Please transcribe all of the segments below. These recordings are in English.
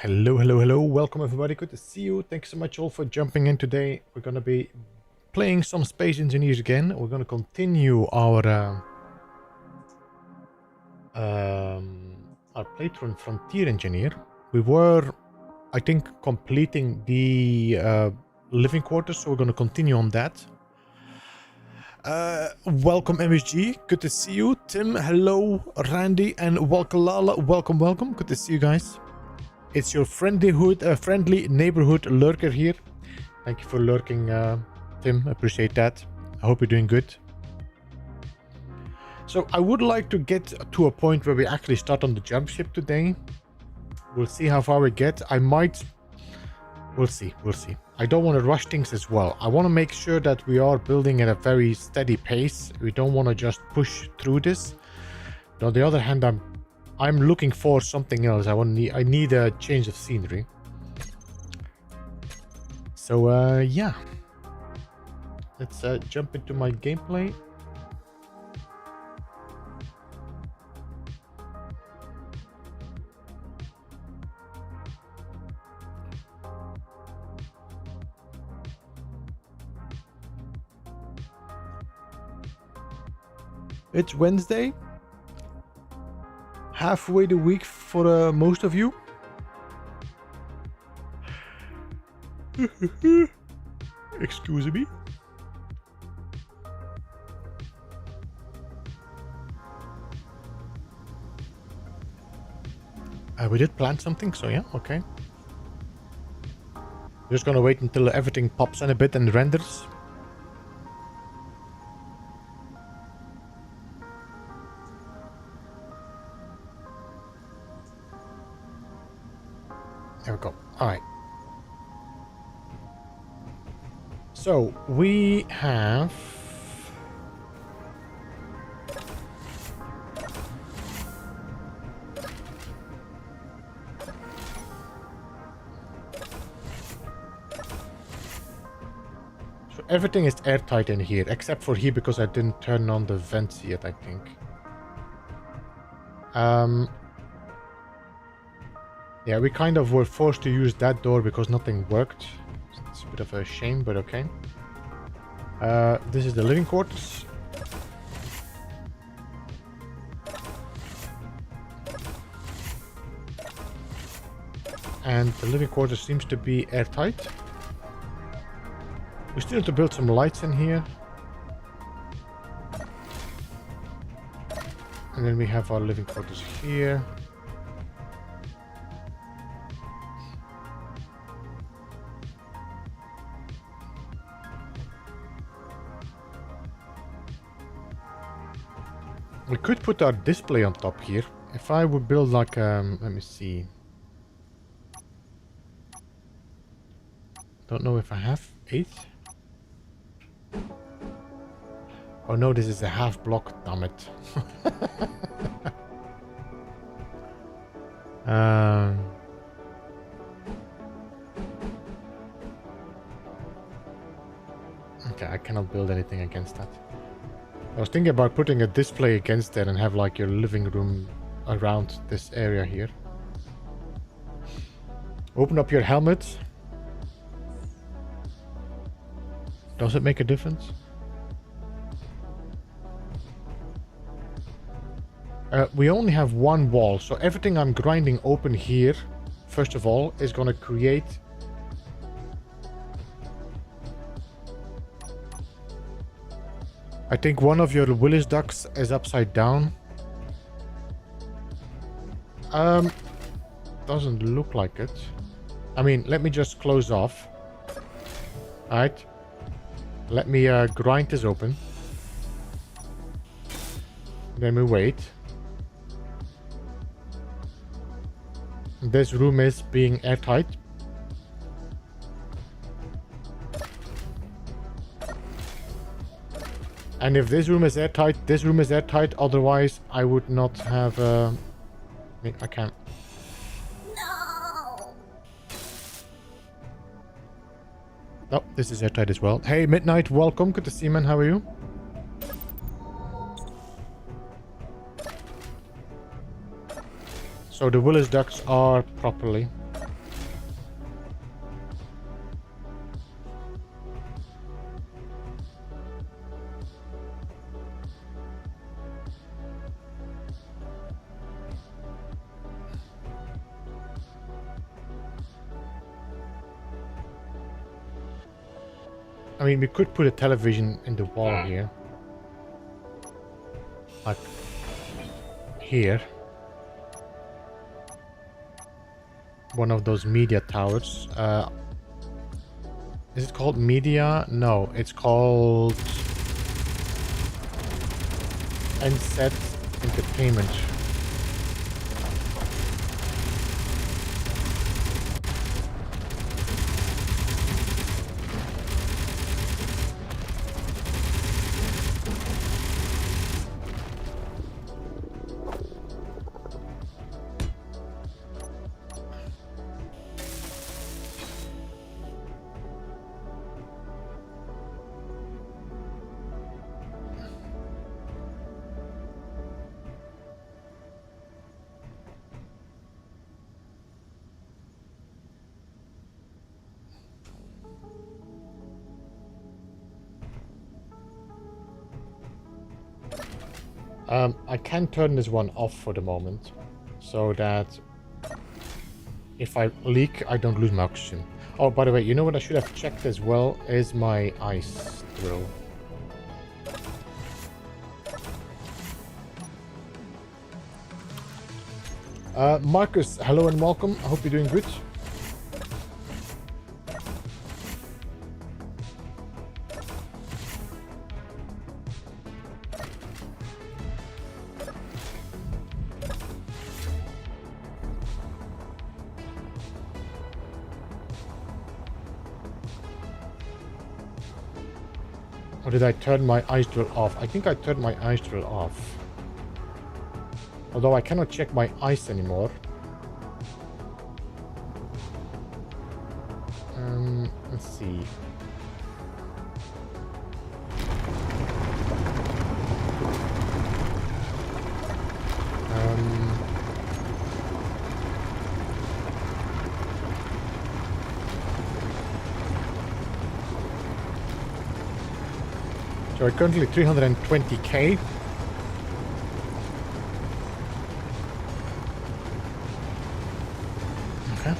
Hello, hello, hello. Welcome everybody. Good to see you. Thanks so much all for jumping in today. We're going to be playing some Space Engineers again. We're going to continue our playthrough on Frontier Engineer. We were, I think, completing the living quarters, so we're going to continue on that. Welcome MSG. Good to see you. Tim, hello. Randy and Walkalala. Welcome. Good to see you guys. It's your friendly neighborhood lurker here. Thank you for lurking, Tim. Appreciate that. I hope you're doing good. So I would like to get to a point where we actually start on the jump ship today. We'll see how far we get. We'll see. I don't want to rush things as well. I want to make sure that we are building at a very steady pace. We don't want to just push through this. But on the other hand, I'm looking for something else. I need a change of scenery. So yeah, let's jump into my gameplay. It's Wednesday. Halfway the week for most of you. Excuse me. We did plan something, so yeah, okay. Just gonna wait until everything pops in a bit and renders. There we go. All right. So we have so everything is airtight in here except for here because I didn't turn on the vents yet, I think. Yeah, we kind of were forced to use that door because nothing worked. It's a bit of a shame, but okay. This is the living quarters. And the living quarters seems to be airtight. We still need to build some lights in here. And then we have our living quarters here. We could put our display on top here. If I would build like let me see. Don't know if I have 8. Oh no, this is a half block, damn it. Okay, I cannot build anything against that. I was thinking about putting a display against that and have like your living room around this area here. Open up your helmet. Does it make a difference? We only have one wall, so everything I'm grinding open here, first of all, is going to create... I think one of your Willis ducts is upside down. Doesn't look like it. I mean, let me just close off. Alright. Let me grind this open. Then we wait. This room is being airtight. And if this room is airtight, this room is airtight. Otherwise, I would not have... I can't. No. Oh, this is airtight as well. Hey, Midnight, welcome. Good to see you, man. How are you? So the Willis ducts are properly. I mean, we could put a television in the wall here. Like here. One of those media towers. Is it called media? No, it's called Enset Entertainment. I can turn this one off for the moment, so that if I leak, I don't lose my oxygen. Oh, by the way, you know what I should have checked as well is my ice drill. Marcus, hello and welcome. I hope you're doing good. Or did I turn my ice drill off? I think I turned my ice drill off. Although I cannot check my ice anymore. Let's see. So we're currently 320k. Okay.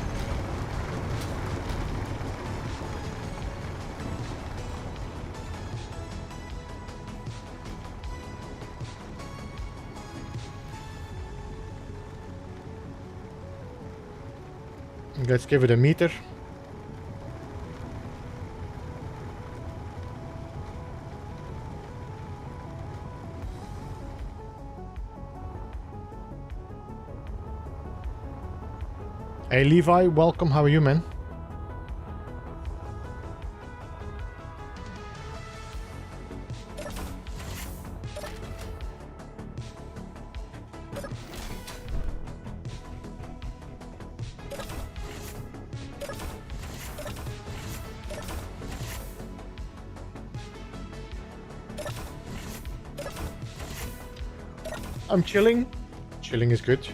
Let's give it a meter. Hey Levi, welcome. How are you, man? I'm chilling. Chilling is good.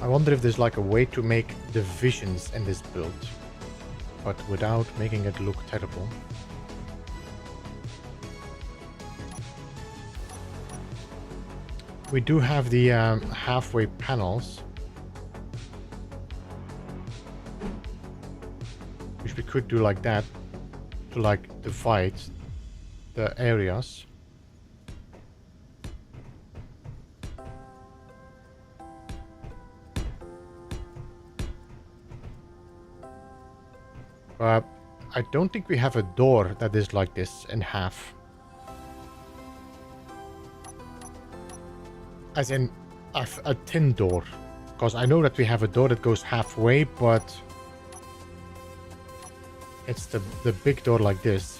I wonder if there's like a way to make divisions in this build, but without making it look terrible. We do have the halfway panels, which we could do like that to like divide the areas. But I don't think we have a door that is like this in half. As in a tin door. Because I know that we have a door that goes halfway, but it's the big door like this.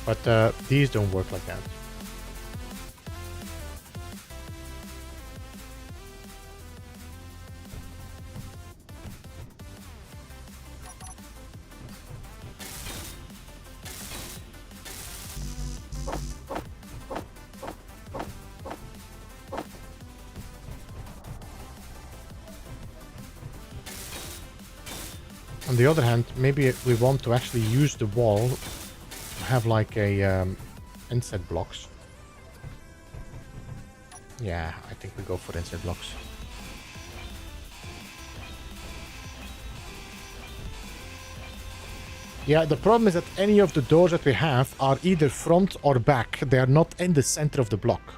But these don't work like that. On the other hand, maybe we want to actually use the wall to have like a inset blocks. Yeah, I think we go for inset blocks. Yeah, the problem is that any of the doors that we have are either front or back. They are not in the center of the block.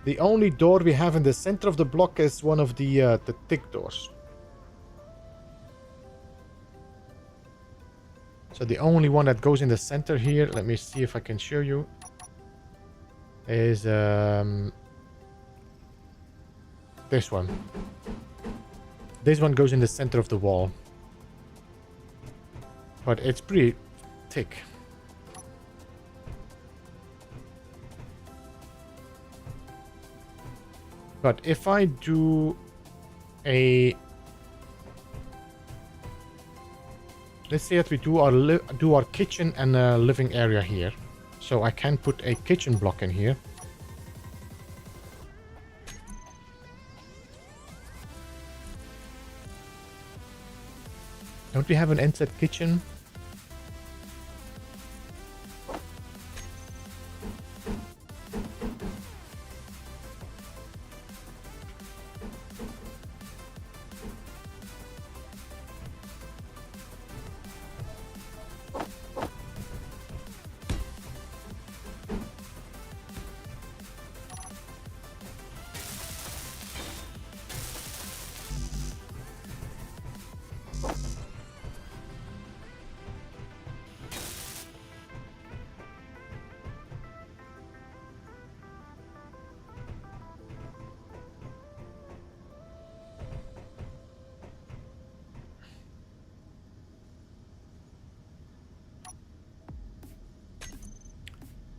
The only door we have in the center of the block is one of the thick doors. So the only one that goes in the center here, let me see if I can show you, is this one. This one goes in the center of the wall. But it's pretty thick. But if I do a... Let's say that we do our kitchen and living area here. So I can put a kitchen block in here. Don't we have an inset kitchen?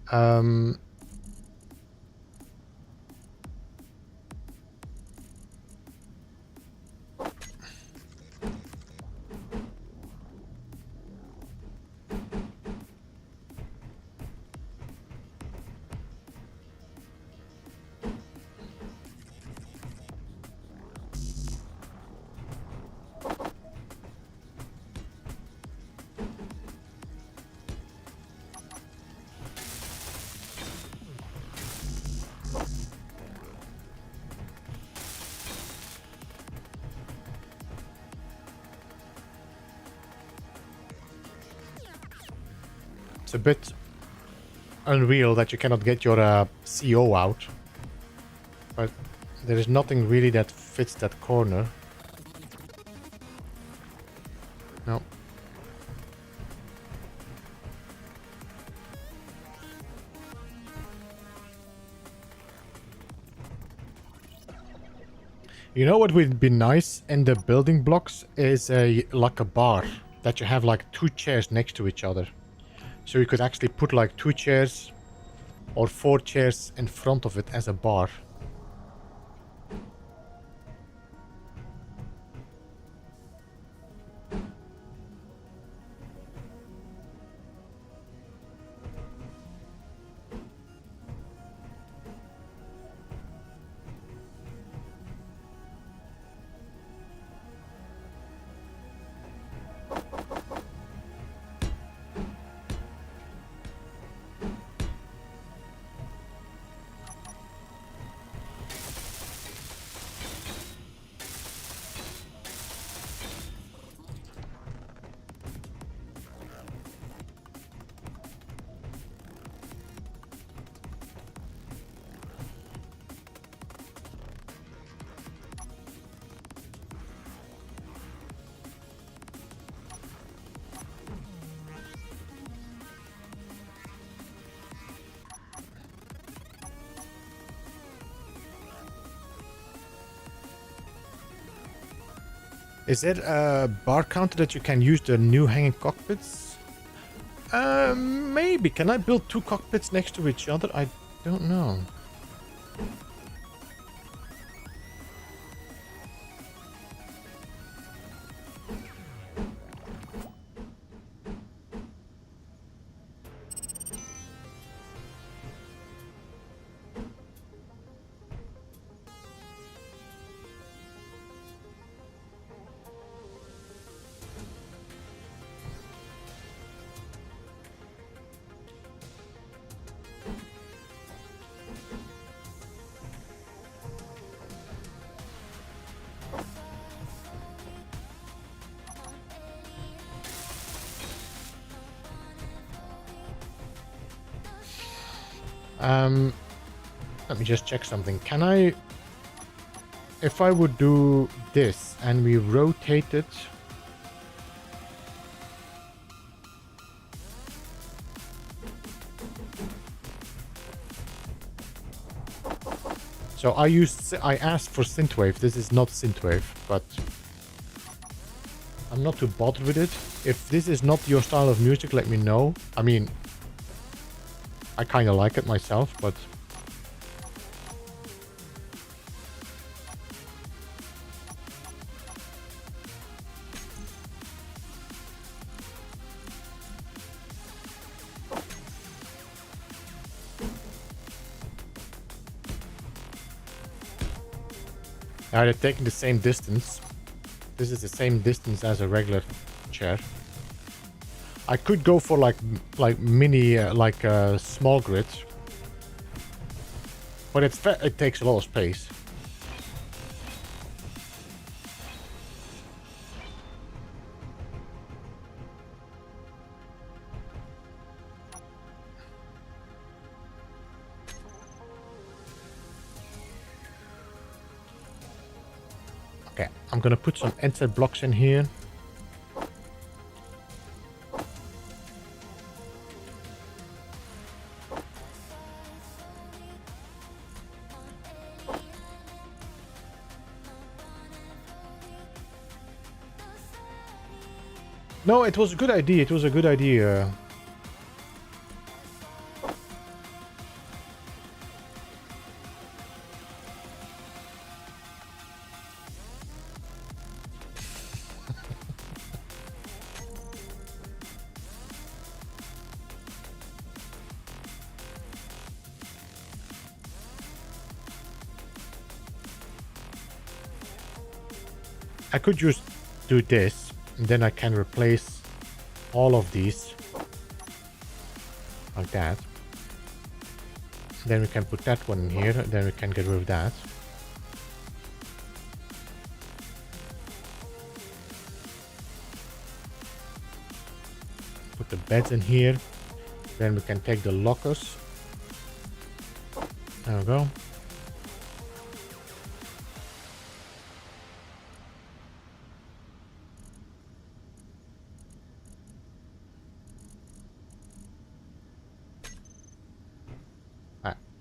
Um, It's a bit unreal that you cannot get your CO out. But there is nothing really that fits that corner. No. You know what would be nice in the building blocks is like a bar that you have like 2 chairs next to each other. So you could actually put like 2 chairs or 4 chairs in front of it as a bar. Is there a bar counter that you can use the new hanging cockpits? Maybe. Can I build 2 cockpits next to each other? I don't know. Let me just check something. Can I... If I would do this and we rotate it... So I asked for synthwave. This is not synthwave, but I'm not too bothered with it. If this is not your style of music, let me know. I mean, I kind of like it myself, but... Now they're taking the same distance. This is the same distance as a regular chair. I could go for like mini, small grids, but it takes a lot of space. Okay, I'm gonna put some insert blocks in here. No, it was a good idea. It was a good idea. I could just do this, and then I can replace all of these like that. Then we can put that one in here, and then we can get rid of that. Put the beds in here. Then we can take the lockers. There we go.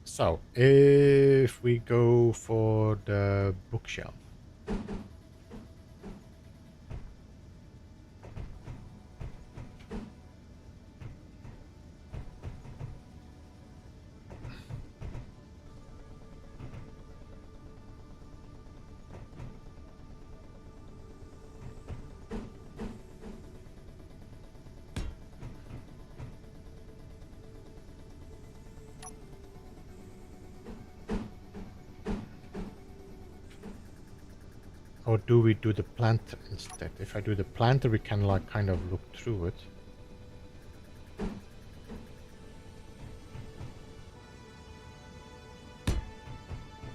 So, if we go for the bookshelf. Or do we do the planter instead? If I do the planter, we can like kind of look through it.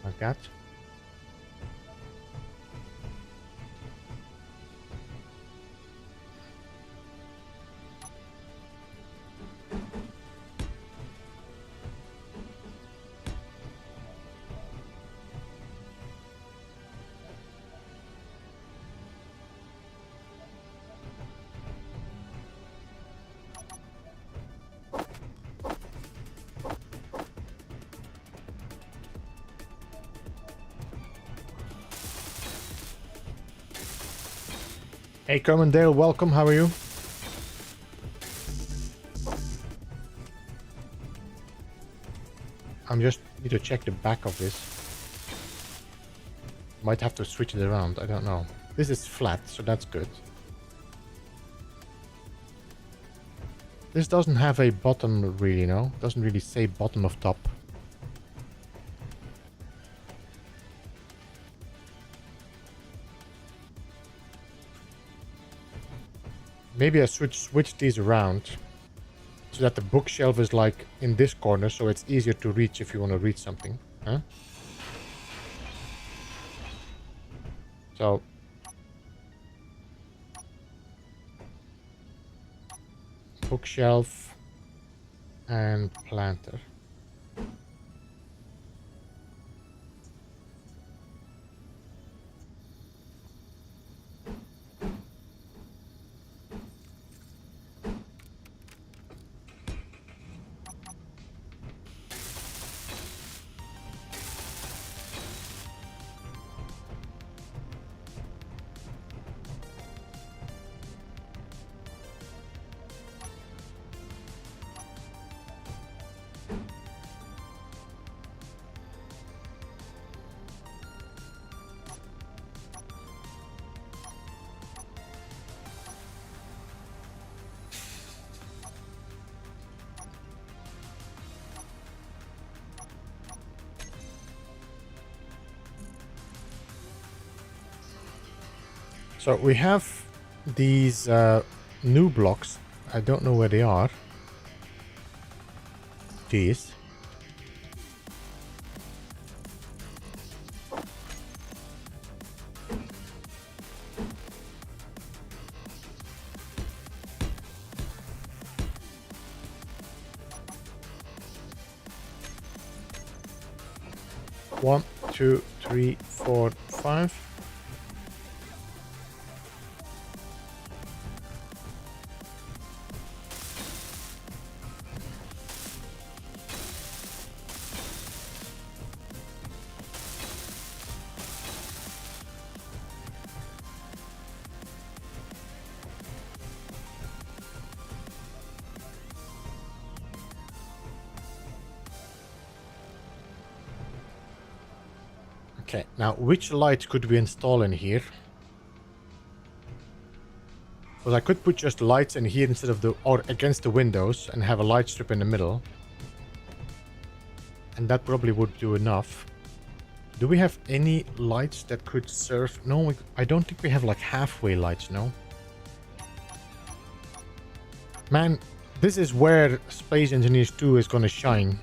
Like that. Hey Commandale, welcome, how are you? I'm just need to check the back of this. Might have to switch it around, I don't know. This is flat, so that's good. This doesn't have a bottom really, no? Doesn't really say bottom of top. Maybe I should switch these around so that the bookshelf is like in this corner, so it's easier to reach if you want to read something. Huh? So bookshelf and planter. So we have these new blocks. I don't know where they are. These. One, two, three, four, five. Okay, now which light could we install in here? Well, I could put just lights in here instead of or against the windows and have a light strip in the middle. And that probably would do enough. Do we have any lights that could serve? No, I don't think we have like halfway lights, no? Man, this is where Space Engineers 2 is gonna shine.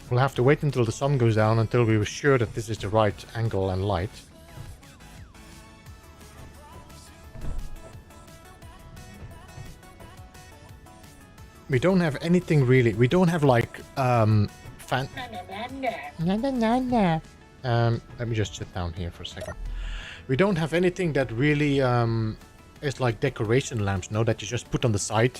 We'll have to wait until the sun goes down until we were sure that this is the right angle and light. We don't have anything really. We don't have like let me just sit down here for a second. We don't have anything that really is like decoration lamps, no, that you just put on the side.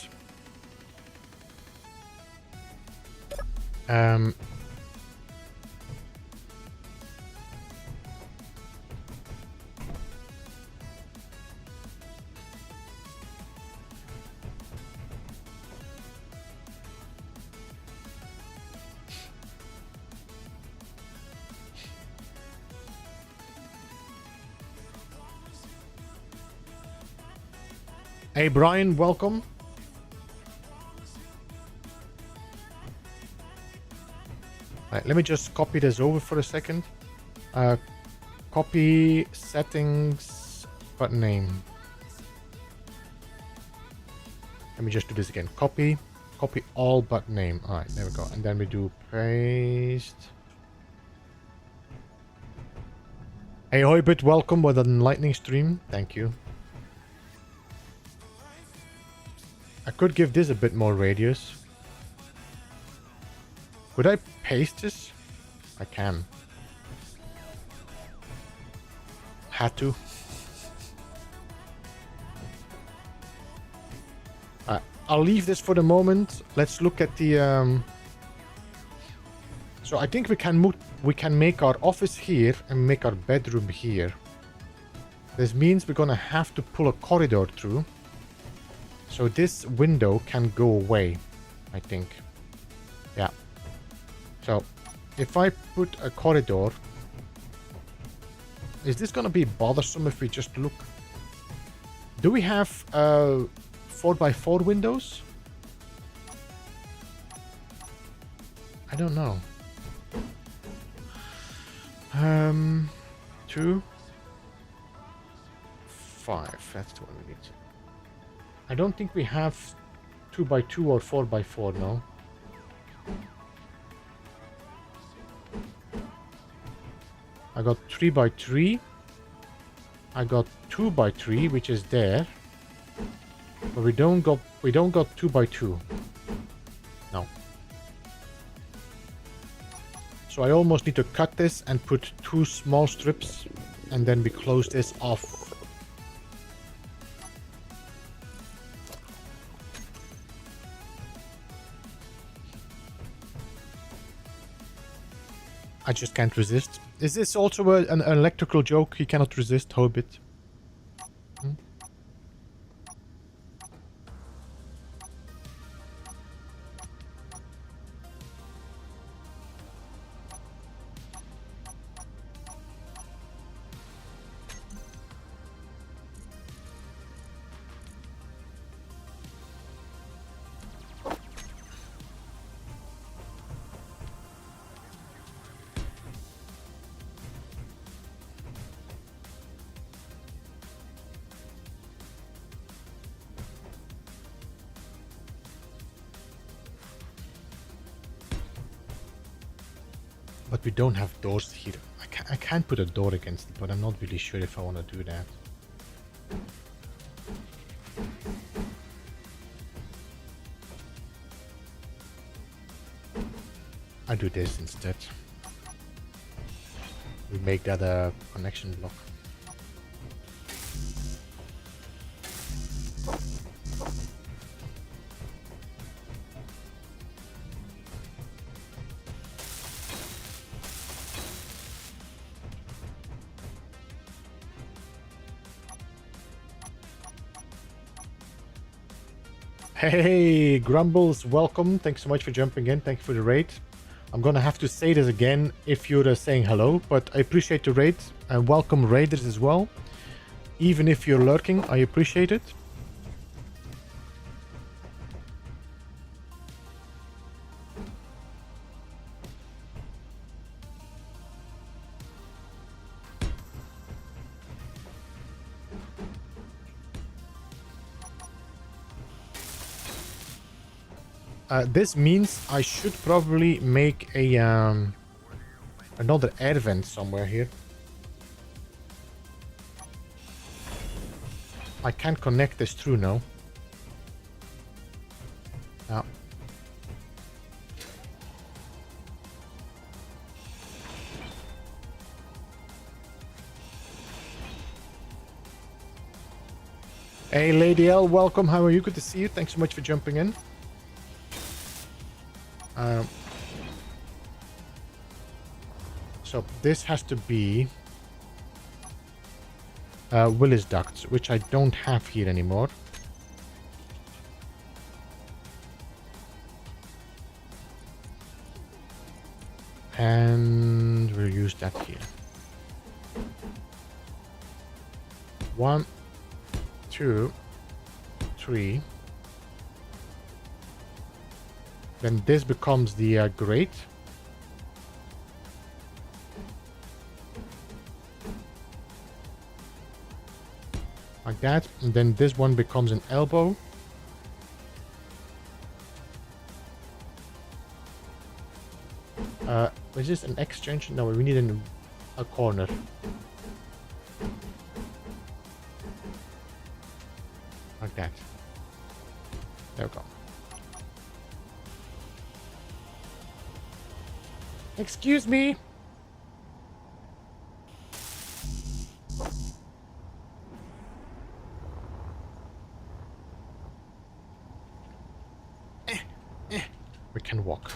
Hey Brian, welcome. Right, let me just copy this over for a second. Copy settings, but name. Let me just do this again. Copy all but name. All right, there we go. And then we do paste. Hey Hoybit, welcome with an lightning stream. Thank you. I could give this a bit more radius. Could I paste this? I can. Had to. I'll leave this for the moment. Let's look at the... So I think we can make our office here and make our bedroom here. This means we're gonna have to pull a corridor through. So this window can go away, I think. Yeah. So if I put a corridor, is this gonna be bothersome if we just look? Do we have 4x4 windows? I don't know. 2, 5. That's the one we need. I don't think we have 2x2 or 4x4, no. I got 3x3. I got 2x3, which is there. But we don't got 2x2. No. So I almost need to cut this and put 2 small strips, and then we close this off. I just can't resist. Is this also an electrical joke? He cannot resist Hobbit. Hmm? But we don't have doors here. I can't put a door against it, but I'm not really sure if I want to do that. I do this instead. We make that a connection block. Hey, Grumbles, welcome. Thanks so much for jumping in. Thank you for the raid. I'm gonna have to say this again if you're saying hello, but I appreciate the raid and welcome raiders as well. Even if you're lurking, I appreciate it. This means I should probably make a another air vent somewhere here. I can't connect this through now. Yeah. Hey Lady L, welcome. How are you? Good to see you. Thanks so much for jumping in. So this has to be Willis ducts, which I don't have here anymore. And we'll use that here. 1, 2, 3. Then this becomes the grate. Like that. And then this one becomes an elbow. Is this an exchange? No, we need a corner. Like that. There we go. Excuse me. We can walk.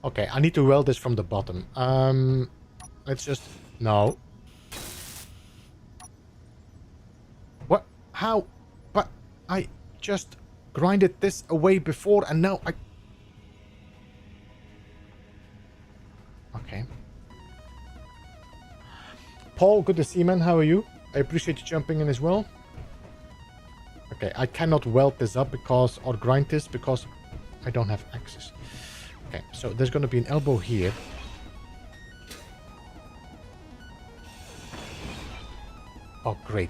Okay, I need to weld this from the bottom. Let's just... No. What? How? But I just grinded this away before and now I... Paul, good to see you, man. How are you? I appreciate you jumping in as well. Okay, I cannot weld this up because, or grind this because I don't have access. Okay, so there's going to be an elbow here. Oh, great.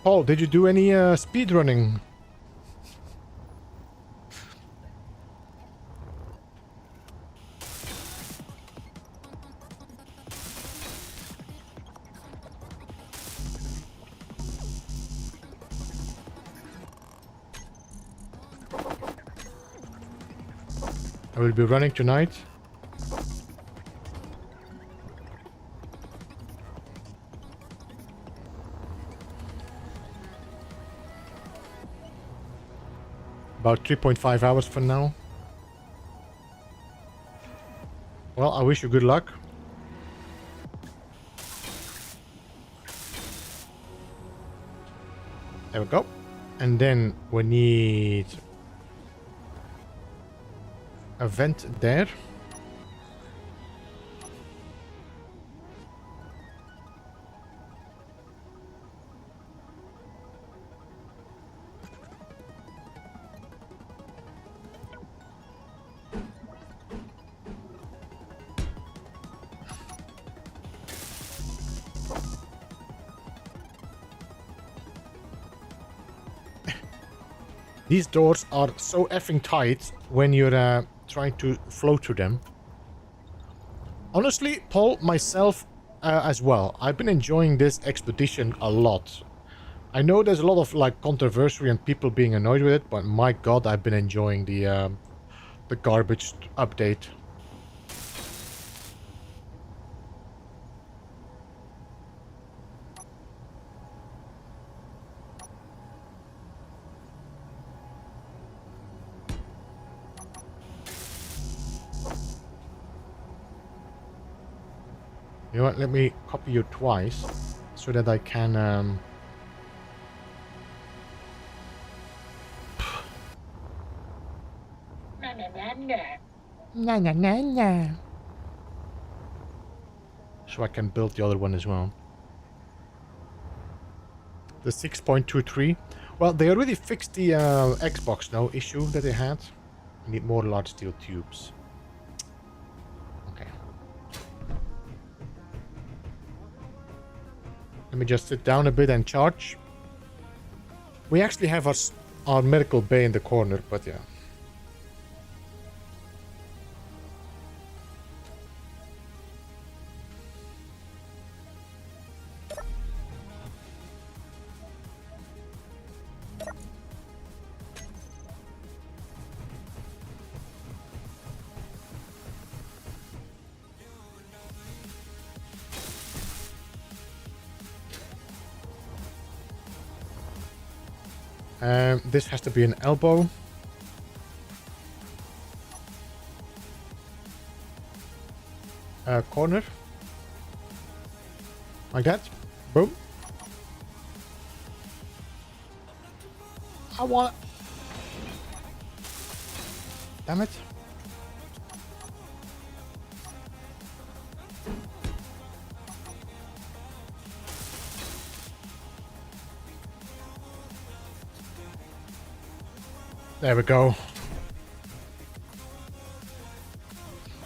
Paul, did you do any speed running? I will be running tonight. About 3.5 hours for now. Well, I wish you good luck. There we go. And then we need a vent there. These doors are so effing tight when you're trying to flow through them. Honestly, Paul, myself as well. I've been enjoying this expedition a lot. I know there's a lot of like controversy and people being annoyed with it, but my god, I've been enjoying the garbage update. You know what, let me copy you twice so that I can Na na na na. So I can build the other one as well. The 6.23. Well, they already fixed the Xbox now issue that they had. I need more large steel tubes. Let me just sit down a bit and charge. We actually have our medical bay in the corner, but yeah. This has to be an elbow. Corner. Like that. Boom. I want... Damn it. There we go.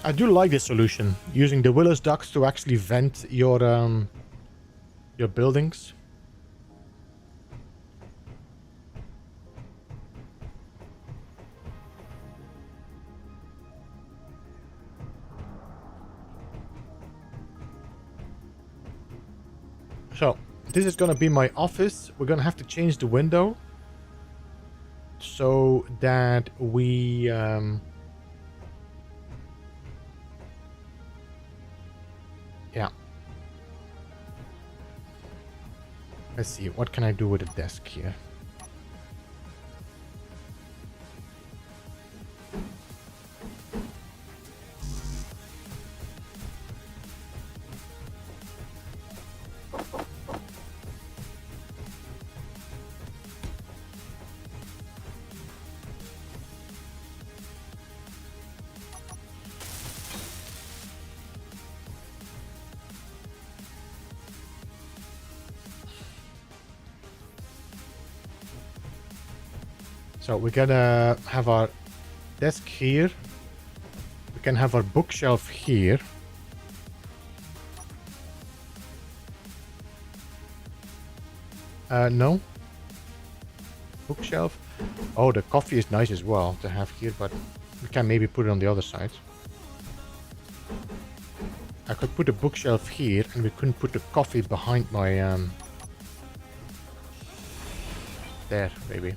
I do like this solution, using the Willis ducts to actually vent your buildings. So, this is gonna be my office. We're gonna have to change the window so that we yeah. Let's see, what can I do with a desk here? So we're gonna have our desk here. We can have our bookshelf here. No. Bookshelf. Oh, the coffee is nice as well to have here, but we can maybe put it on the other side. I could put a bookshelf here, and we couldn't put the coffee behind my there, maybe.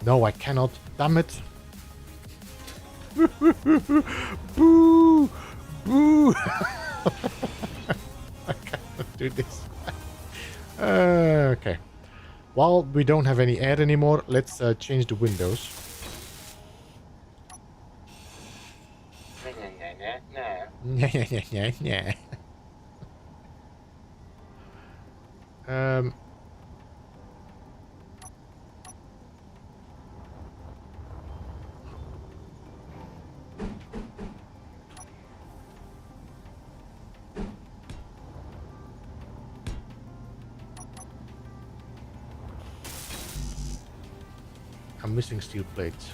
No, I cannot. Damn it. Boo! Boo! I cannot do this. Okay. While we don't have any air anymore, let's change the windows. I'm missing steel plates.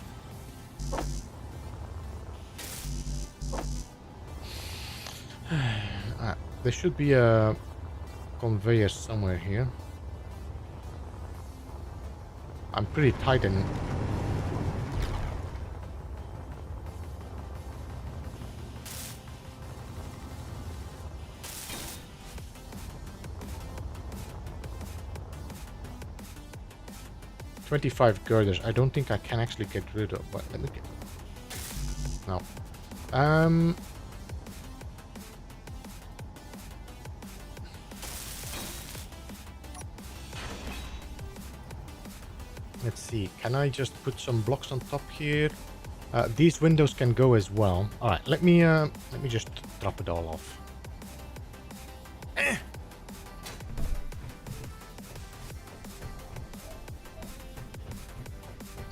There should be a conveyor somewhere here. I'm pretty tight in. $25 girders. I don't think I can actually get rid of, but let me get. No. Let's see. Can I just put some blocks on top here? These windows can go as well. All right. Let me just drop it all off.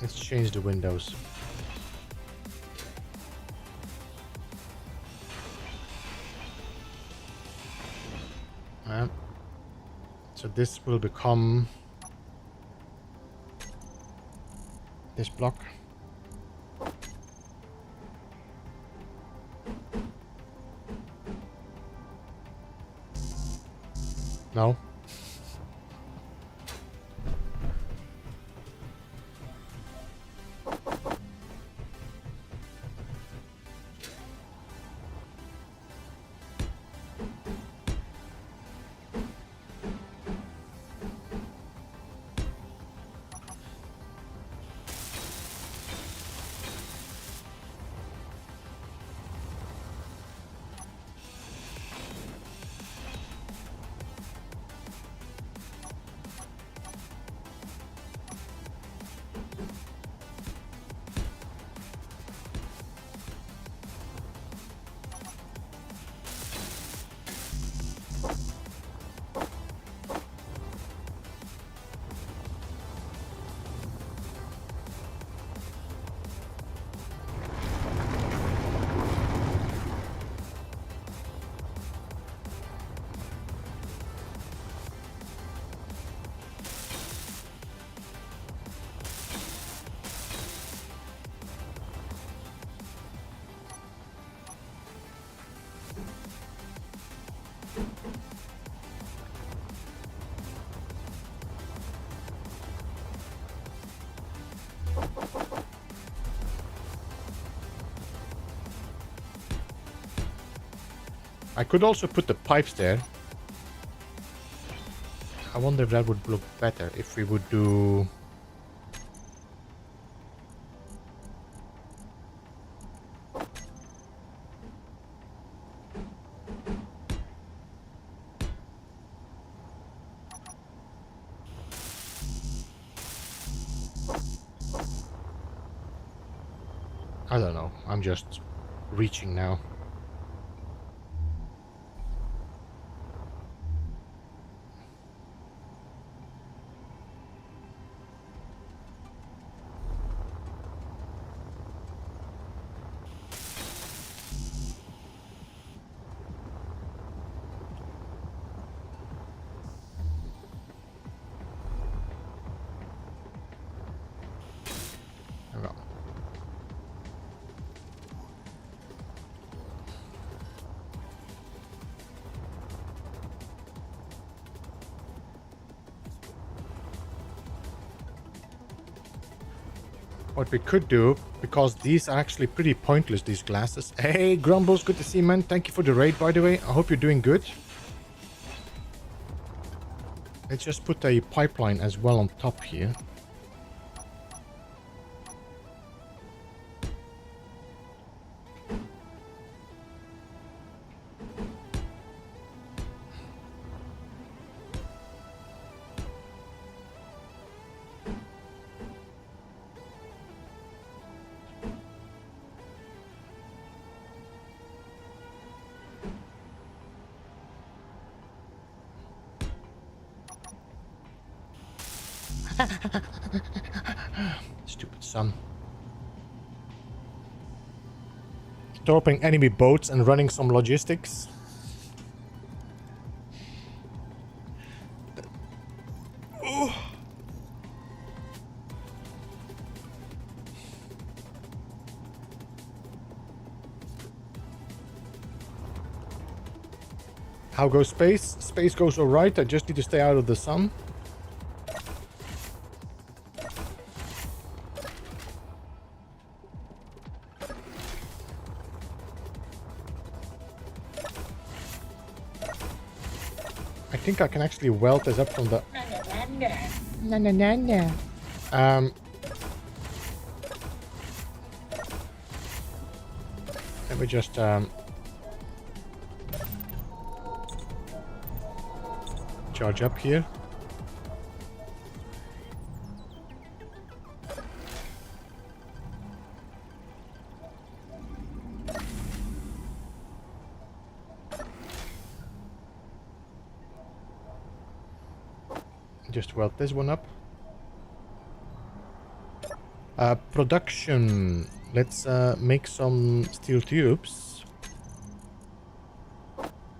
Let's change the windows. So this will become this block. No. I could also put the pipes there. I wonder if that would look better if we would do... I don't know. I'm just reaching now. What we could do, because these are actually pretty pointless, these glasses. Hey, Grumbles, good to see you, man. Thank you for the raid, by the way. I hope you're doing good. Let's just put a pipeline as well on top here. Stupid sun. Torping enemy boats and running some logistics. Oh. How goes space? Space goes alright. I just need to stay out of the sun. I think I can actually weld this up from the... Let me just... charge up here. Just weld this one up. Production. Let's make some steel tubes.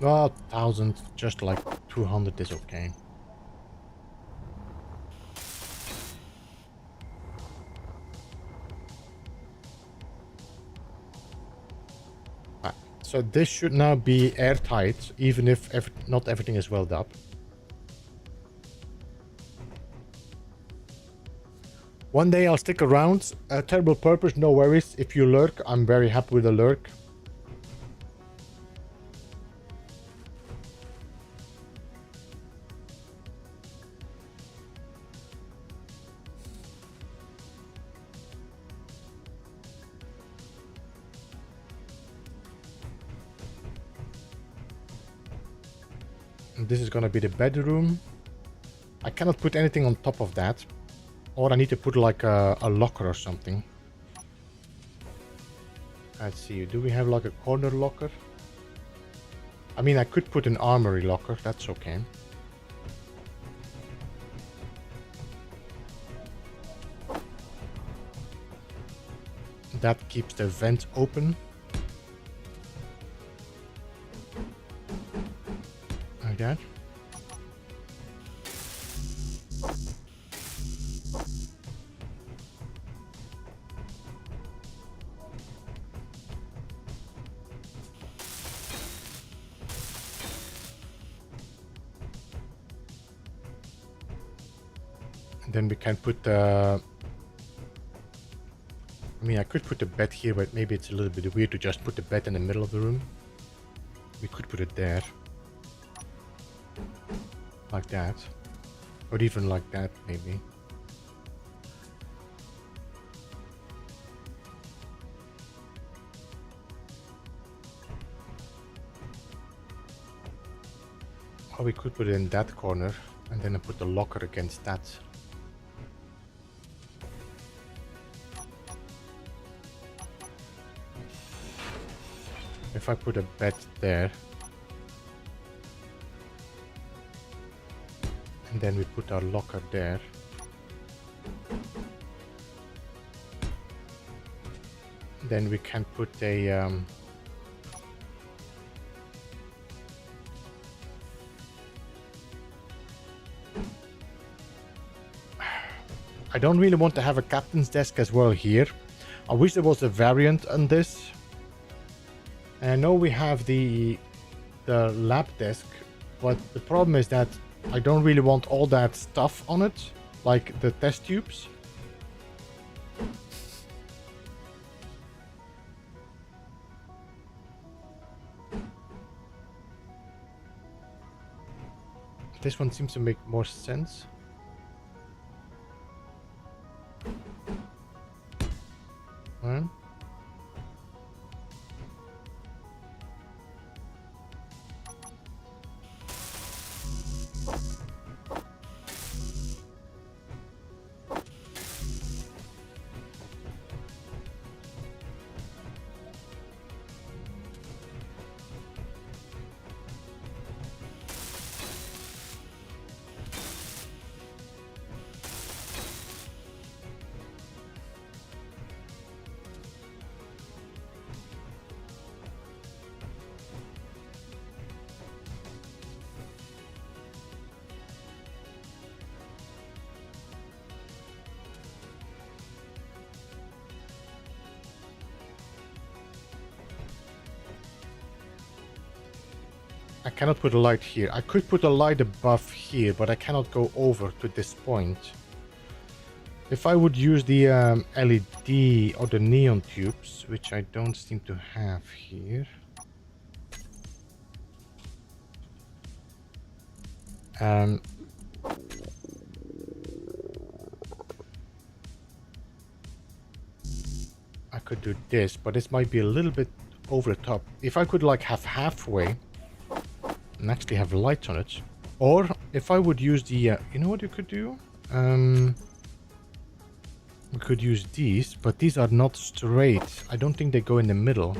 Well, 1,000, just like 200 is okay. So this should now be airtight, even if not everything is welded up. One day I'll stick around. Terrible purpose, no worries. If you lurk, I'm very happy with the lurk. And this is gonna be the bedroom. I cannot put anything on top of that. Or I need to put like a locker or something. Let's see, do we have like a corner locker? I mean, I could put an armory locker, that's okay. That keeps the vent open. Like that. Then we can put the... I mean, I could put the bed here, but maybe it's a little bit weird to just put the bed in the middle of the room. We could put it there. Like that. Or even like that, maybe. Or we could put it in that corner, and then I put the locker against that. If I put a bed there, and then we put our locker there, then we can put a I don't really want to have a captain's desk as well here. I wish there was a variant on this. And I know we have the lab desk, but the problem is that I don't really want all that stuff on it, like the test tubes. This one seems to make more sense. Right. I cannot put a light here. I could put a light above here, but I cannot go over to this point. If I would use the LED or the neon tubes, which I don't seem to have here. I could do this, but this might be a little bit over the top. If I could like have halfway and actually have lights on it. Or if I would use the, you know what you could do? We could use these, but these are not straight. I don't think they go in the middle.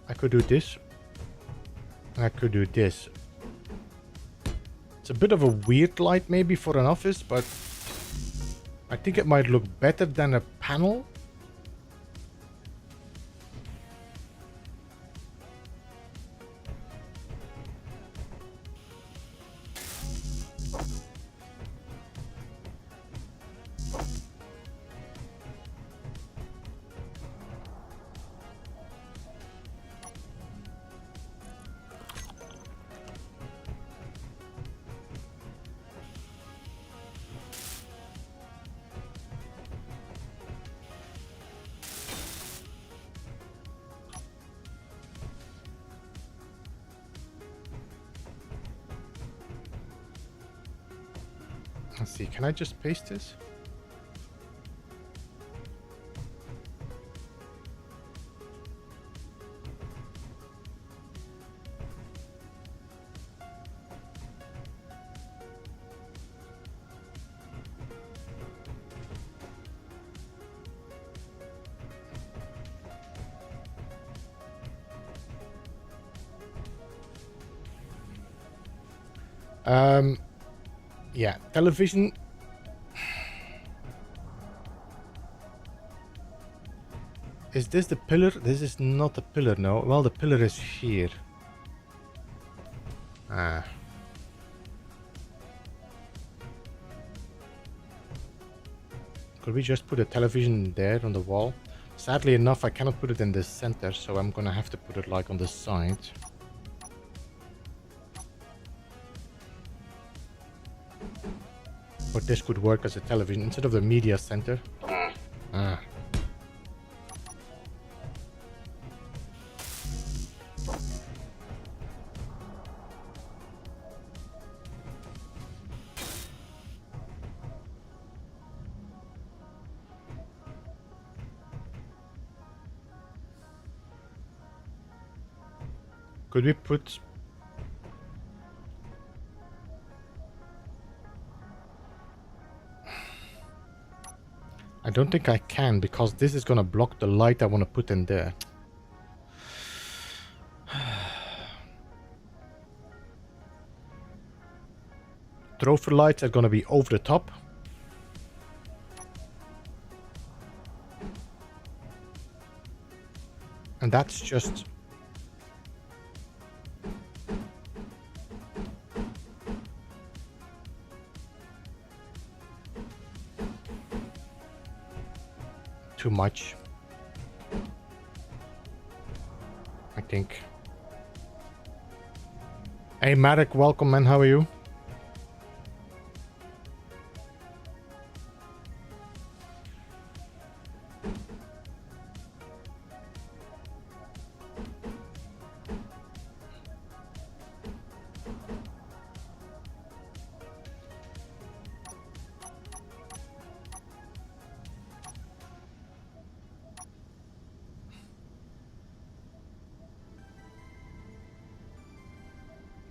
I could do this. I could do this. It's a bit of a weird light maybe for an office, but I think it might look better than a panel. Let's see, can I just paste this? Yeah, television. Is this the pillar? This is not the pillar, no. Well, the pillar is here. Ah. Could we just put a television there on the wall? Sadly enough, I cannot put it in the center, so I'm gonna have to put it like on the side. But this could work as a television instead of the media center. Ah. Could we put... I don't think I can, because this is gonna block the light I want to put in there. Trophy lights are gonna be over the top. And that's just... too much, I think. Hey Marek, welcome man, how are you?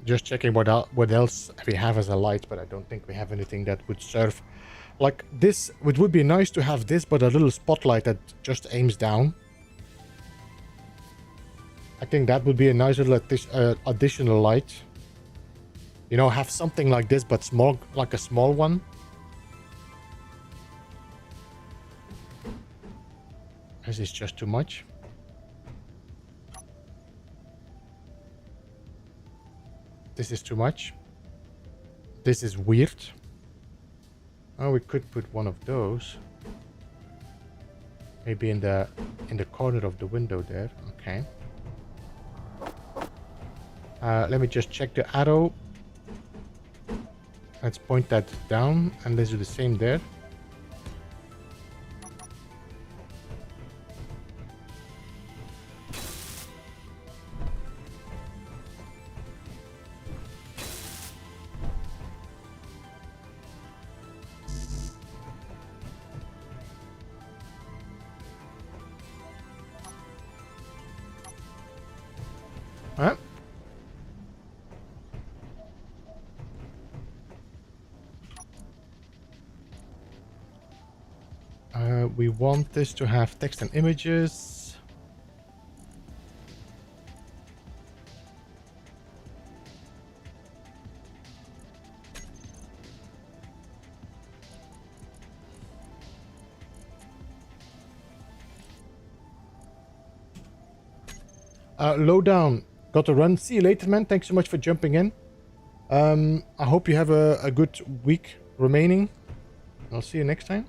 Just checking what else we have as a light, but I don't think we have anything that would serve. Like this, it would be nice to have this, but a little spotlight that just aims down. I think that would be a nice little additional light. You know, have something like this, but small, like a small one. This is just too much. This is too much. This is weird. Oh, we could put one of those. Maybe in the corner of the window there. Okay. Let me just check the arrow. Let's point that down and let's do the same there. Huh? We want this to have text and images. Low down. Got to run. See you later, man. Thanks so much for jumping in. I hope you have a good week remaining. I'll see you next time.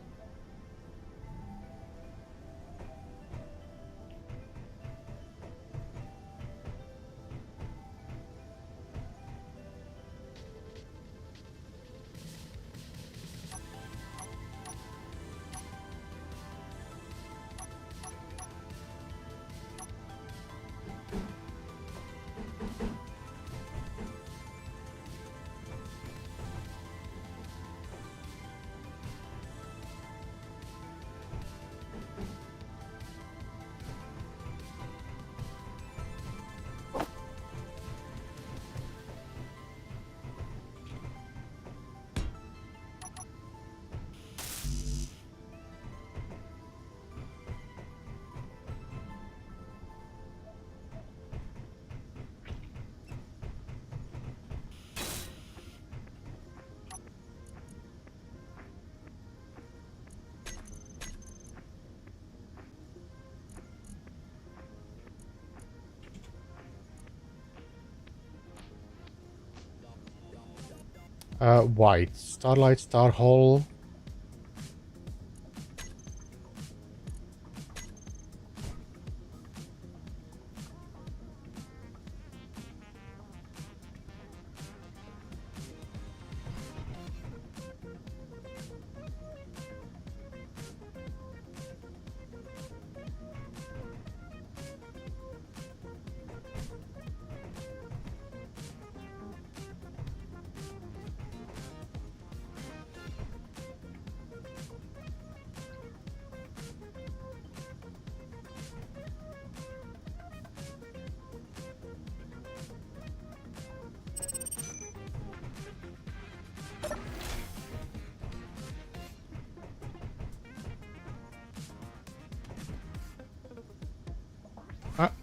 White. Starlight, Star Hall.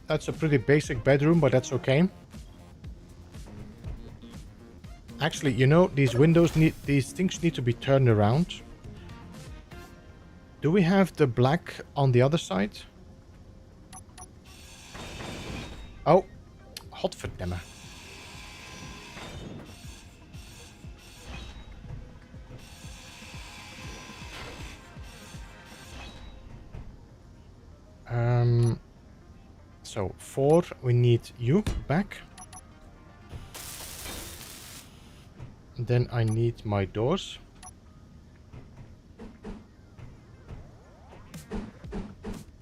That's a pretty basic bedroom, but that's okay. Actually, you know, these things need to be turned around. Do we have the black on the other side? Oh, godverdamme. So 4, we need you back. Then I need my doors.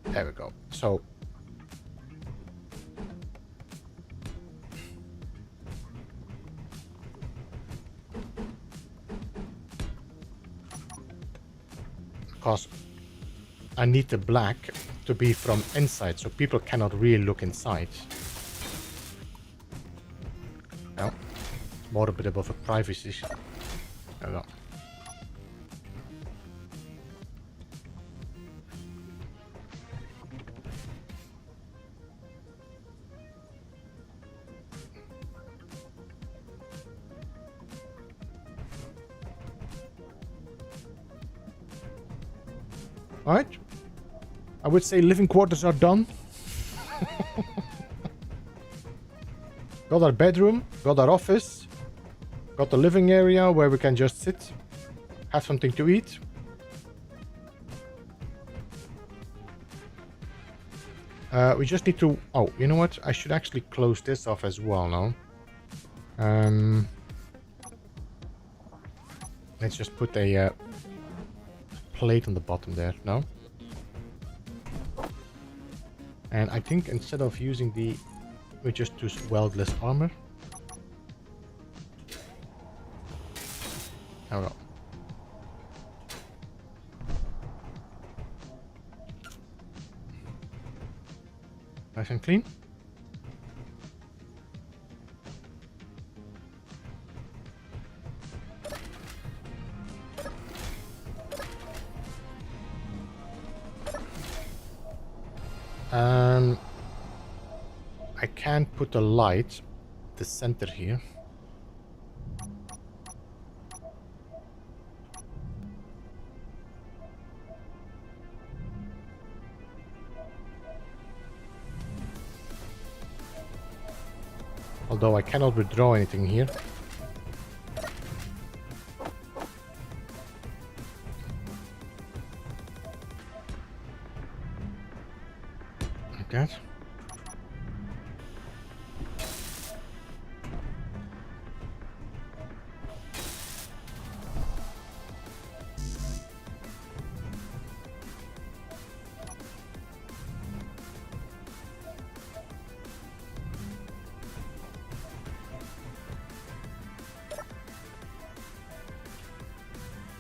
There we go. So because I need the black to be from inside, so people cannot really look inside. No. more a bit above a privacy. There we go. Alright. I would say living quarters are done. Got our bedroom, got our office, got the living area where we can just sit, have something to eat. We just need to... Oh, you know what? I should actually close this off as well now. Let's just put a plate on the bottom there. No? And I think instead of using the... we just use weldless armor. There we go. Nice and clean. I can't put a light at the center here. Although I cannot withdraw anything here. Like that.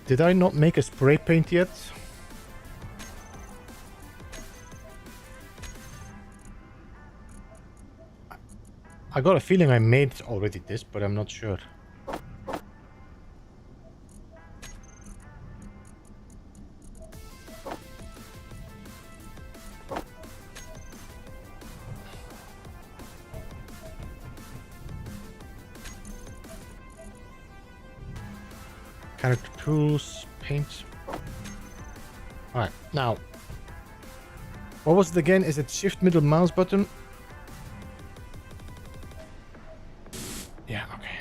Did I not make a spray paint yet? I got a feeling I made already this, but I'm not sure. Character tools, paint. Alright, now. What was it again? Is it shift middle mouse button? Yeah, okay.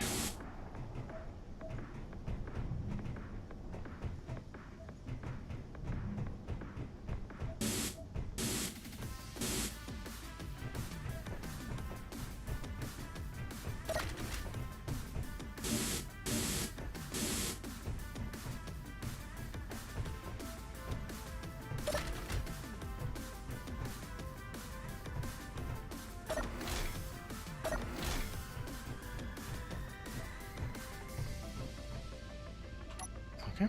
Okay.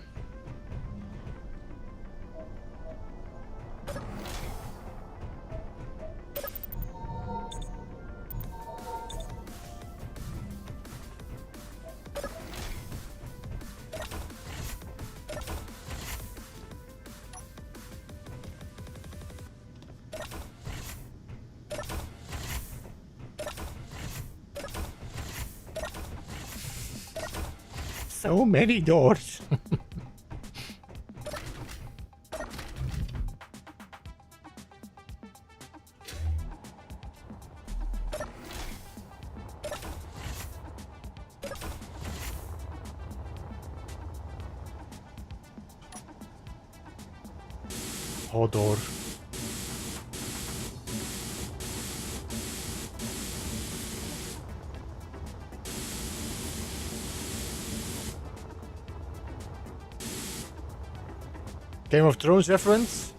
So many doors. Oh, door. Game of Thrones reference?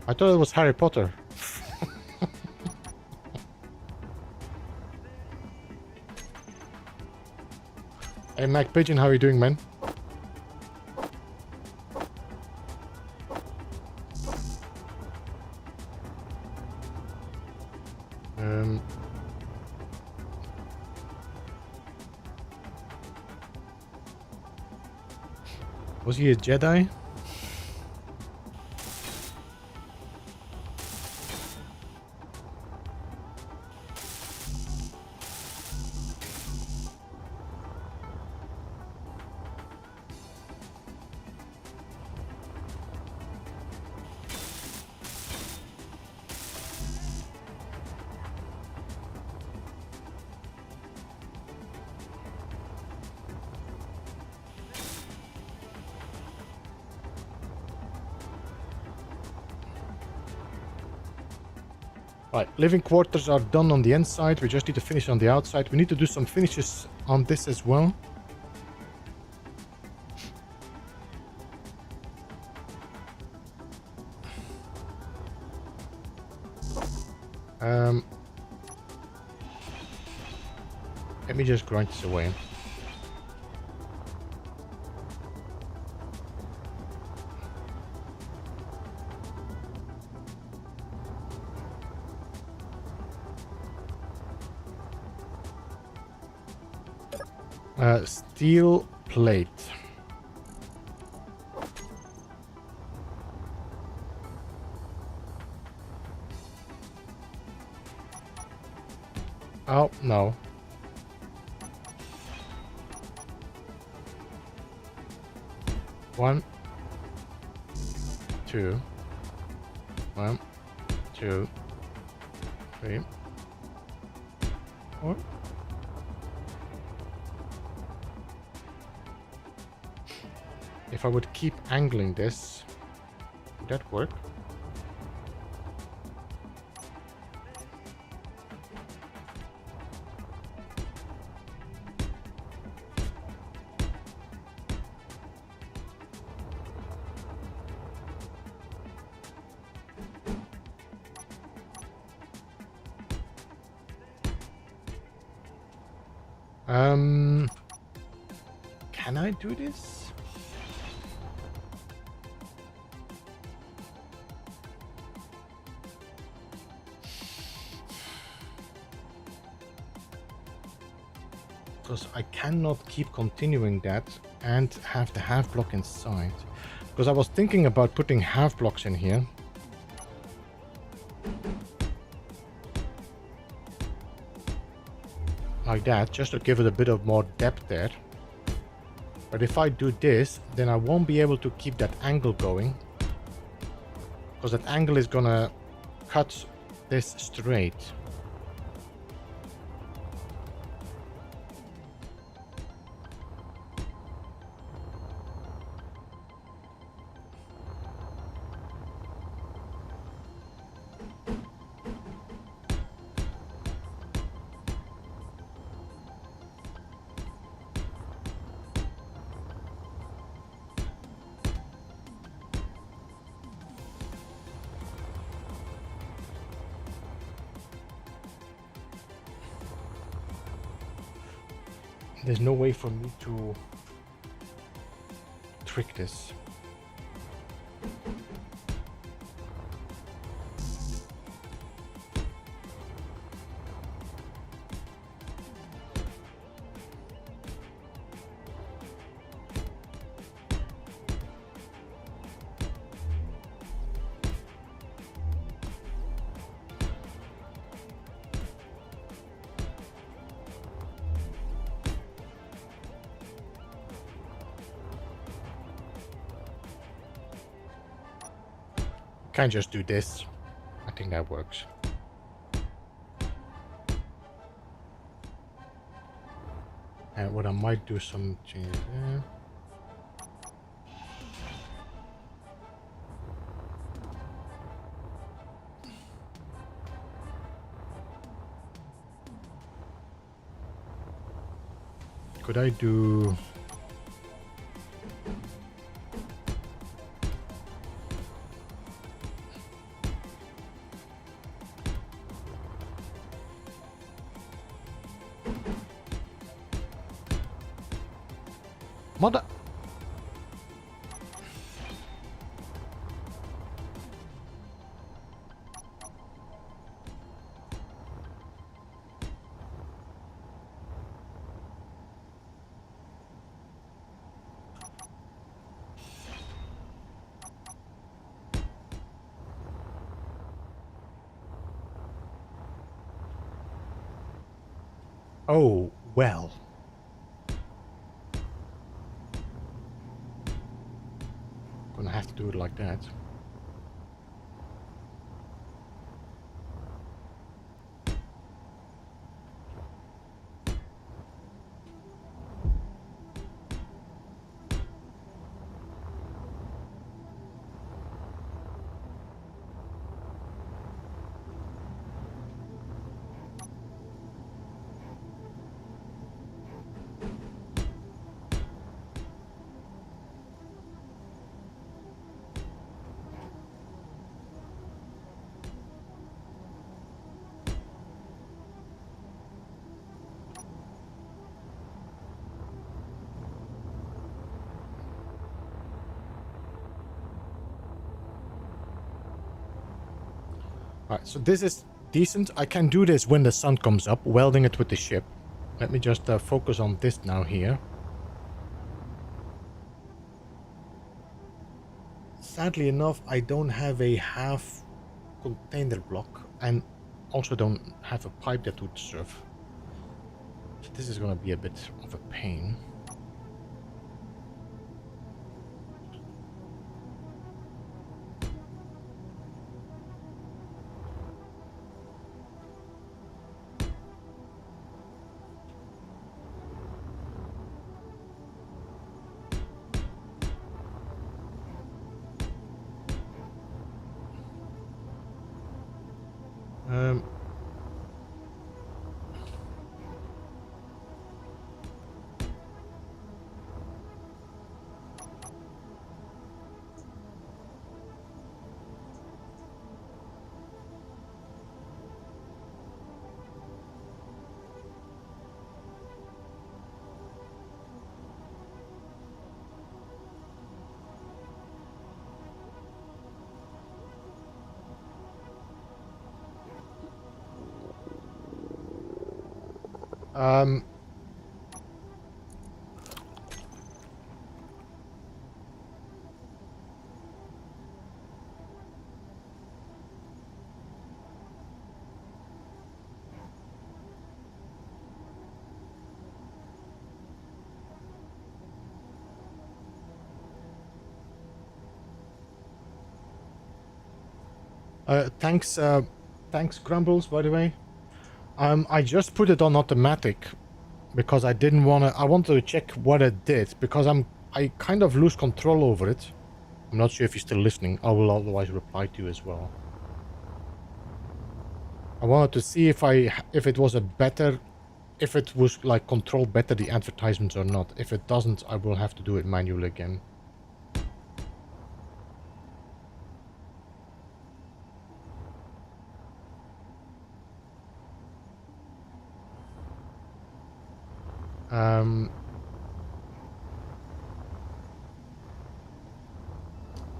I thought it was Harry Potter. Hey Mac Pigeon, how are you doing, man? Was he a Jedi? Right, living quarters are done on the inside. We just need to finish on the outside. We need to do some finishes on this as well. Let me just grind this away. Steel plate. Oh, no. One, two, 1, 2, 3, 4. If I would keep angling this, would that work? Can I do this? Because I cannot keep continuing that and have the half block inside. Because I was thinking about putting half blocks in here. Like that, just to give it a bit of more depth there. But if I do this, then I won't be able to keep that angle going. Because that angle is gonna cut this straight. There's no way for me to trick this. Can't just do this. I think that works. And what I might do some changes there. Could I do... Mother... Oh, well. Gonna have to do it like that. Alright, so this is decent. I can do this when the sun comes up, welding it with the ship. Let me just focus on this now here. Sadly enough, I don't have a half container block and also don't have a pipe that would serve. So this is going to be a bit of a pain. Thanks Grumbles, by the way. I just put it on automatic because I didn't want to. I wanted to check what it did because I kind of lose control over it. I'm not sure if you're still listening. I will otherwise reply to you as well. I wanted to see if it was if it was like control better the advertisements or not. If it doesn't, I will have to do it manually again.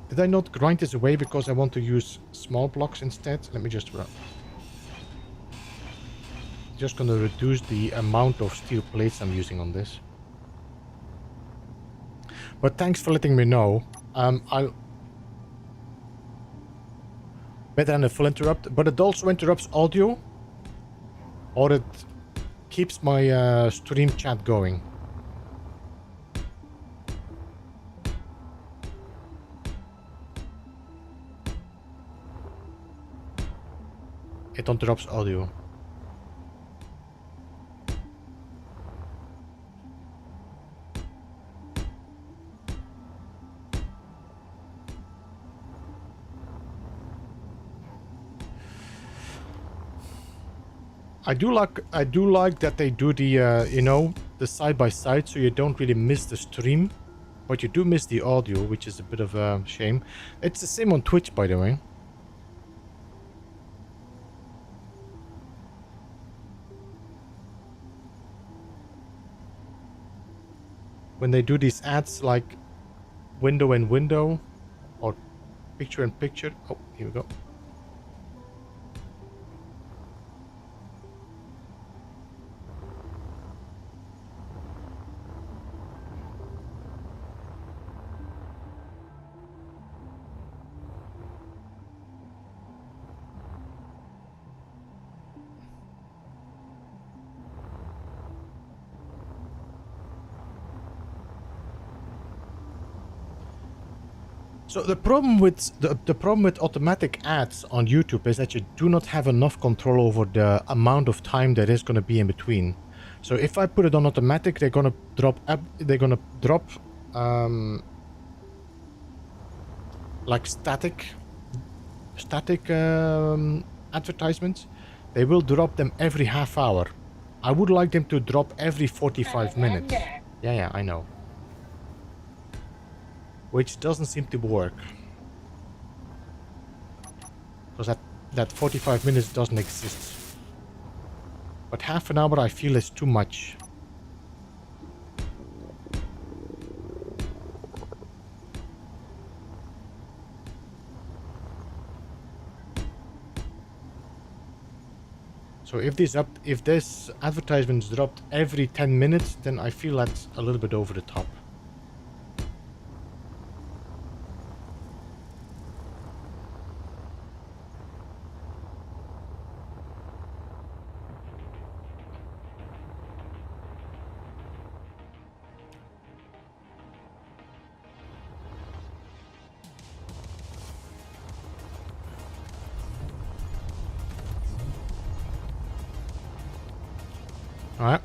Did I not grind this away because I want to use small blocks instead? Let me just gonna reduce the amount of steel plates I'm using on this. But thanks for letting me know. I'll better than a full interrupt, but it also interrupts audio, or it keeps my stream chat going. It interrupts audio. I do like that they do the you know, the side by side, so you don't really miss the stream, but you do miss the audio, which is a bit of a shame. It's the same on Twitch, by the way. When they do these ads like window in window or picture in picture. Oh, here we go. So the problem with the problem with automatic ads on YouTube is that you do not have enough control over the amount of time that is going to be in between. So if I put it on automatic, they're going to drop like static advertisements. They will drop them every half hour. I would like them to drop every 45 minutes. Yeah, I know. Which doesn't seem to work. Because that 45 minutes doesn't exist. But half an hour I feel is too much. So if this advertisement's dropped every 10 minutes, then I feel that's a little bit over the top. All right.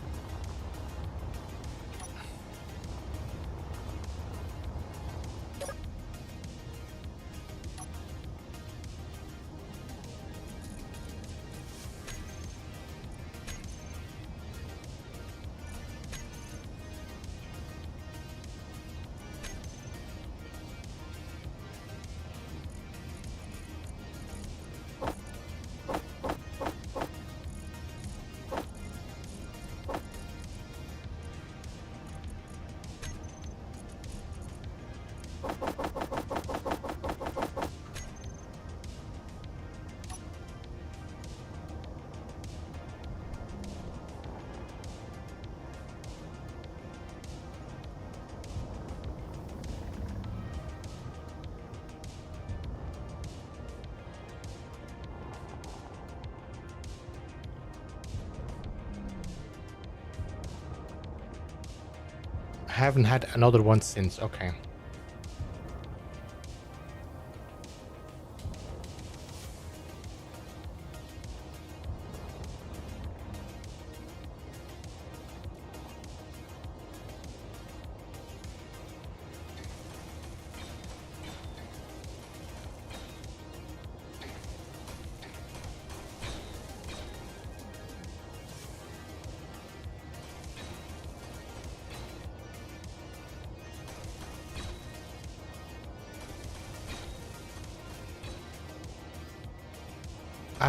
Haven't had another one since. Okay.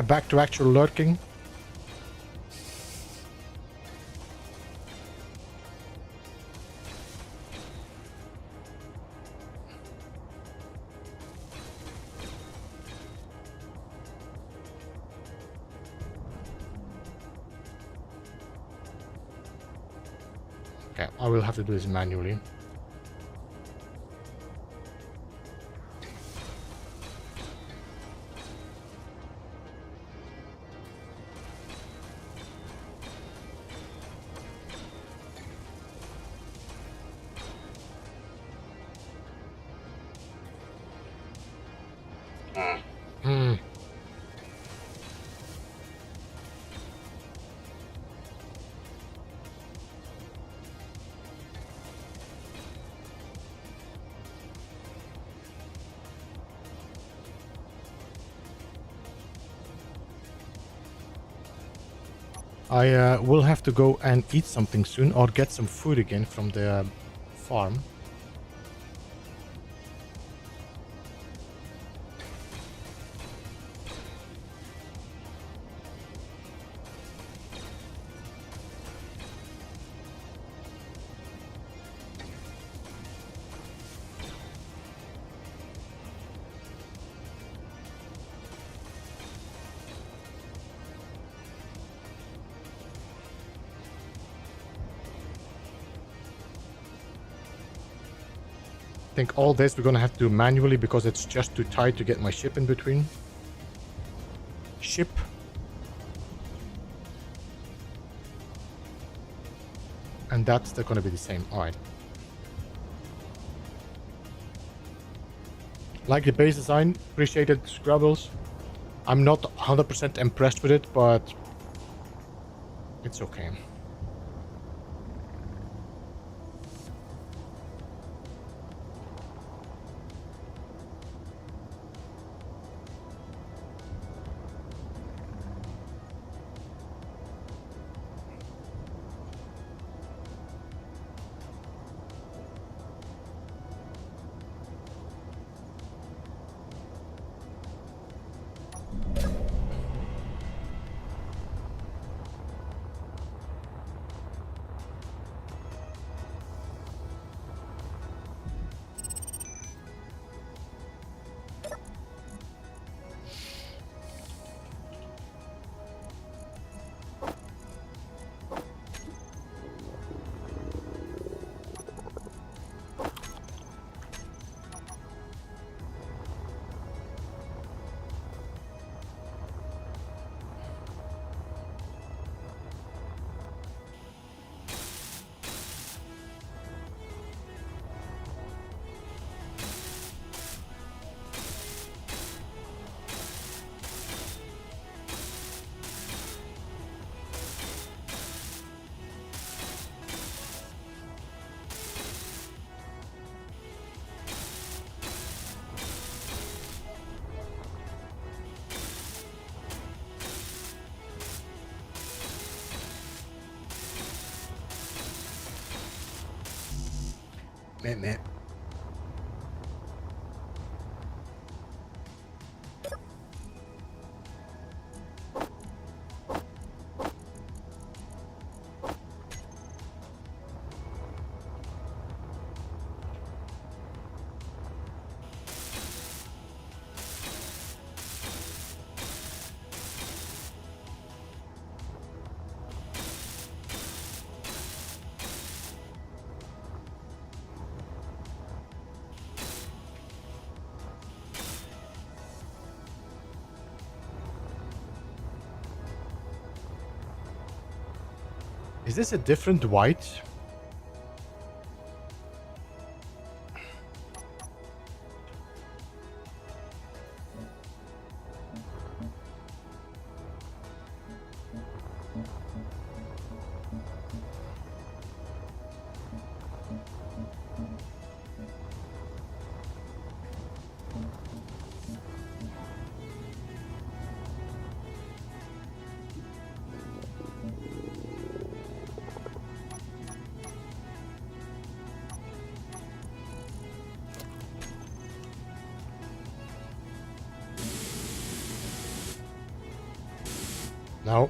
Back to actual lurking. Okay, I will have to do this manually. I will have to go and eat something soon or get some food again from the farm. I think all this we're gonna have to do manually because it's just too tight to get my ship in between. Ship. And that's gonna be the same. Alright. Like the base design, appreciated Scrabbles. I'm not 100% impressed with it, but it's okay. Meh. Is this a different white? No.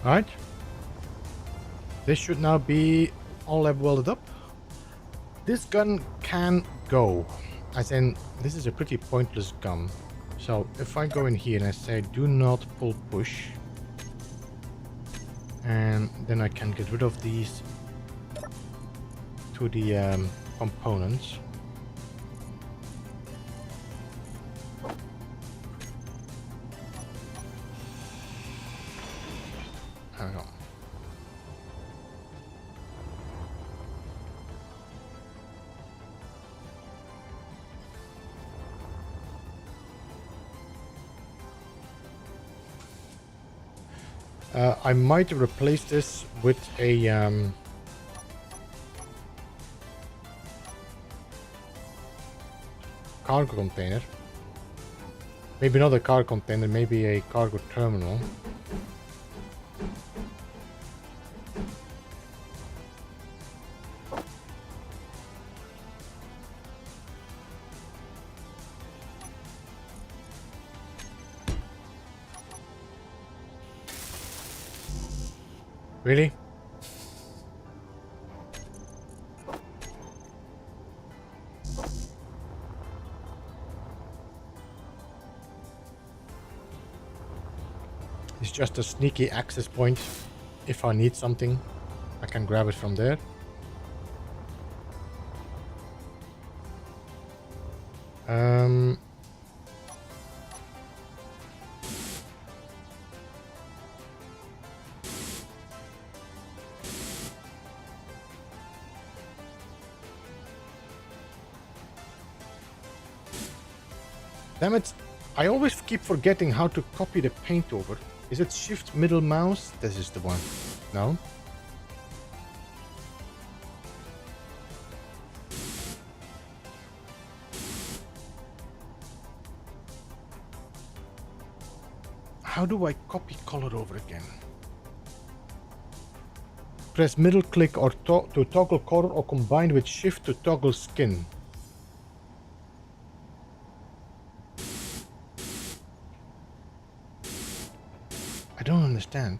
Alright. This should now be all welded up. This gun can go. As in, this is a pretty pointless gun. So if I go in here and I say do not pull push, and then I can get rid of these to the components. There we go. I might replace this with a cargo container. Maybe not a cargo container, maybe a cargo terminal. Really? It's just a sneaky access point. If I need something, I can grab it from there. Damn it, I always keep forgetting how to copy the paint over. Is it shift middle mouse? This is the one. No? How do I copy color over again? Press middle click or to toggle color, or combine with shift to toggle skin. I don't understand.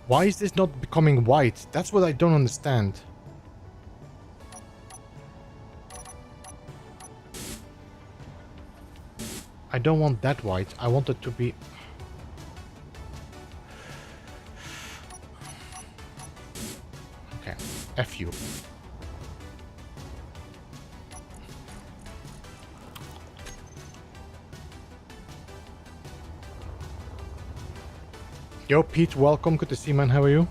Why is this not becoming white? That's what I don't understand. I don't want that white. I want it to be... Okay, F you. Yo, Pete, welcome. Good to see you, man. How are you?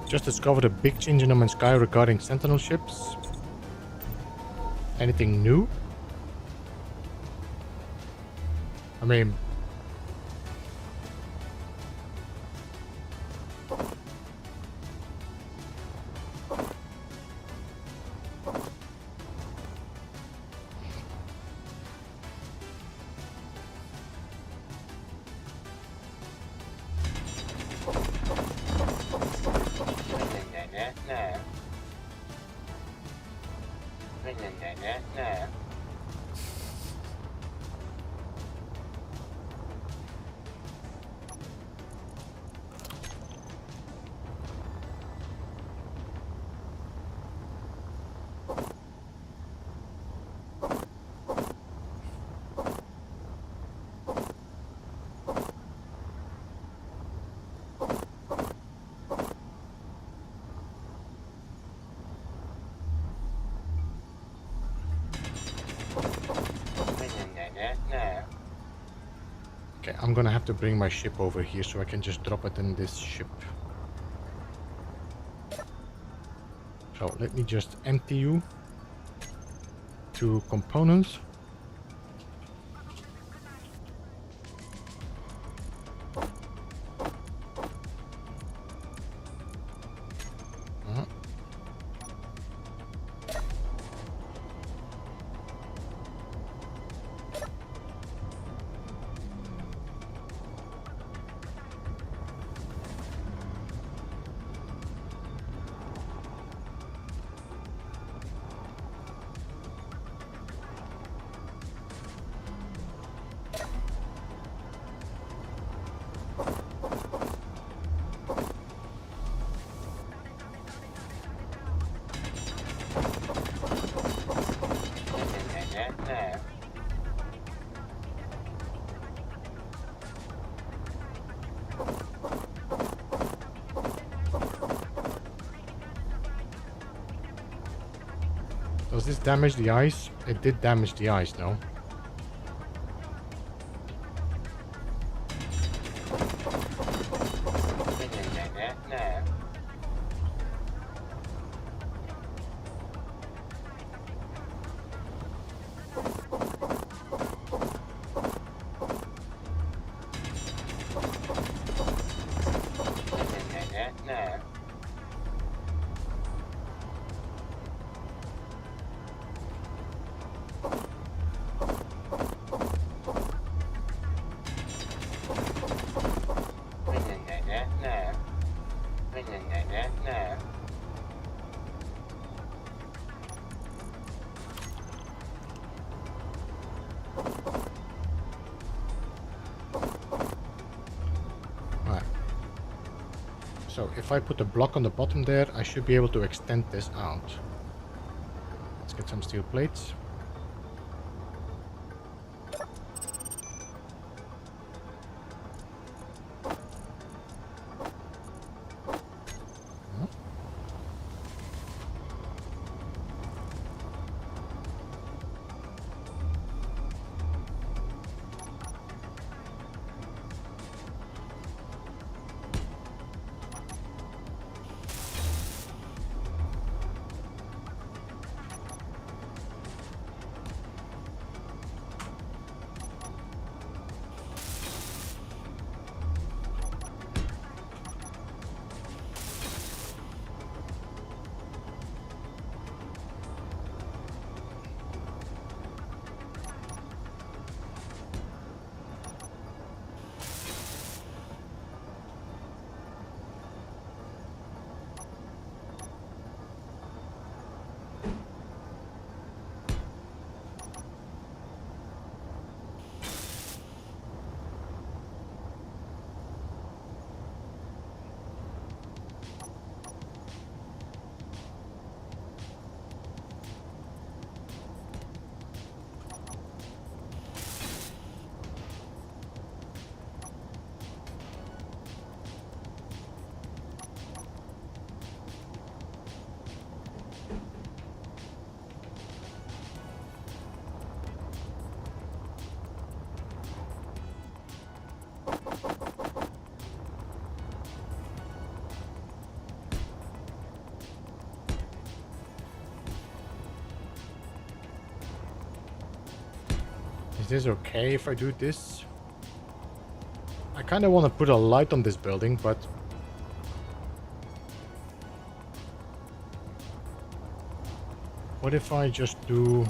Just discovered a big change in No Man's Sky regarding Sentinel ships. Anything new? I mean... Okay, I'm gonna have to bring my ship over here so I can just drop it in this ship. So let me just empty you to components. Does this damage the ice? It did damage the ice, no? So if I put a block on the bottom there, I should be able to extend this out. Let's get some steel plates. this okay if I do this? I kind of want to put a light on this building, but... What if I just do...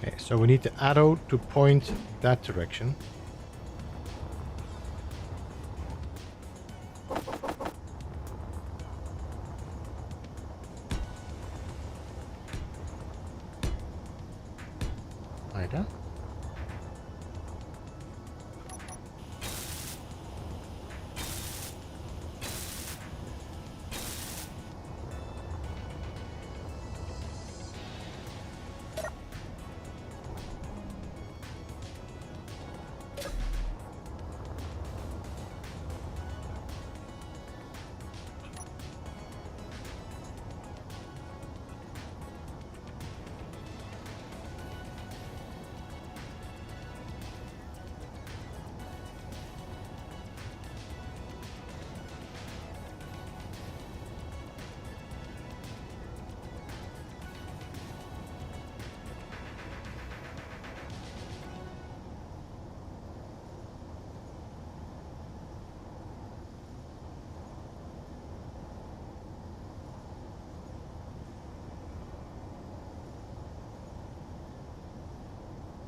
Okay, so we need the arrow to point that direction. Either.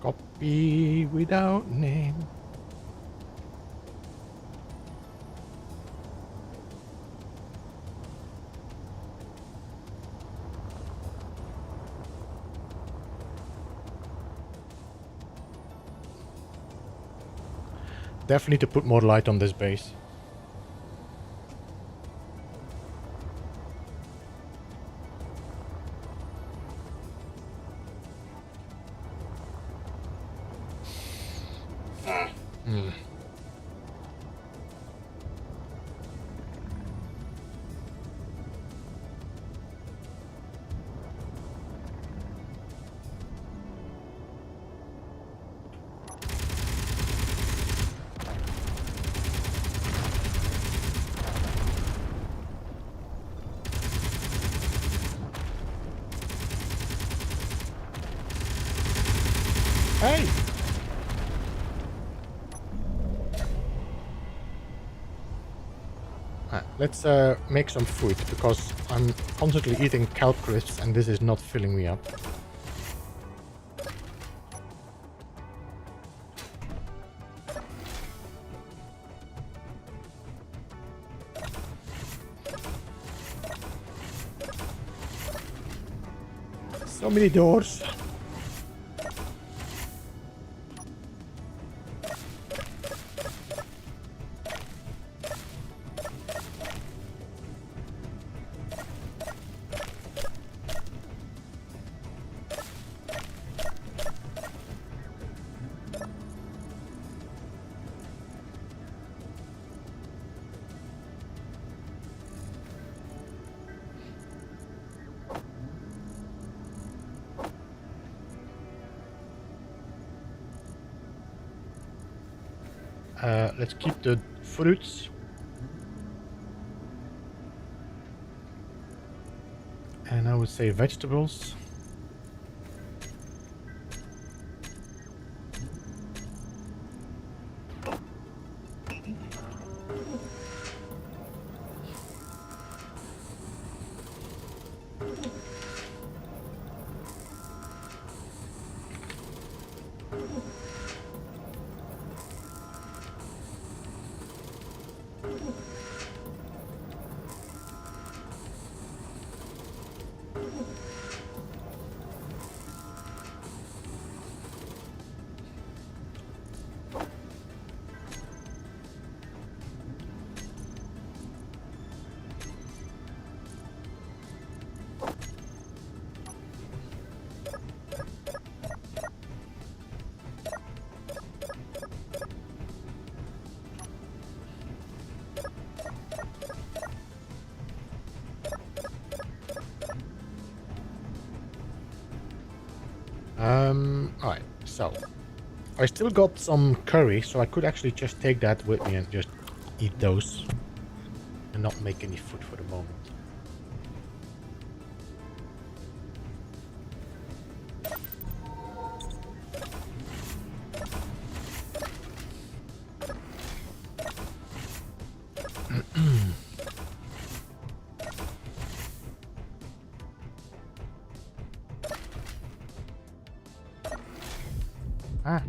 Copy without name. Definitely to put more light on this base. Hey! Let's make some food, because I'm constantly eating kelp crisps and this is not filling me up. So many doors. Let's keep the fruits. And I would say vegetables. Alright, so I still got some curry, so I could actually just take that with me and just eat those and not make any food for the moment. Ah.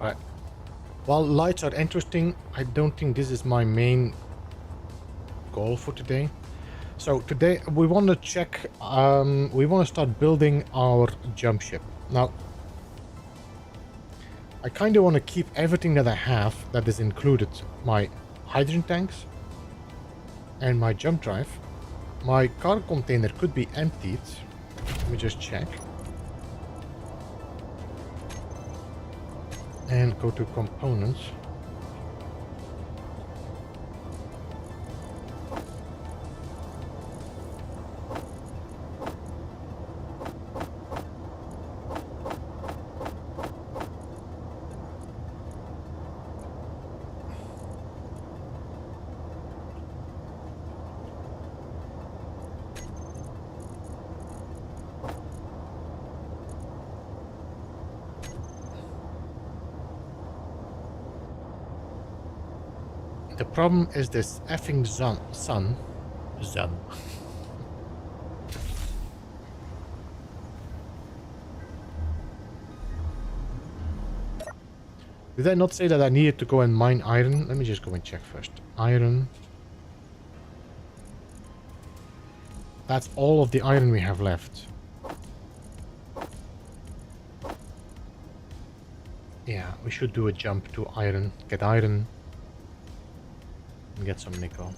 Alright. While lights are interesting, I don't think this is my main goal for today. So today we want to check, we want to start building our jump ship. Now, I kind of want to keep everything that I have that is included. My hydrogen tanks and my jump drive. My car container could be emptied. Let me just check. And go to components. The problem is this effing sun. Did I not say that I needed to go and mine iron? Let me just go and check first. Iron. That's all of the iron we have left. Yeah, we should do a jump to iron. Get iron. And get some nickel.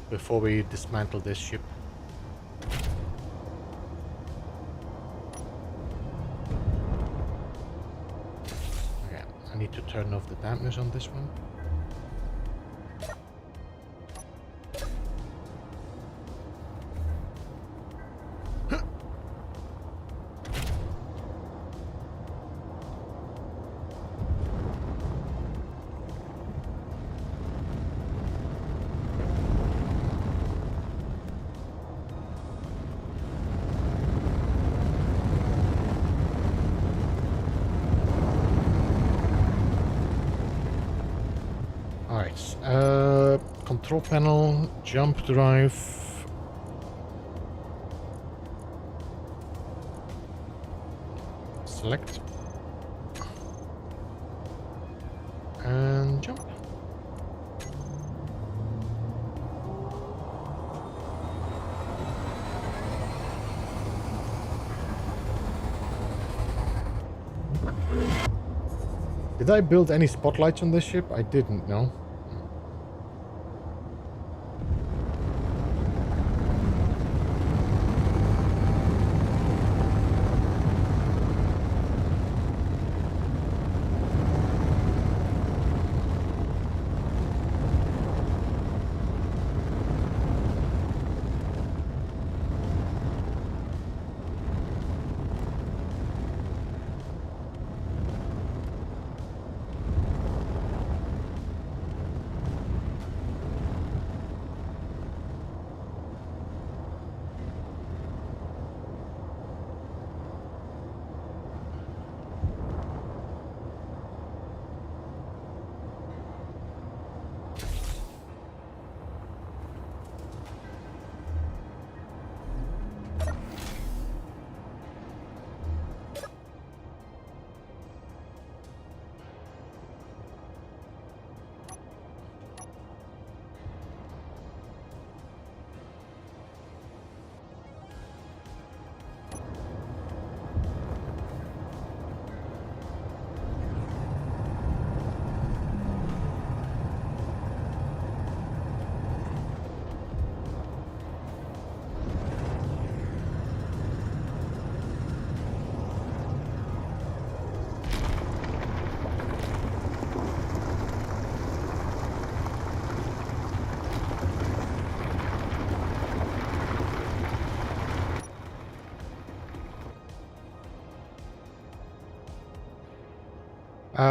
Before we dismantle this ship. Okay, I need to turn off the dampness on this one. Nice. Control panel, jump drive. Select. And jump. Did I build any spotlights on this ship? I didn't, no.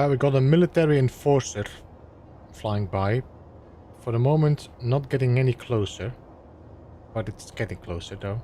We got a military enforcer flying by. For the moment, not getting any closer. But it's getting closer though.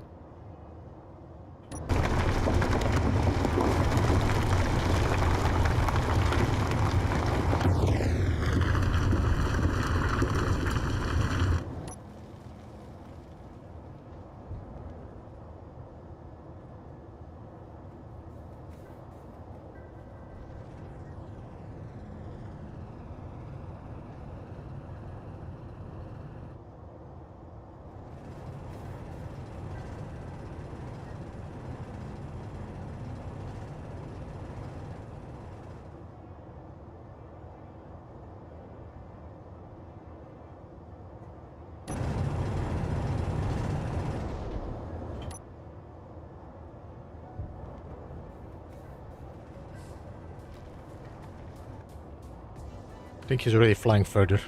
I think he's already flying further.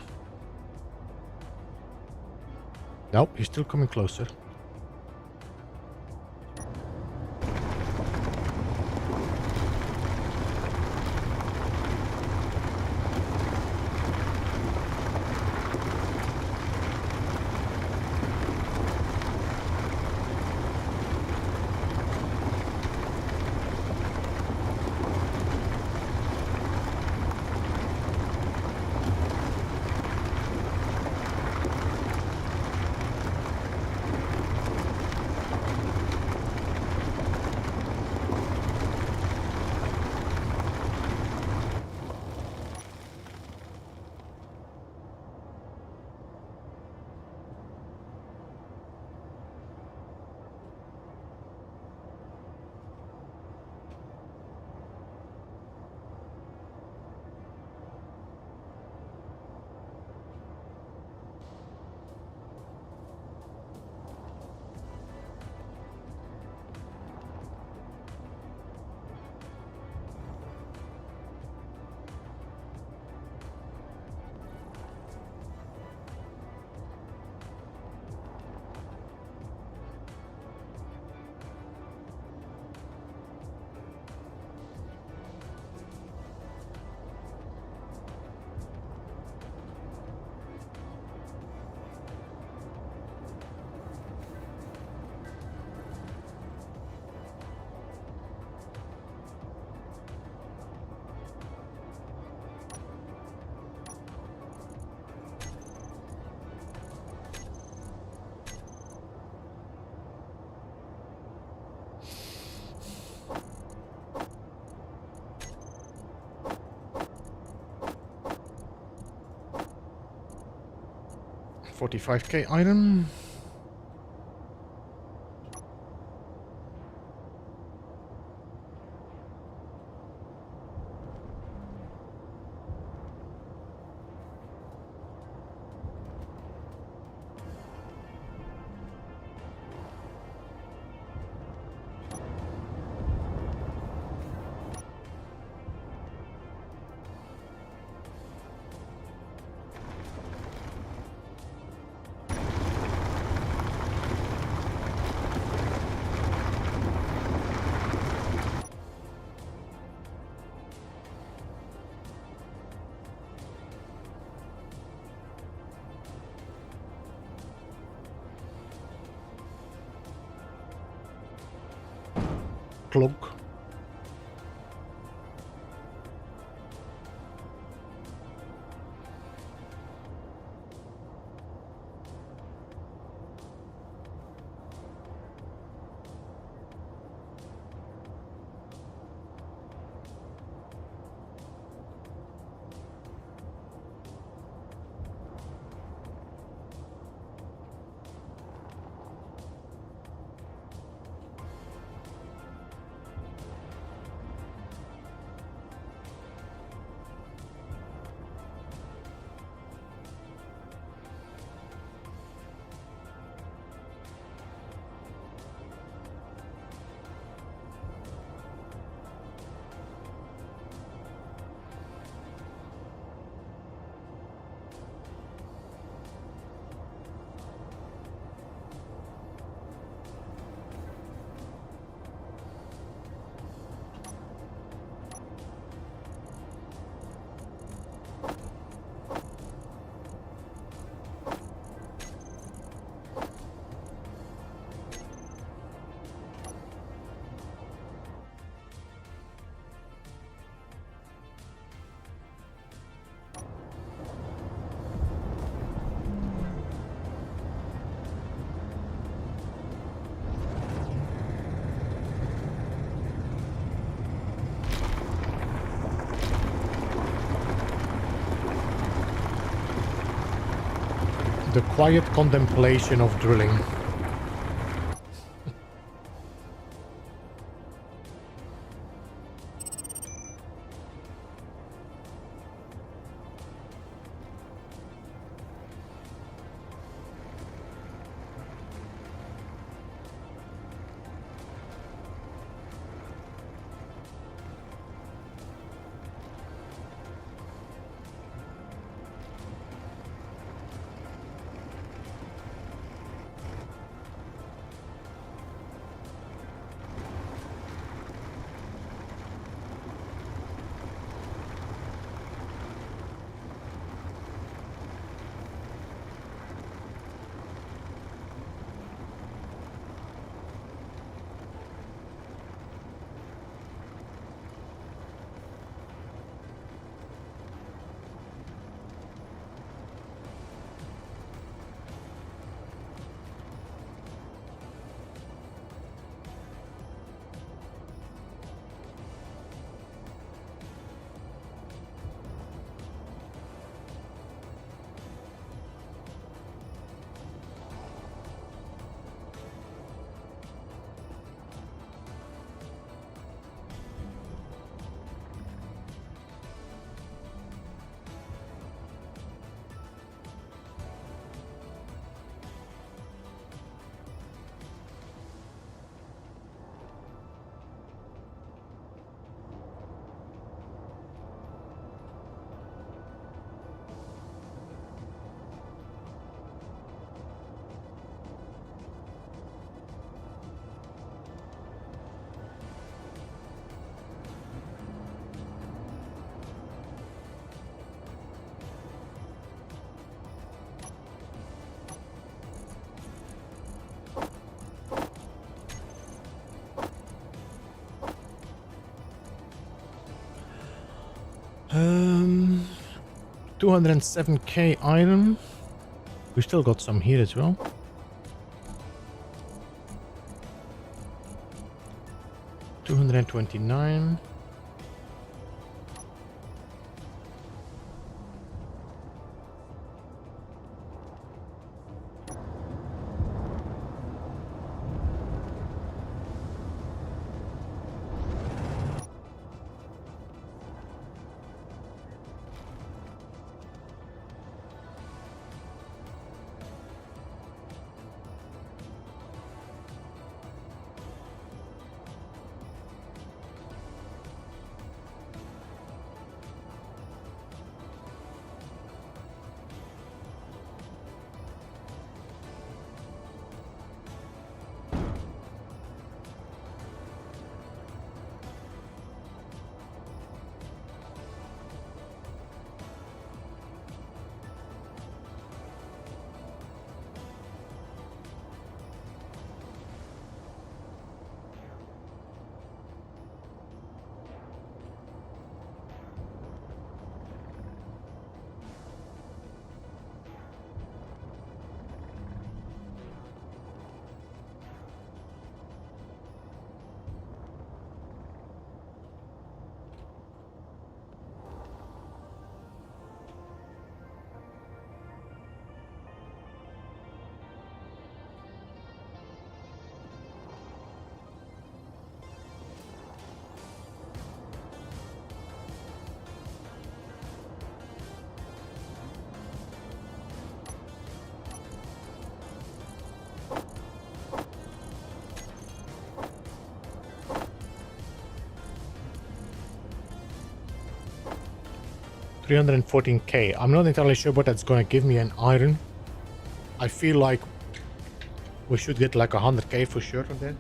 Nope, he's still coming closer. 245k item. Cloak. The quiet contemplation of drilling. Um, 207k item. We still got some here as well. $229. 314k. I'm not entirely sure what that's gonna give me in iron. I feel like we should get like 100k for sure on that.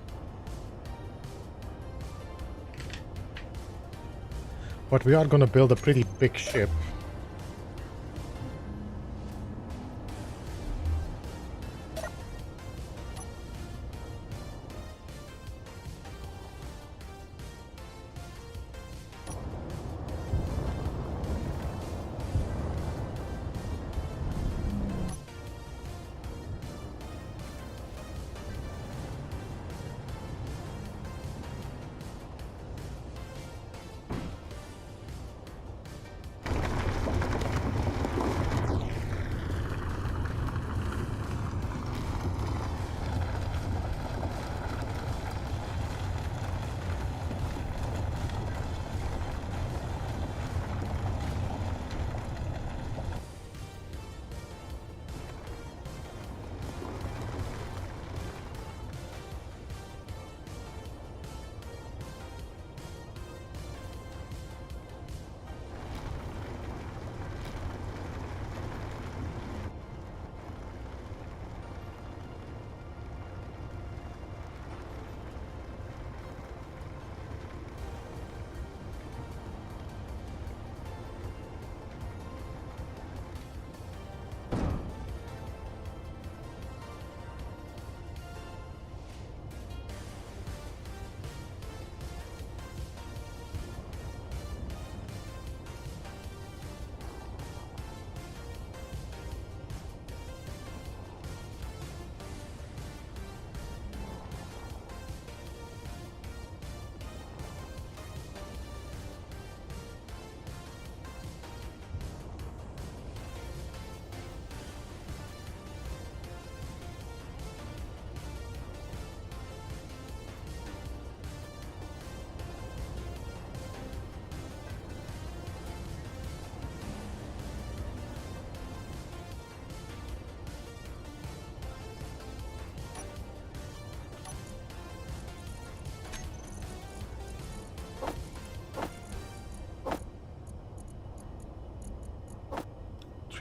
But we are gonna build a pretty big ship.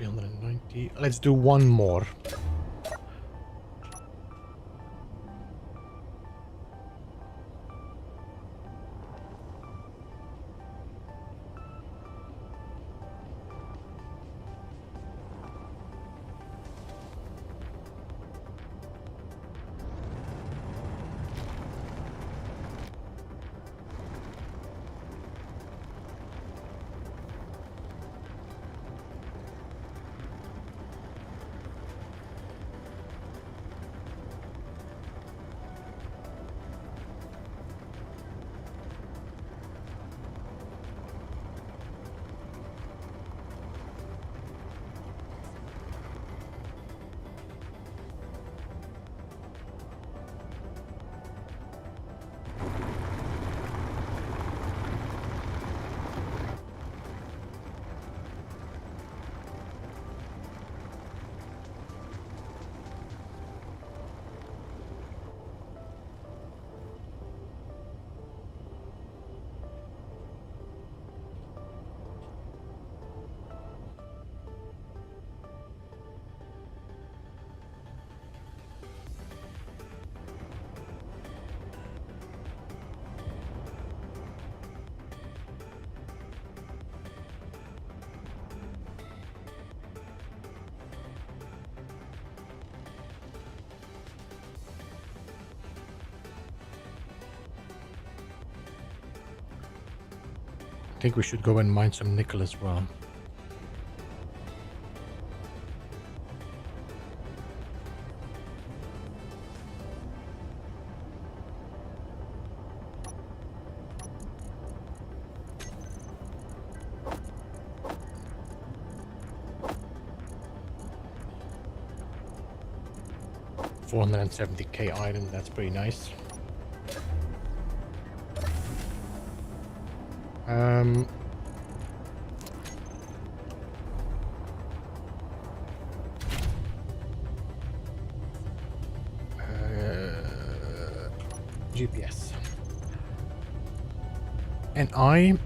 $390. Let's do one more. I think we should go and mine some nickel as well. $470k iron, that's pretty nice. GPS. And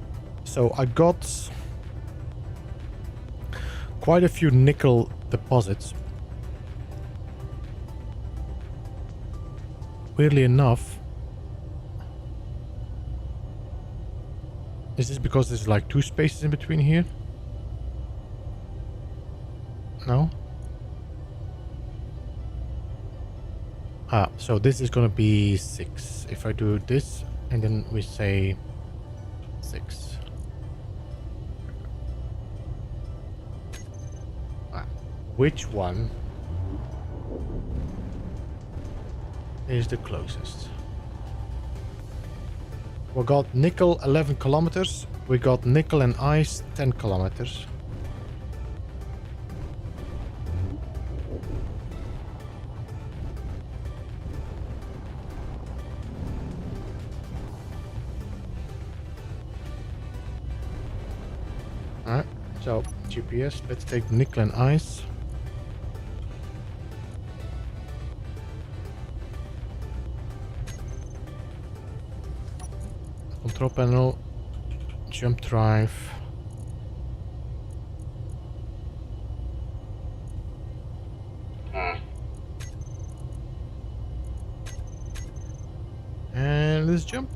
so I got quite a few nickel deposits. Weirdly enough, is this because there's like 2 spaces in between here? No? Ah, so this is gonna be 6. If I do this, and then we say 6. Ah, which one is the closest? We got nickel 11 kilometers. We got nickel and ice 10 kilometers. Alright, so GPS, let's take nickel and ice. Control panel, jump drive. And let's jump.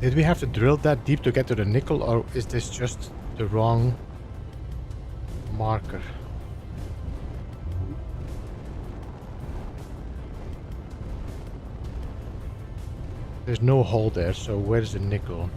Did we have to drill that deep to get to the nickel, or is this just the wrong marker? There's no hole there, so where's the nickel?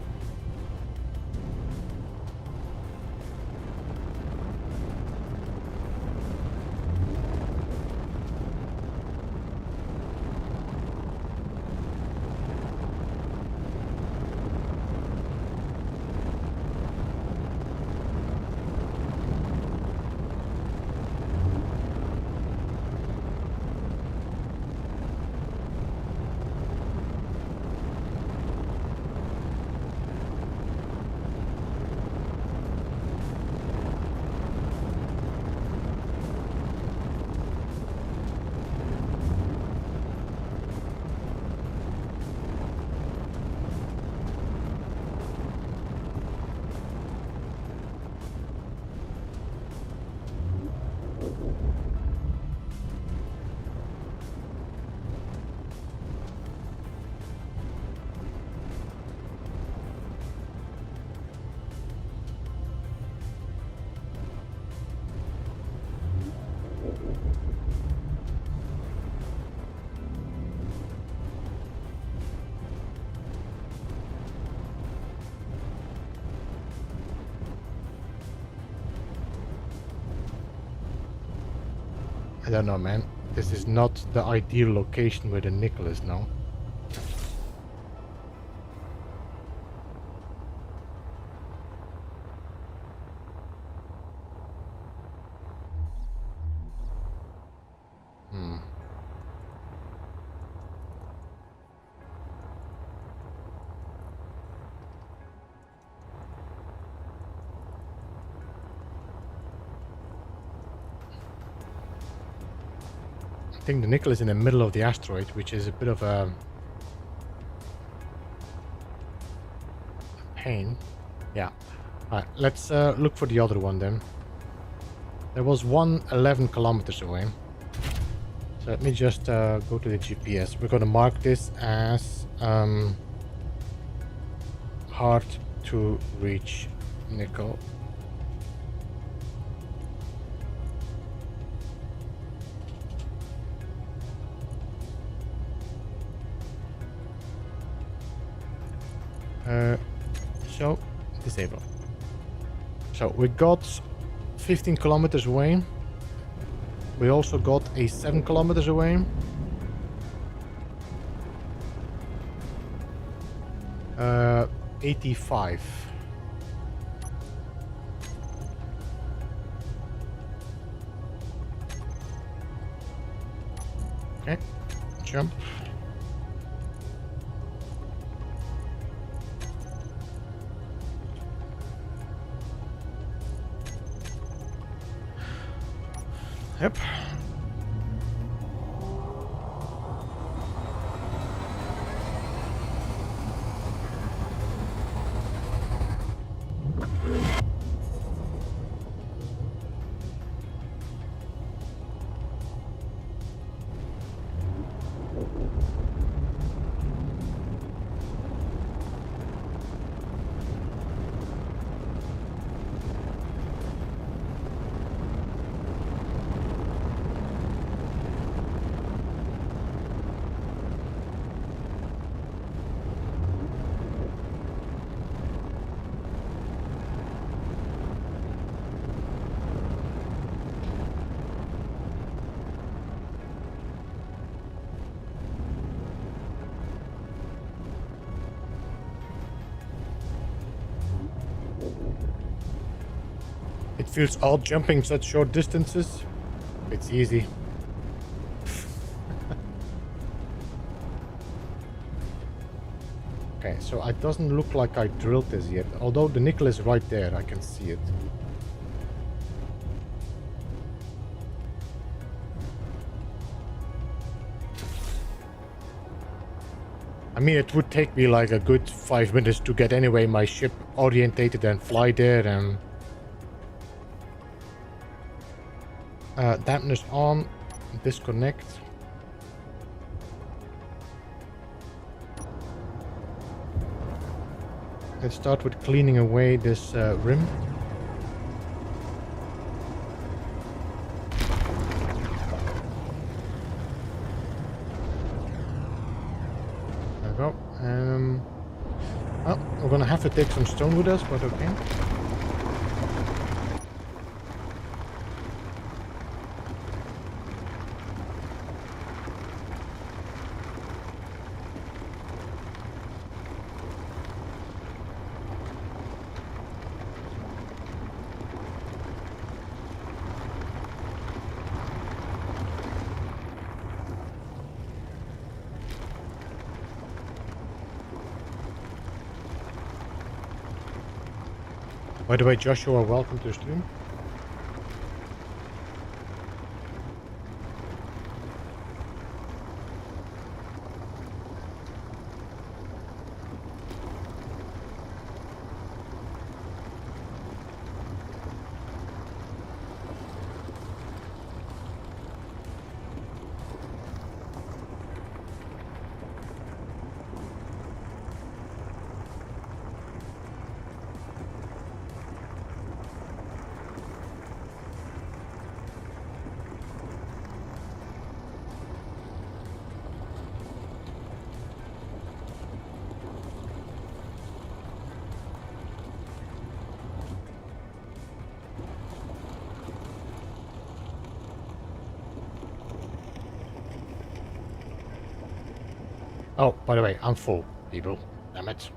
I don't know, man. This is not the ideal location where the nickel is now. I think the nickel is in the middle of the asteroid, which is a bit of a pain. Yeah. Alright, let's look for the other one then. There was one 11 kilometers away. So let me just go to the GPS. We're going to mark this as hard to reach nickel. So, disable. So we got 15 kilometers away. We also got a 7 kilometers away. 85. Okay, jump. Yep. It feels odd jumping such short distances. It's easy. Okay, so it doesn't look like I drilled this yet. Although the nickel is right there, I can see it. I mean, it would take me like a good 5 minutes to get anyway my ship orientated and fly there and... dampeners on, disconnect. Let's start with cleaning away this rim. There we go. Oh, we're gonna have to take some stone with us, but okay. By the way, Joshua, welcome to the stream. Oh, by the way, I'm full, people. Damn it.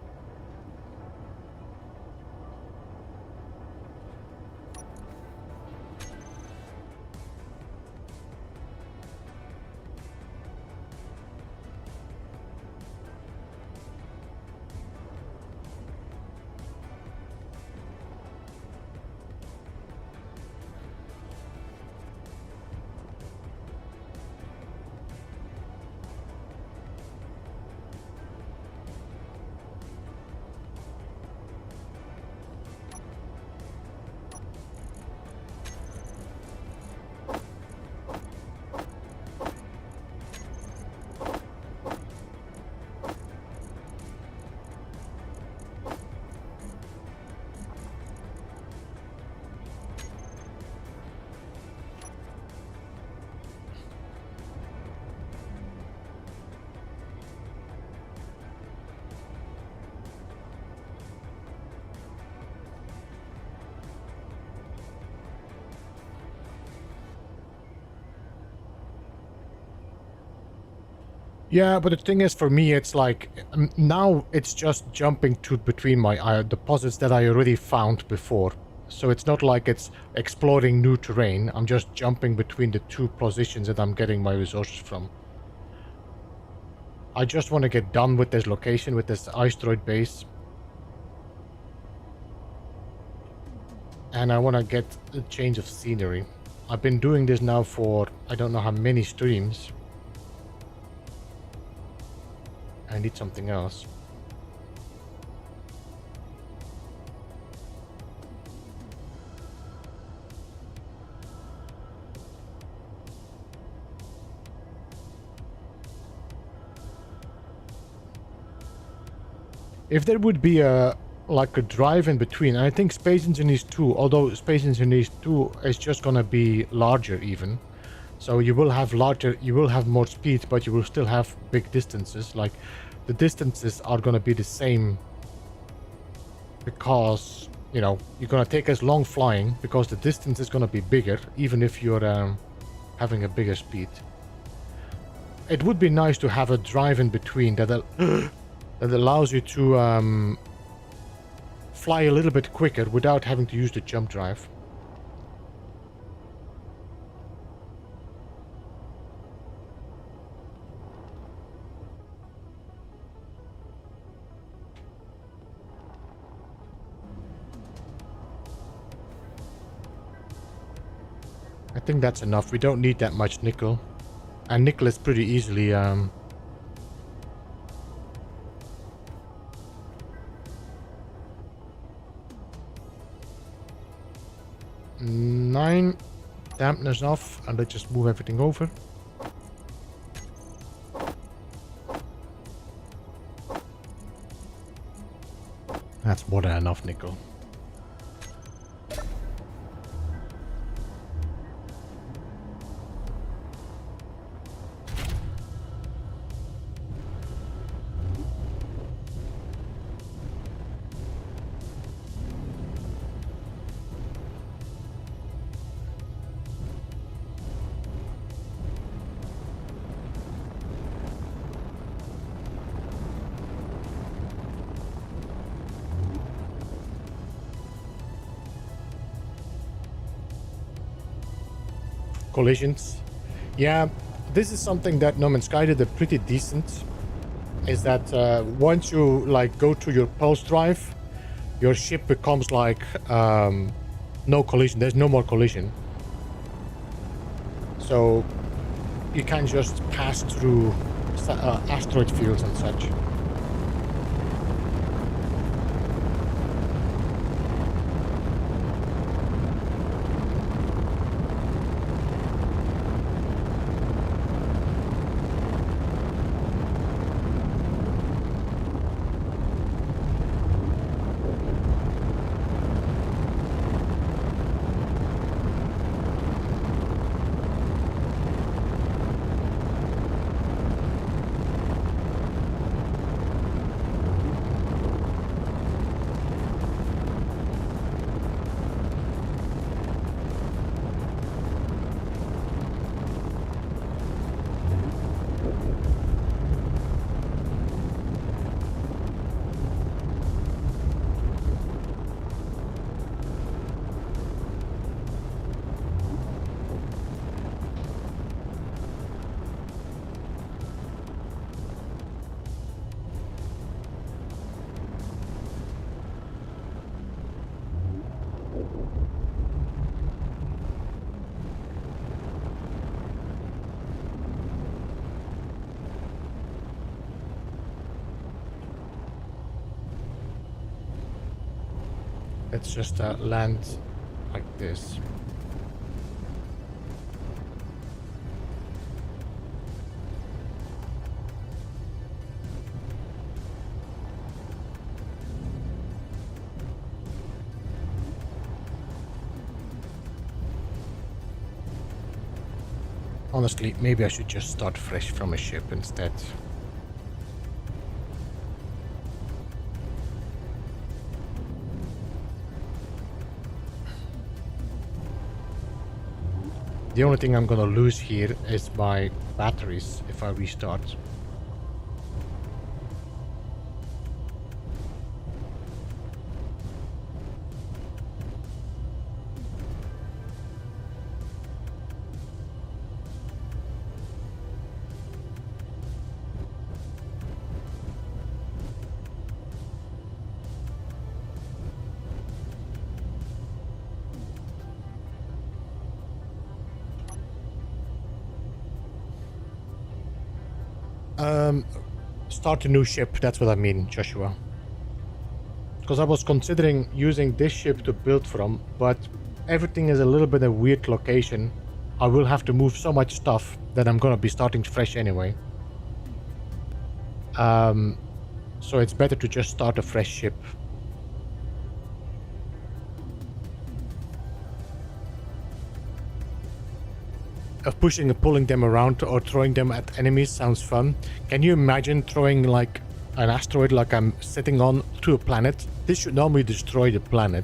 Yeah, but the thing is, for me, it's like now it's just jumping to between my deposits that I already found before. So it's not like it's exploring new terrain. I'm just jumping between the two positions that I'm getting my resources from. I just want to get done with this location, with this Icetroid Base. And I want to get a change of scenery. I've been doing this now for I don't know how many streams. I need something else. If there would be a like a drive in between, and I think Space Engineers 2, although Space Engineers 2 is just gonna be larger even. So you will have more speed, but you will still have big distances. Like the distances are gonna be the same because, you know, you're gonna take as long flying because the distance is gonna be bigger, even if you're having a bigger speed. It would be nice to have a drive in between that that allows you to fly a little bit quicker without having to use the jump drive. I think that's enough. We don't need that much nickel. And nickel is pretty easily 9 dampness off, and let's just move everything over. That's more than enough nickel. Collisions. Yeah, this is something that No Man's Sky did a pretty decent. Is that once you like go to your pulse drive, your ship becomes like no collision. There's no more collision. So you can just pass through asteroid fields and such. Let's just land like this. Honestly, maybe I should just start fresh from a ship instead. The only thing I'm gonna lose here is my batteries if I restart. Start a new ship, that's what I mean, Joshua. Because I was considering using this ship to build from, but everything is a little bit a weird location. I will have to move so much stuff that I'm gonna be starting fresh anyway. So it's better to just start a fresh ship. Of pushing and pulling them around or throwing them at enemies sounds fun. Can you imagine throwing like an asteroid like I'm sitting on to a planet? This should normally destroy the planet.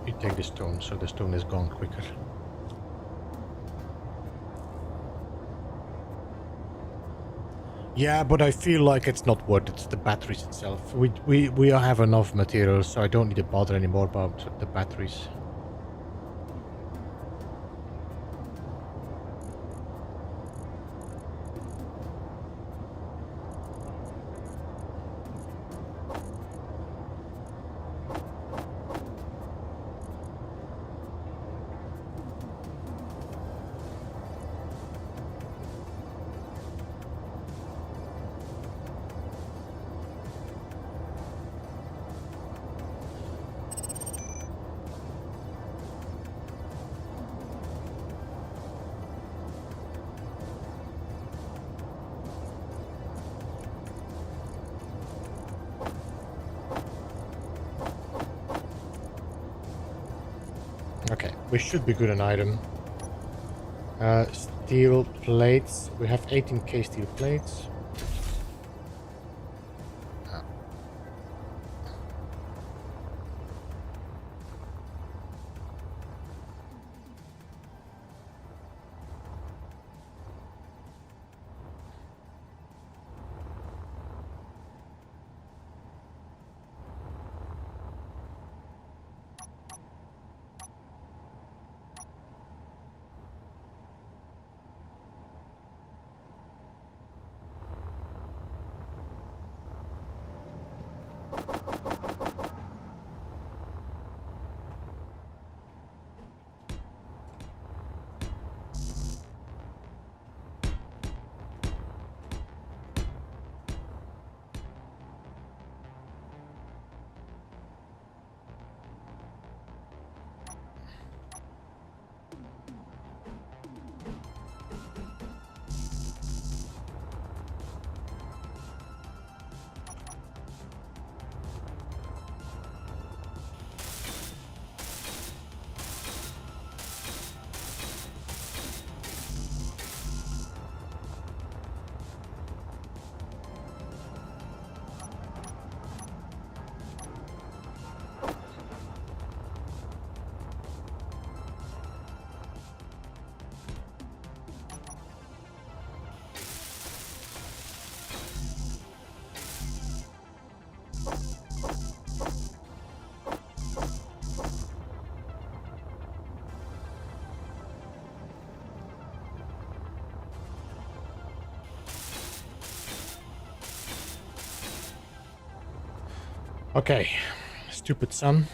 You take the stone, so the stone is gone quicker. Yeah, but I feel like it's not worth it, the batteries itself. We have enough materials, so I don't need to bother anymore about the batteries. Okay, we should be good on item. Steel plates. We have 18k steel plates. Okay, stupid sun.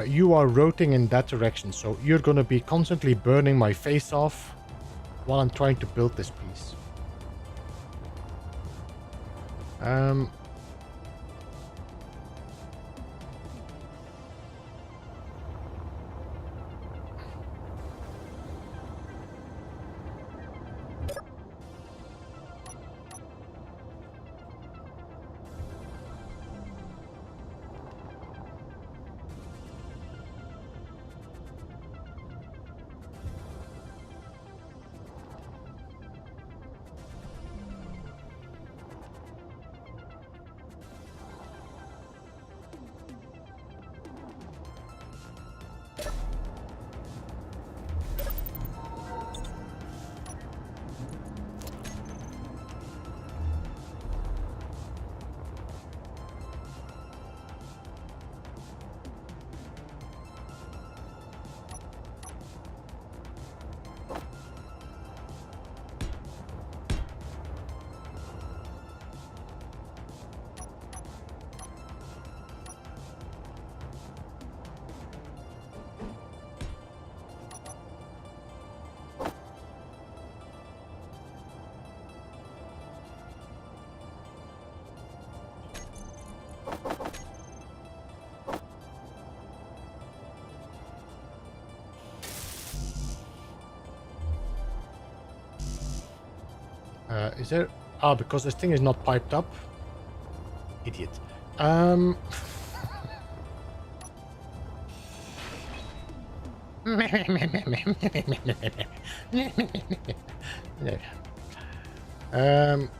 You are rotating in that direction, so you're gonna be constantly burning my face off while I'm trying to build this piece. Is there... Ah, because this thing is not piped up. Idiot. Um... um...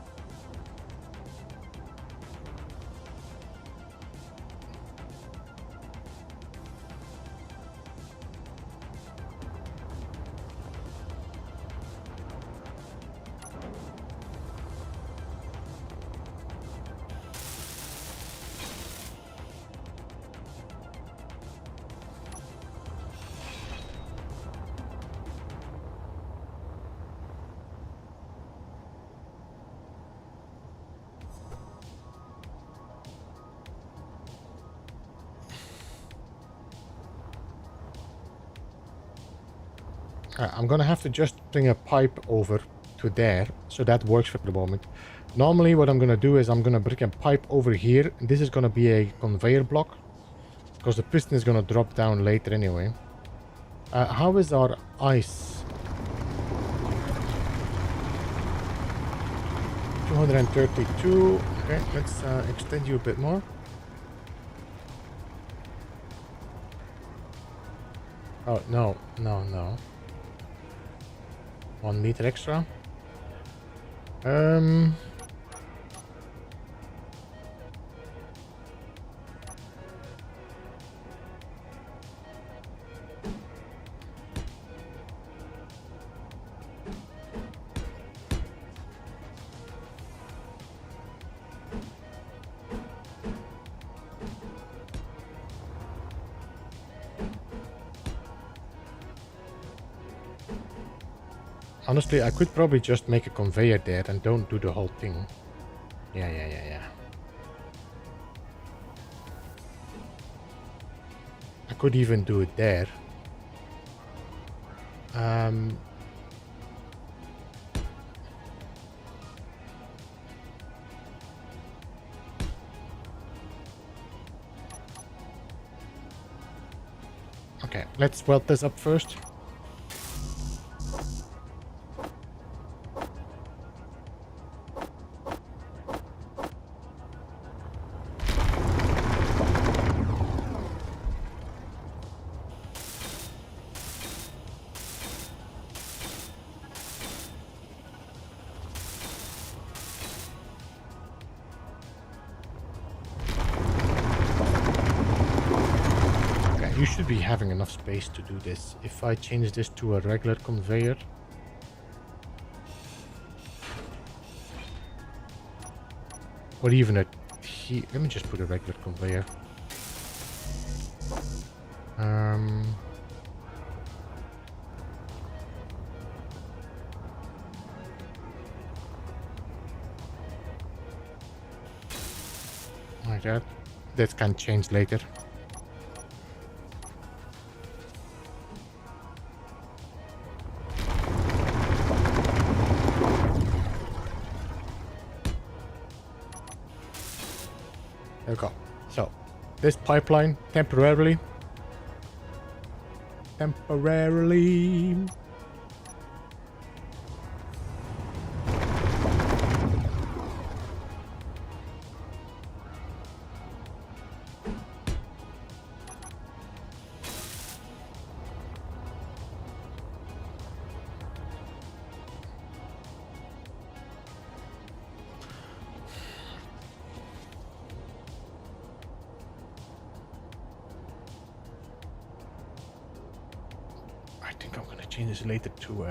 I'm gonna have to just bring a pipe over to there, so that works for the moment. Normally what I'm gonna do is I'm gonna bring a pipe over here. This is gonna be a conveyor block, because the piston is gonna drop down later anyway. How is our ice? 232. Okay, let's extend you a bit more. Oh, no, no, no. 1 meter extra. Honestly, I could probably just make a conveyor there and don't do the whole thing. Yeah. I could even do it there. Okay, let's weld this up first. You should be having enough space to do this. If I change this to a regular conveyor. Or even a... Let me just put a regular conveyor. Like that. That can change later. There we go. So, this pipeline temporarily. I think I'm gonna change this later to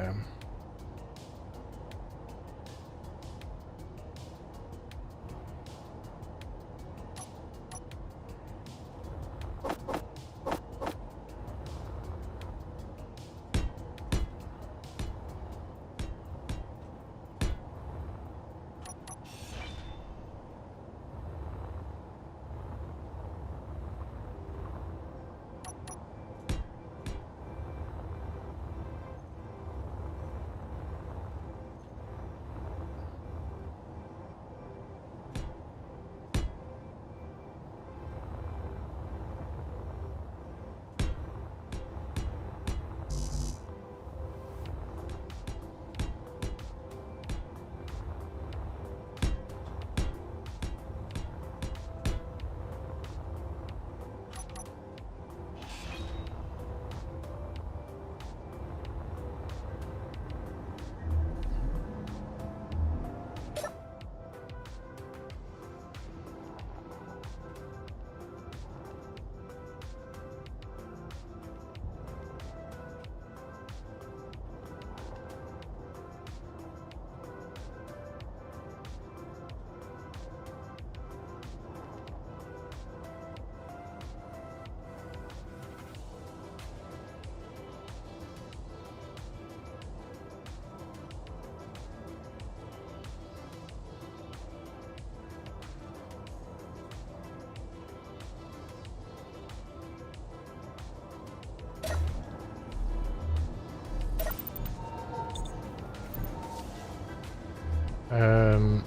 Um,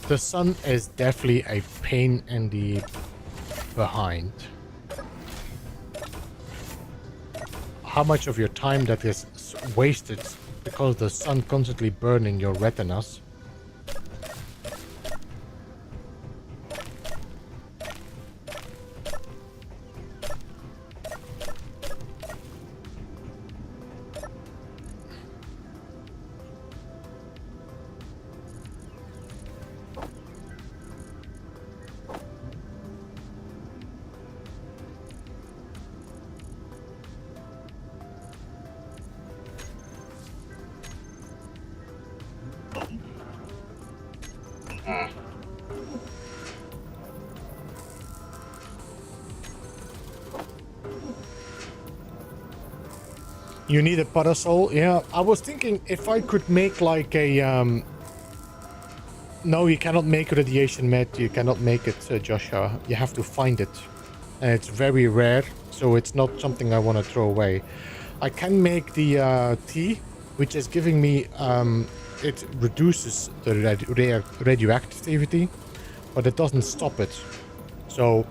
the sun is definitely a pain in the behind. How much of your time that is wasted because the sun constantly burning your retinas. You need a parasol? Yeah, I was thinking if I could make like a... No, you cannot make radiation mat. You cannot make it, Joshua. You have to find it. And it's very rare, so it's not something I want to throw away. I can make the tea, which is giving me... it reduces the radioactivity, but it doesn't stop it. So,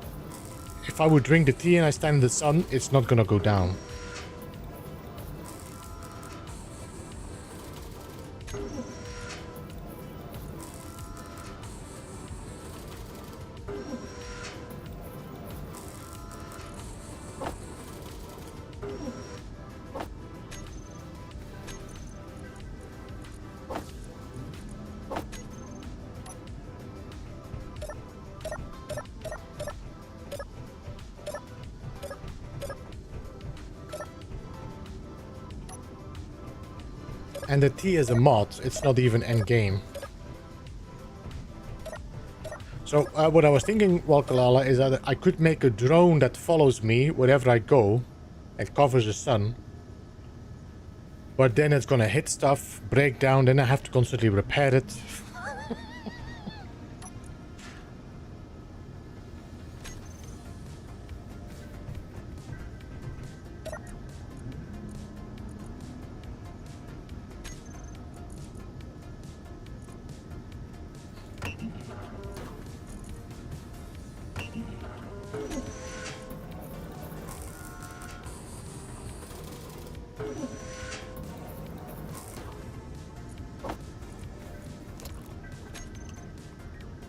if I would drink the tea and I stand in the sun, it's not gonna go down. And the tea is a mod, it's not even endgame. So what I was thinking, Walkalala, is that I could make a drone that follows me wherever I go and covers the sun. But then it's gonna hit stuff, break down, then I have to constantly repair it.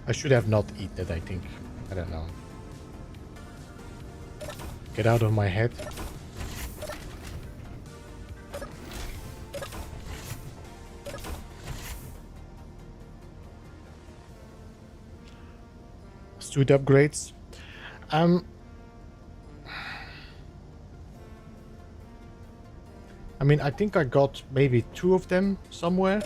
I should have not eaten it, I think. I don't know. Get out of my head. Suit upgrades. I mean, I think I got maybe 2 of them somewhere.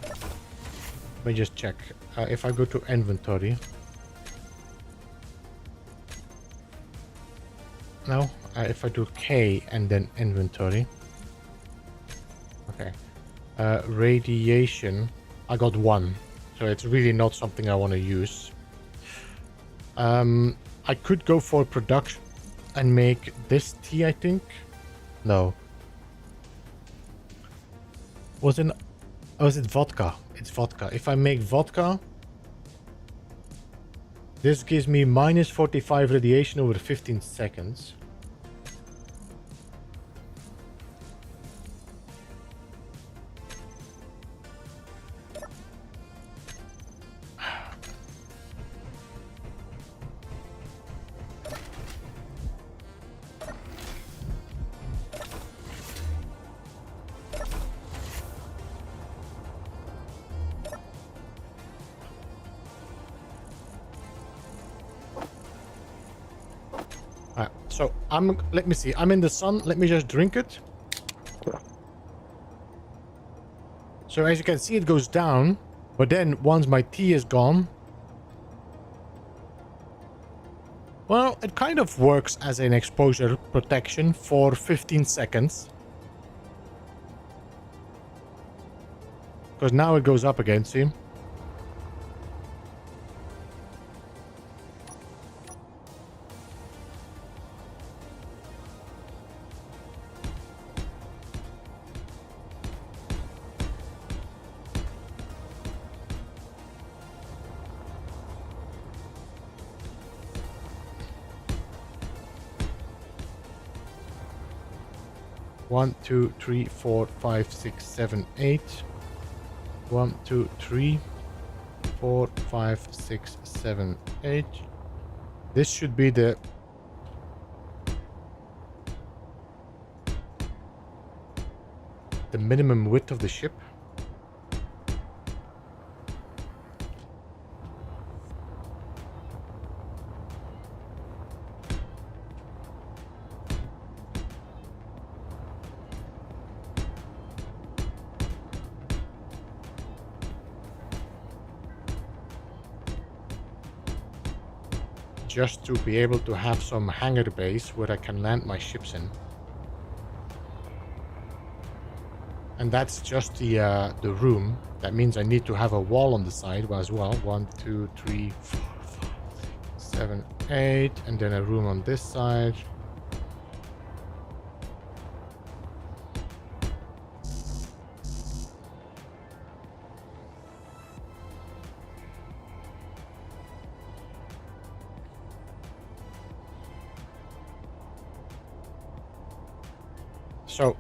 Let me just check. If I go to inventory. No, if I do K and then inventory. Okay. Radiation. I got 1. So it's really not something I want to use. I could go for production and make this tea, I think. No. Was it vodka? It's vodka. If I make vodka, this gives me minus 45 radiation over 15 seconds. So let me see. I'm in the sun. Let me just drink it. So as you can see, it goes down. But then once my tea is gone, well, it kind of works as an exposure protection for 15 seconds. Because now it goes up again, see? One, two, three, four, five, six, seven, 8. 1, 2, 3, 4, 5, 6, 7, 8. This should be the minimum width of the ship. Just to be able to have some hangar base where I can land my ships in. And that's just the room. That means I need to have a wall on the side as well. 1, 2, 3, 4, 5, 6, 7, 8. And then a room on this side. So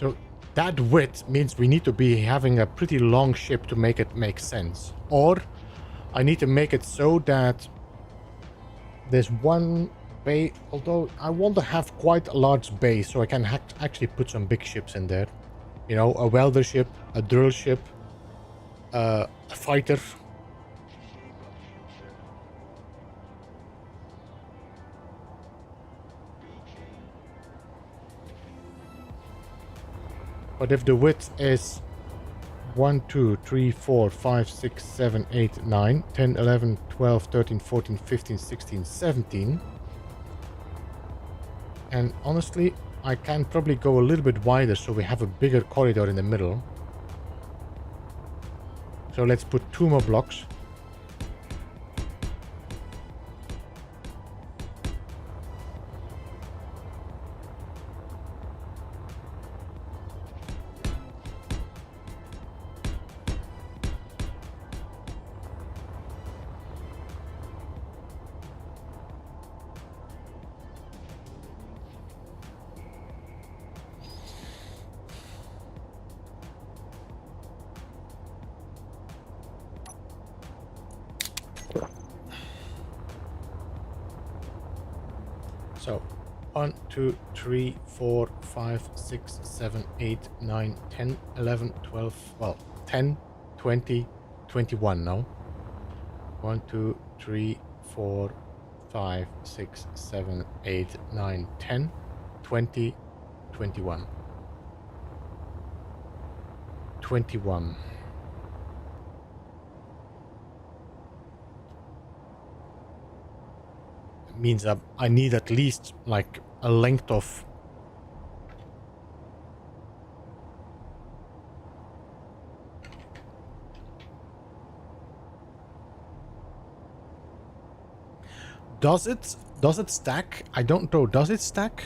So that width means we need to be having a pretty long ship to make it make sense. Or I need to make it so that there's one bay, although I want to have quite a large bay so I can actually put some big ships in there. You know, a welder ship, a drill ship, a fighter. But if the width is 1, 2, 3, 4, 5, 6, 7, 8, 9, 10, 11, 12, 13, 14, 15, 16, 17. And honestly, I can probably go a little bit wider so we have a bigger corridor in the middle. So let's put 2 more blocks. So 1, 2, 3, 4, 5, 6, 7, 8, 9, 10, 11, 12, well, 10, 20, 21 now. 1, 2, 3, 4, 5, 6, 7, 8, 9, 10, 20, 21. 21. Means that I need at least like a length of does it stack? I don't know. Does it stack?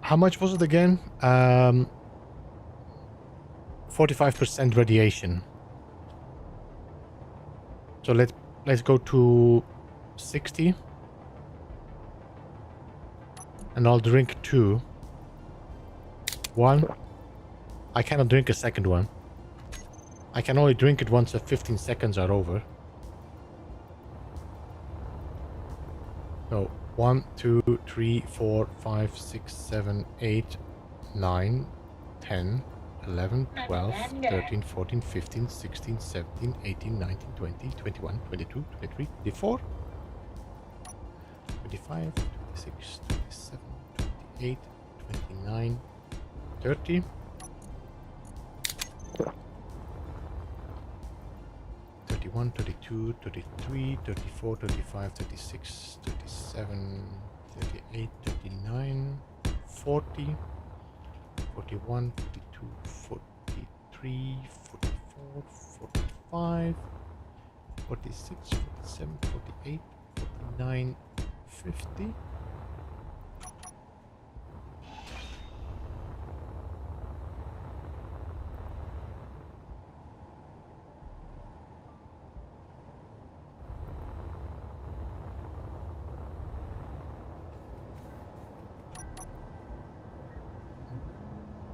How much was it again? 45% radiation. So let's go to 60. And I'll drink 2. 1. I cannot drink a second one. I can only drink it once the 15 seconds are over. So 1, 2, 3, 4, 5, 6, 7, 8, 9, 10, 11, 12, 13, 14, 15, 16, 17, 18, 19, 20, 21, 22, 23, 24, 25, 26, 27, 28, 29, 30. 31, 32, 33, 34, 35, 36, 37, 38, 39, 40, 41, 42, 43, 44, 45, 46, 47, 48, 49, 50.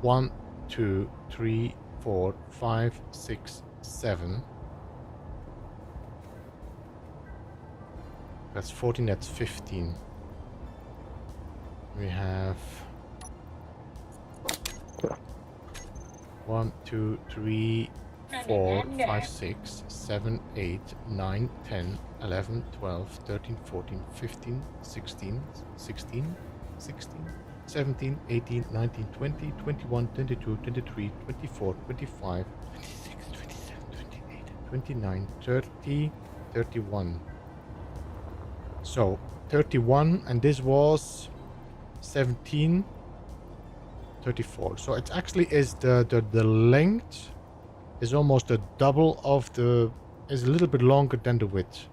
One, 2, 3, 4, 5, 6, 7. That's 14, that's 15. We have 1, 2, 3, 4, 5, 6, 7, 8, 9, 10, 11, 12, 13, 14, 15, 16, 16, 16, 17, 18, 19, 20, 21, 22, 23, 24, 25, 26, 27, 28, 29, 30, 31. So 31, and this was 17, 34. So it actually is the length is almost the double of the, is a little bit longer than the width.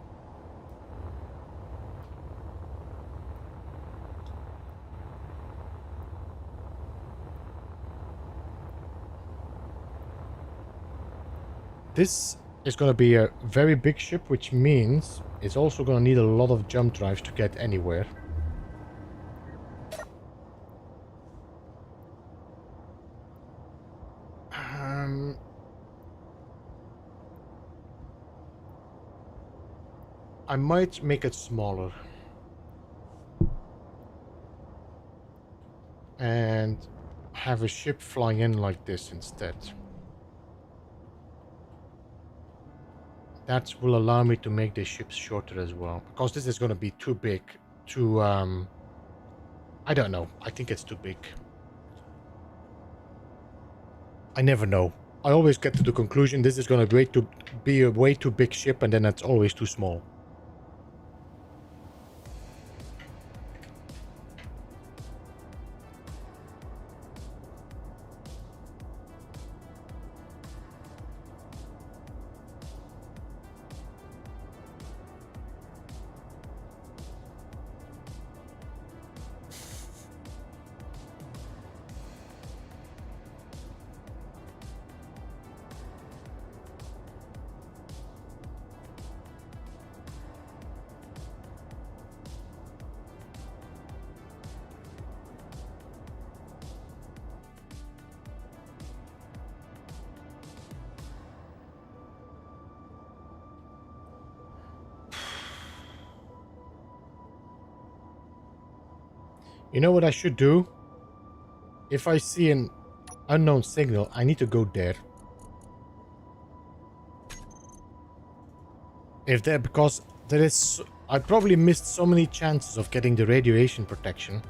This is going to be a very big ship, which means it's also going to need a lot of jump drives to get anywhere. I might make it smaller. And have a ship flying in like this instead. That will allow me to make the ships shorter as well. Because this is going to be too big to... I don't know. I think it's too big. I never know. I always get to the conclusion this is going to be a way too big ship, and then it's always too small. You know what I should do? If I see an unknown signal, I need to go there. Because there is... I probably missed so many chances of getting the radiation protection.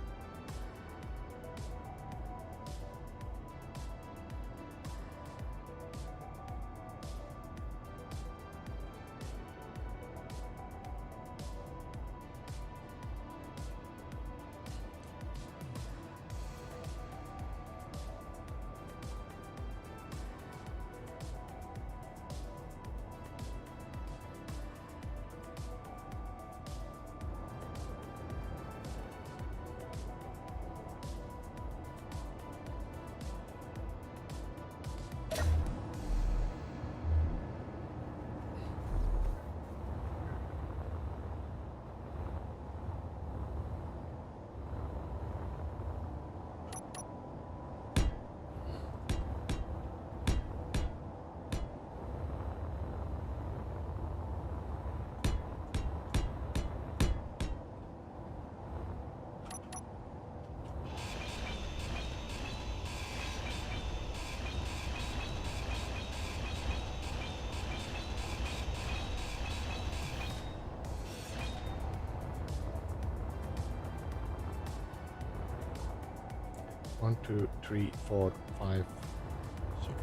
1, 2, 3, 4, 5,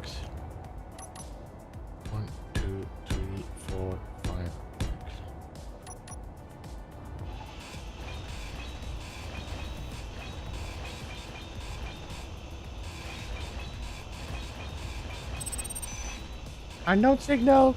6. 1, 2, 3, 4, 5, 6. Unknown signal.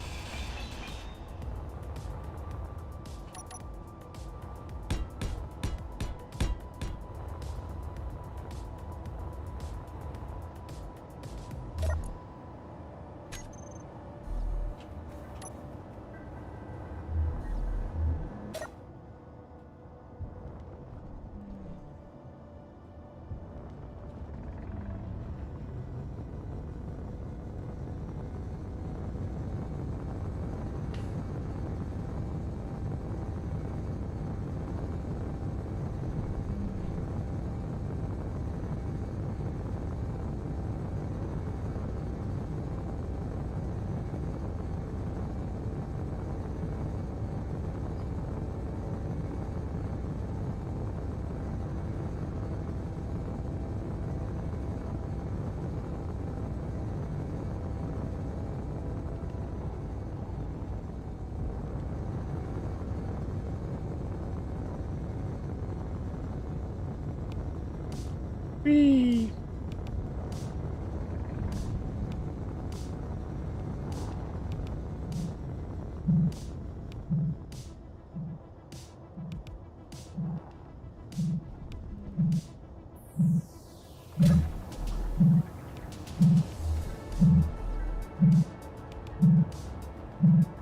Whee!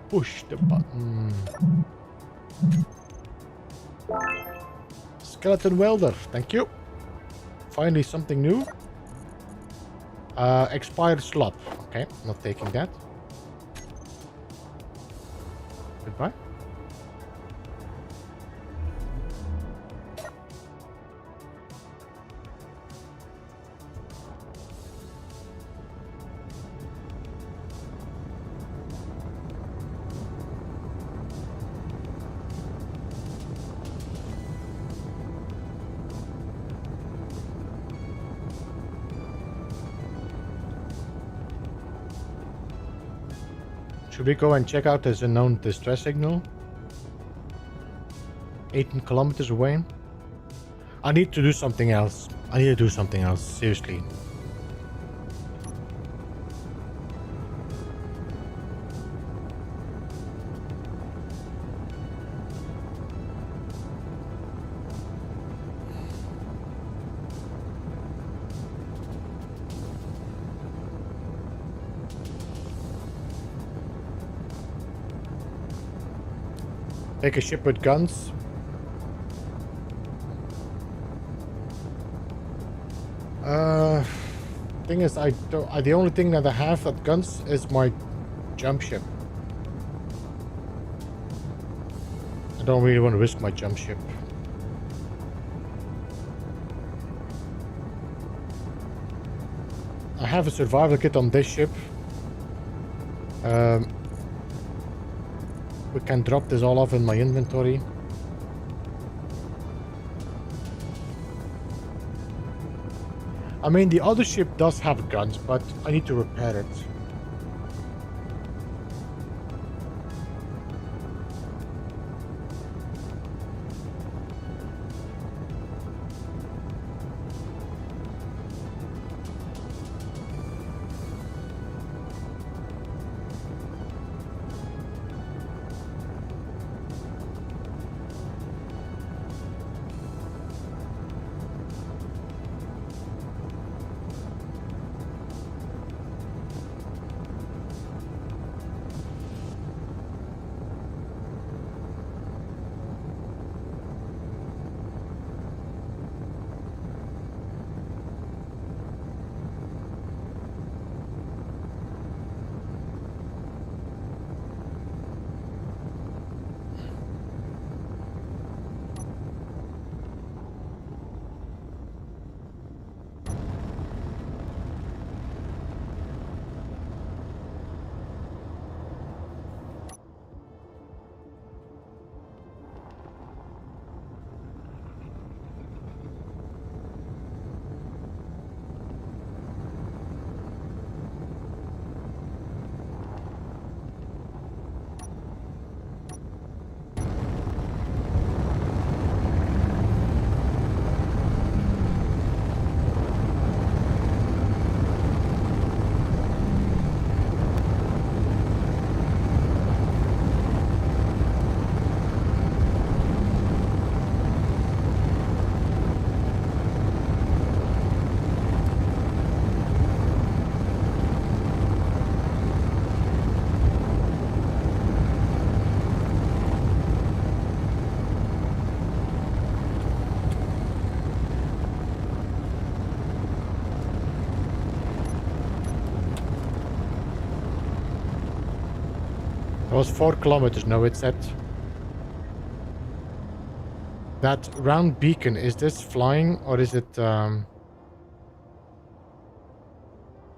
Push the button. Skeleton welder, thank you. Finally something new. Expired slot. Okay, not taking that. Goodbye. Should we go and check out this unknown distress signal? 18 kilometers away. I need to do something else. I need to do something else, seriously. Take a ship with guns. Thing is, the only thing that I have at guns is my jump ship. I don't really want to risk my jump ship. I have a survival kit on this ship. We can drop this all off in my inventory. I mean, the other ship does have guns, but I need to repair it. was 4 kilometers. No, it's at... That round beacon, is this flying or is it...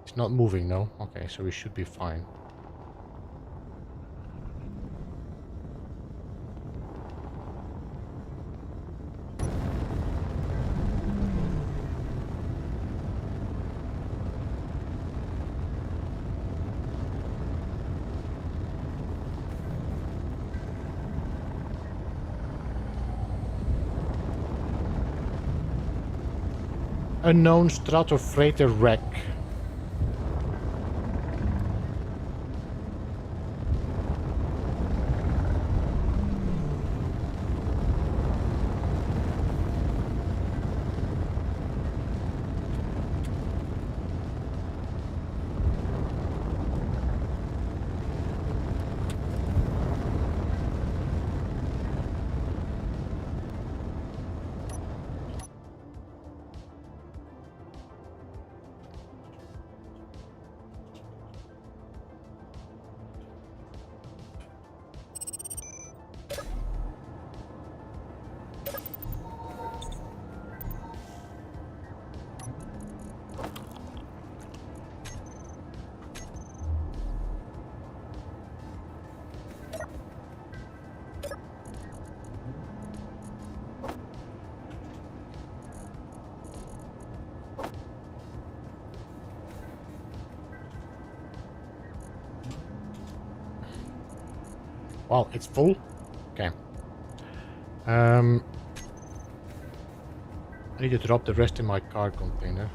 It's not moving, no? Okay, so we should be fine. Unknown stratofreighter wreck. Wow, it's full? Okay. I need to drop the rest in my car container.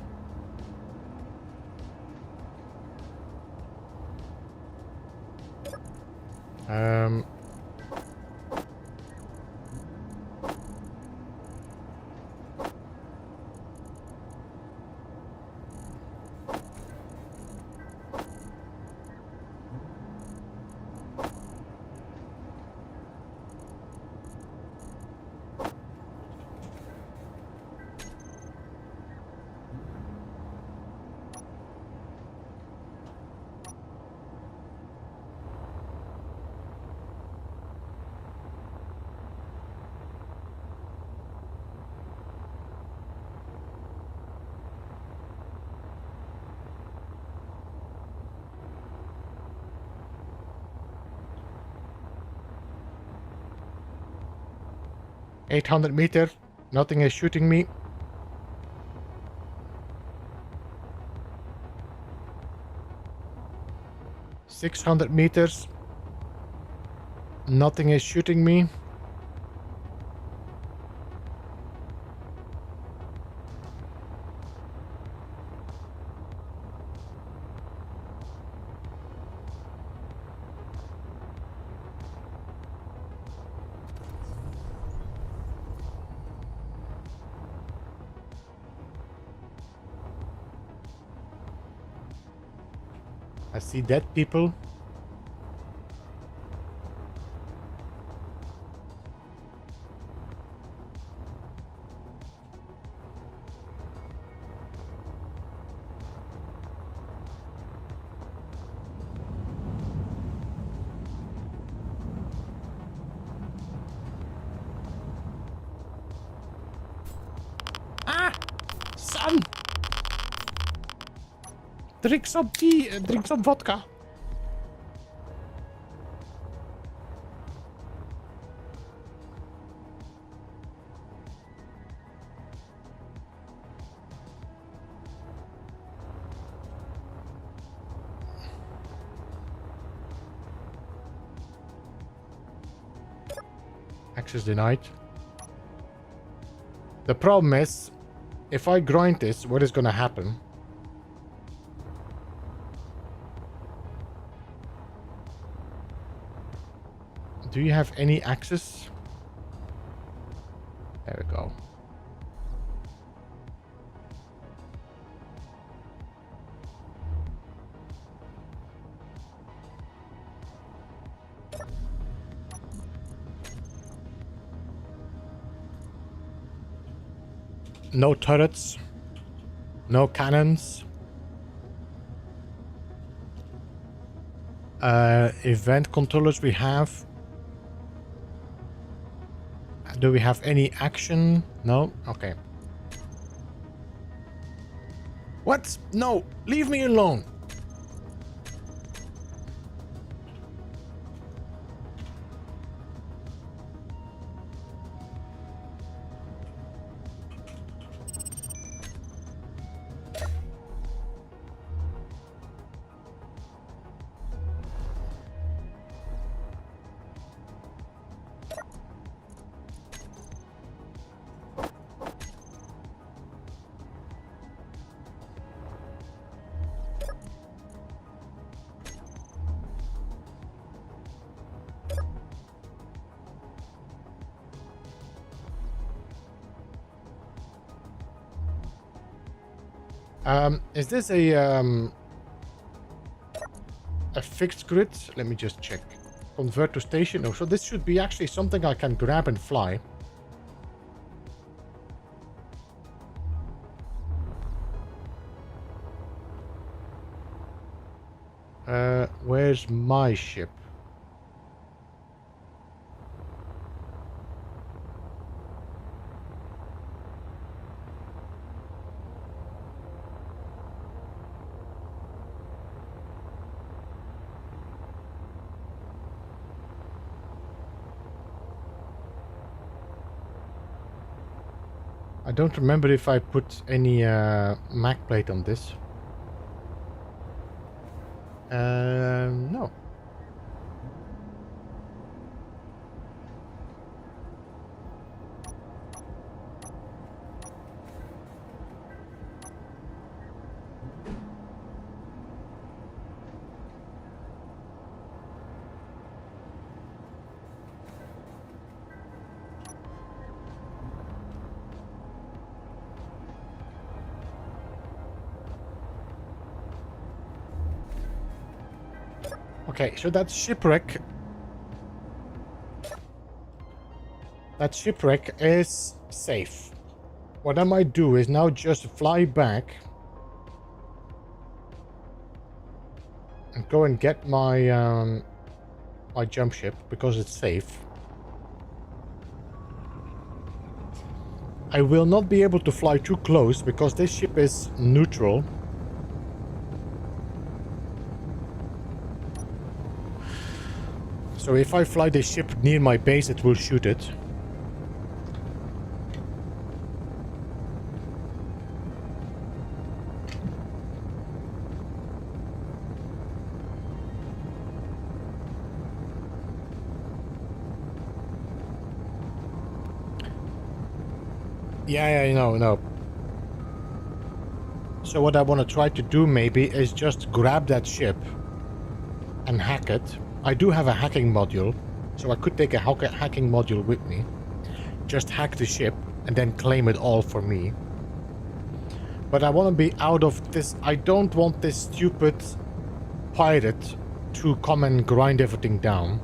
$800 nothing is shooting me. $600, nothing is shooting me. I see dead people. Ah! Son! Drink some tea, drink some vodka. Access denied. The problem is, if I grind this, what is gonna happen? Do you have any access? There we go. No turrets. No cannons. Event controllers we have. Do we have any action? No? Okay. What? No! Leave me alone! Is this a fixed grid? Let me just check. Convert to station. Oh, so this should be actually something I can grab and fly. Where's my ship? I don't remember if I put any Mac plate on this. No. Okay, so that shipwreck is safe. What I might do is now just fly back and go and get my my jump ship because it's safe. I will not be able to fly too close because this ship is neutral. So if I fly the ship near my base, it will shoot it. Yeah, no. So what I want to try to do maybe is just grab that ship and hack it. I do have a hacking module, so I could take a hacking module with me. Just hack the ship and then claim it all for me. But I want to be out of this. I don't want this stupid pirate to come and grind everything down.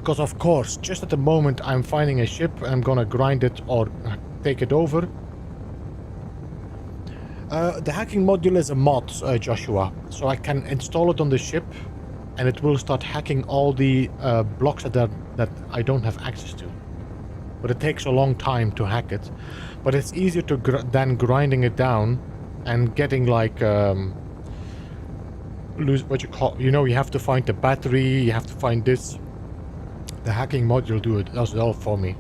Because of course, just at the moment I'm finding a ship, I'm gonna grind it or take it over. The hacking module is a mod, Joshua, so I can install it on the ship and it will start hacking all the blocks that I don't have access to. But it takes a long time to hack it. But it's easier to than grinding it down and getting like lose what you call, you have to find the battery, you have to find this. The hacking module does it all for me.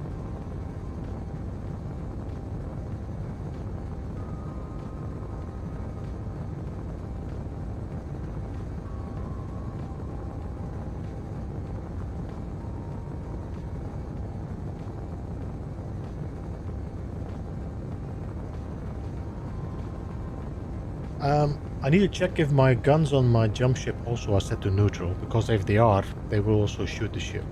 I need to check if my guns on my jump ship also are set to neutral, because if they are, they will also shoot the ship.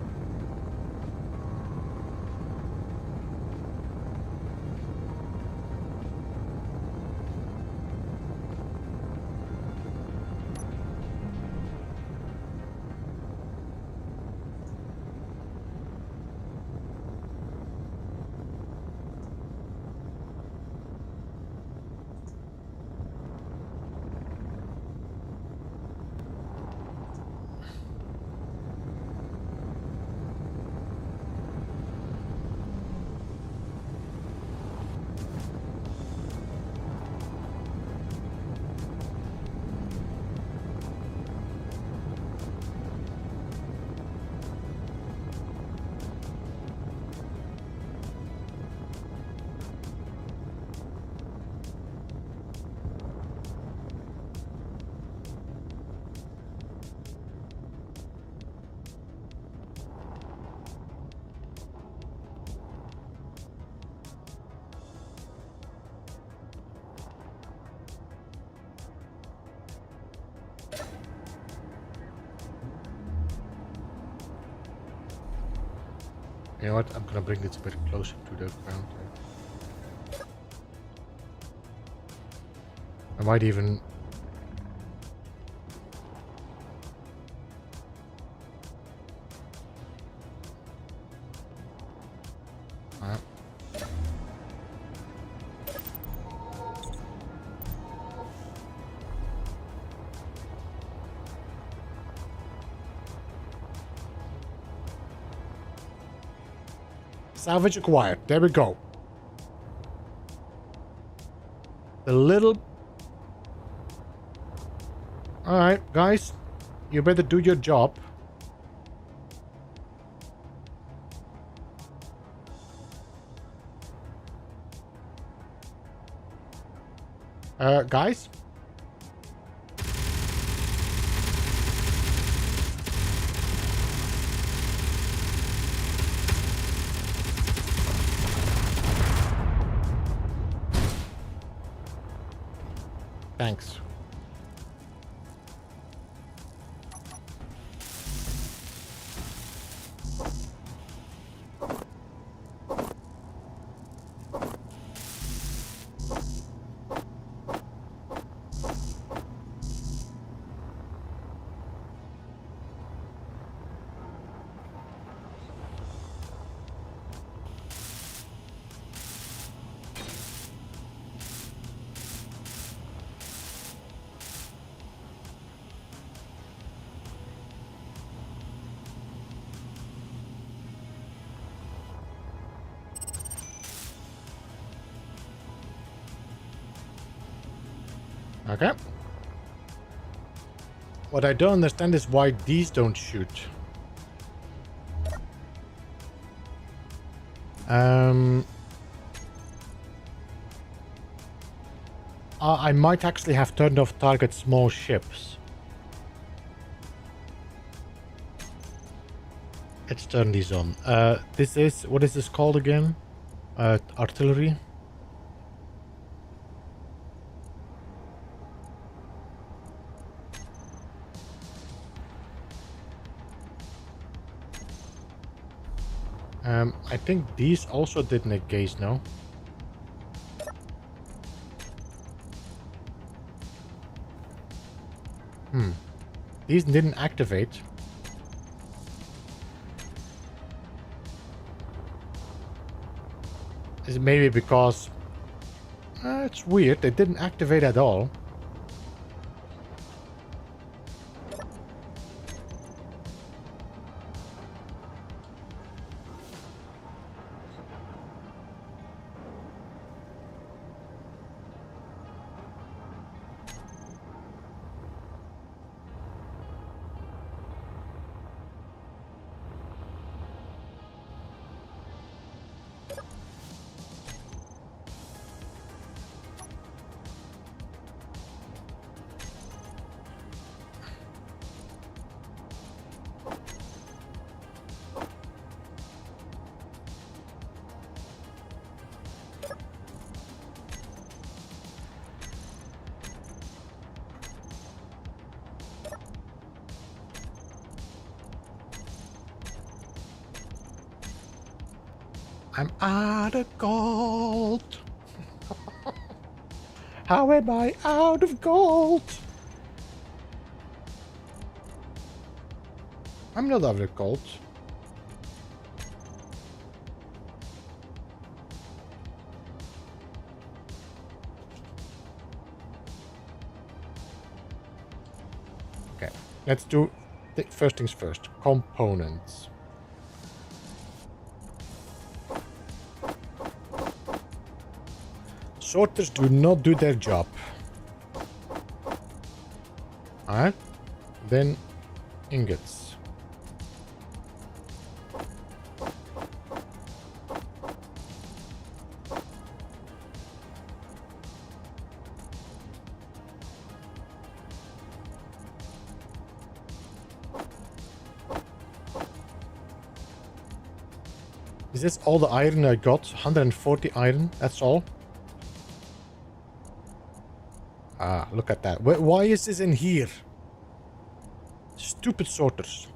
You know what? I'm gonna bring this a bit closer to the ground. I might even... Salvage acquired. There we go. The little... Alright, guys. You better do your job. Guys? Thanks. Okay. What I don't understand is why these don't shoot. I might actually have turned off target small ships. Let's turn these on. This is... What is this called again? Artillery? I think these also did negate, no? These didn't activate. Is it maybe because... it's weird, they didn't activate at all. I'm out of gold. How am I out of gold? I'm not out of gold. Okay, let's do first things first. Components. Sorters do not do their job. Alright. Then ingots. Is this all the iron I got? 140 iron, that's all? Ah, look at that. Why is this in here? Stupid sorters.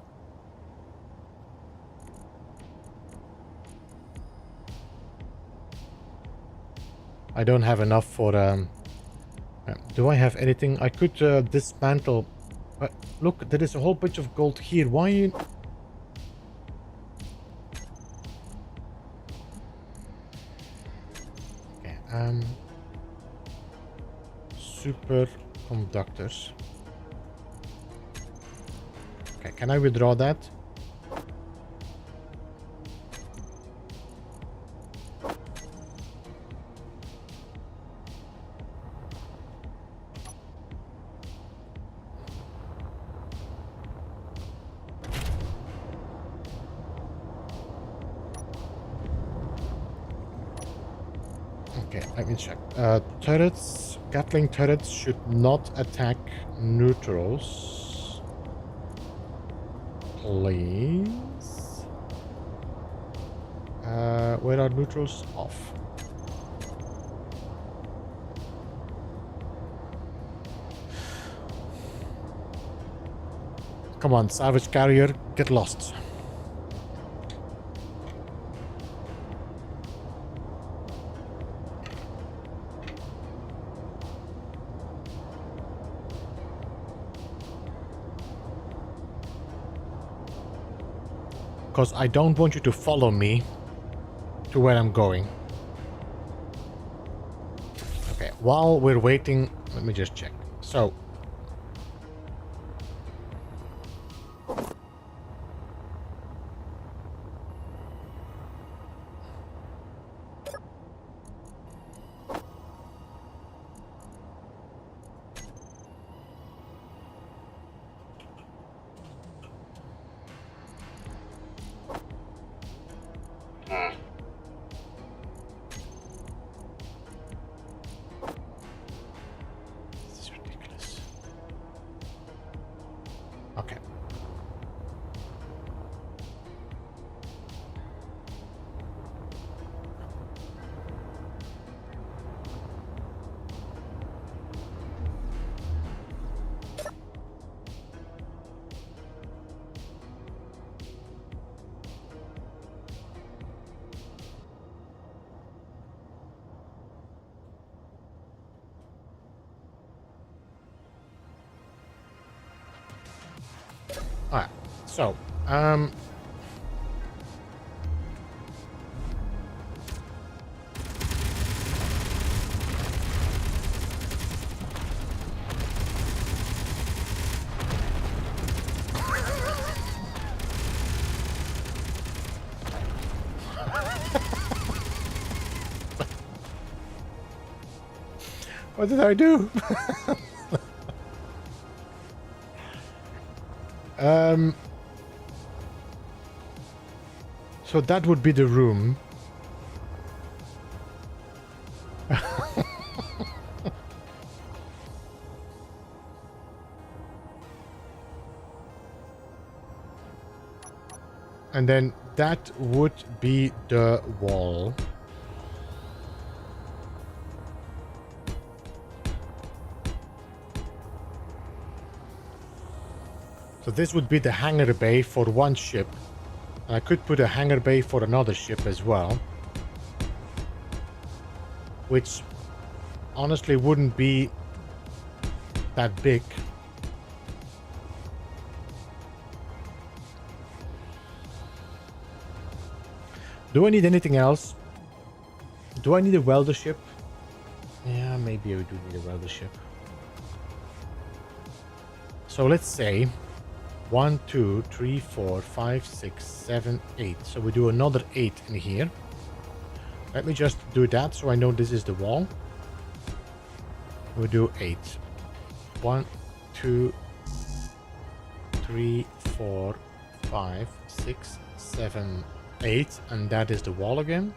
I don't have enough for... do I have anything? I could dismantle... But look, there is a whole bunch of gold here. Why you... Okay, superconductors. Okay, can I withdraw that? Okay, let me check. Turrets, Gatling turrets should not attack neutrals. Please. Where are neutrals? Off. Come on, salvage carrier, get lost. Because I don't want you to follow me to where I'm going. Okay, while we're waiting, let me just check. So, okay. Alright, so, what did I do? So that would be the room. And then that would be the wall. So this would be the hangar bay for one ship. And I could put a hangar bay for another ship as well. Which honestly wouldn't be that big. Do I need anything else? Do I need a welder ship? Yeah, maybe I do need a welder ship. So let's say 1, 2, 3, 4, 5, 6, 7, 8. So we do another 8 in here. Let me just do that so I know this is the wall. We do 8. 1, 2, 3, 4, 5, 6, 7, 8. And that is the wall again.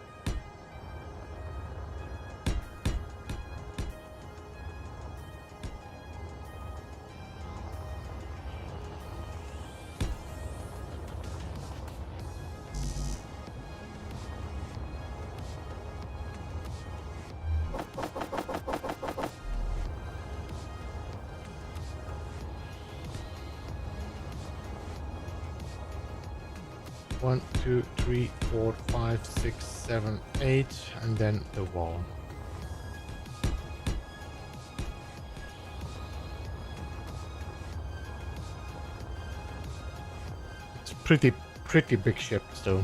One, 2, 3, 4, 5, 6, 7, 8, and then the wall. pretty big ship, so.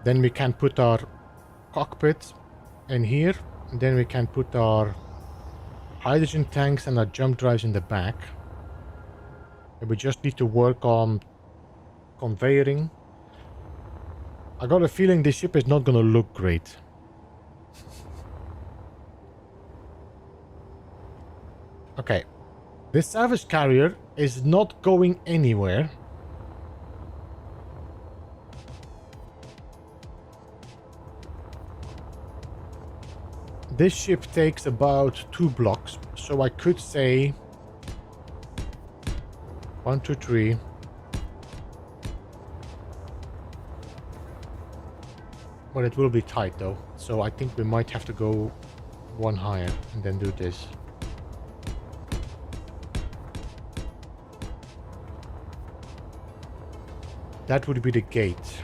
Then we can put our cockpit in here, and then we can put our hydrogen tanks and our jump drives in the back. And we just need to work on conveying. I got a feeling this ship is not gonna look great. Okay, this salvage carrier is not going anywhere. This ship takes about 2 blocks, so I could say 1, 2, 3. But it will be tight though, so I think we might have to go 1 higher and then do this. That would be the gate.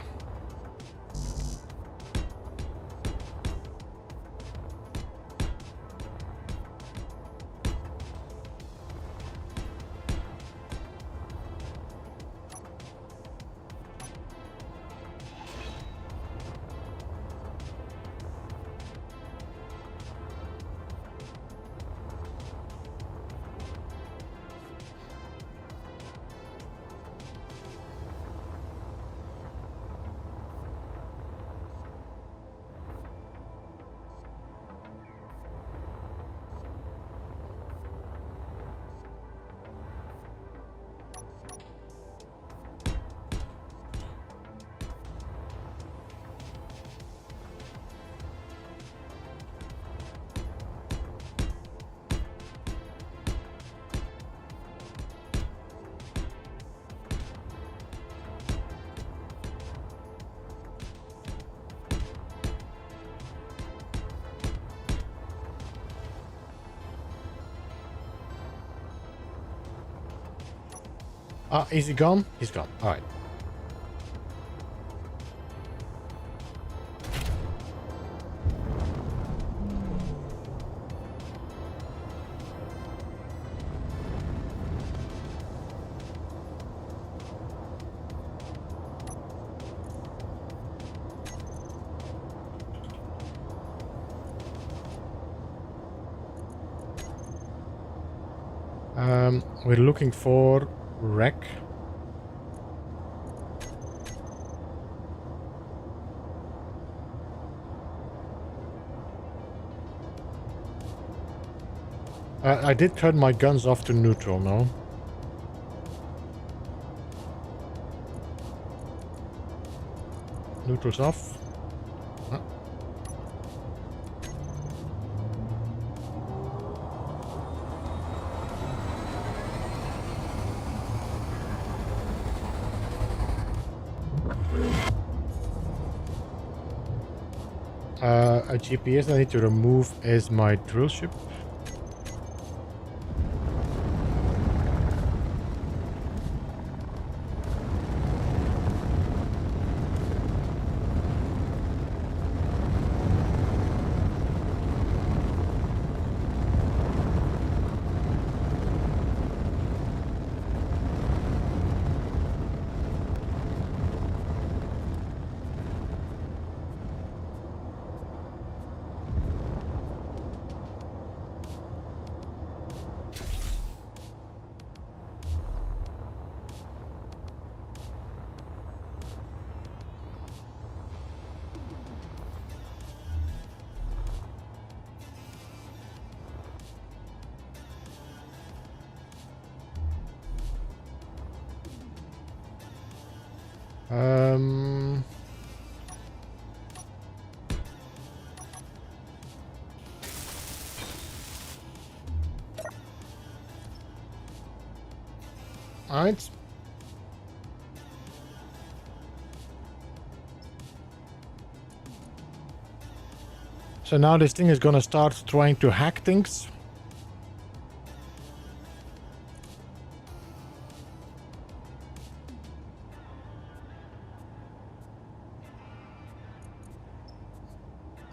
Is he gone? He's gone. All right. We're looking for wreck. I did turn my guns off to neutral now. Neutral's off. A GPS I need to remove is my drill ship. Alright. So now this thing is gonna start trying to hack things.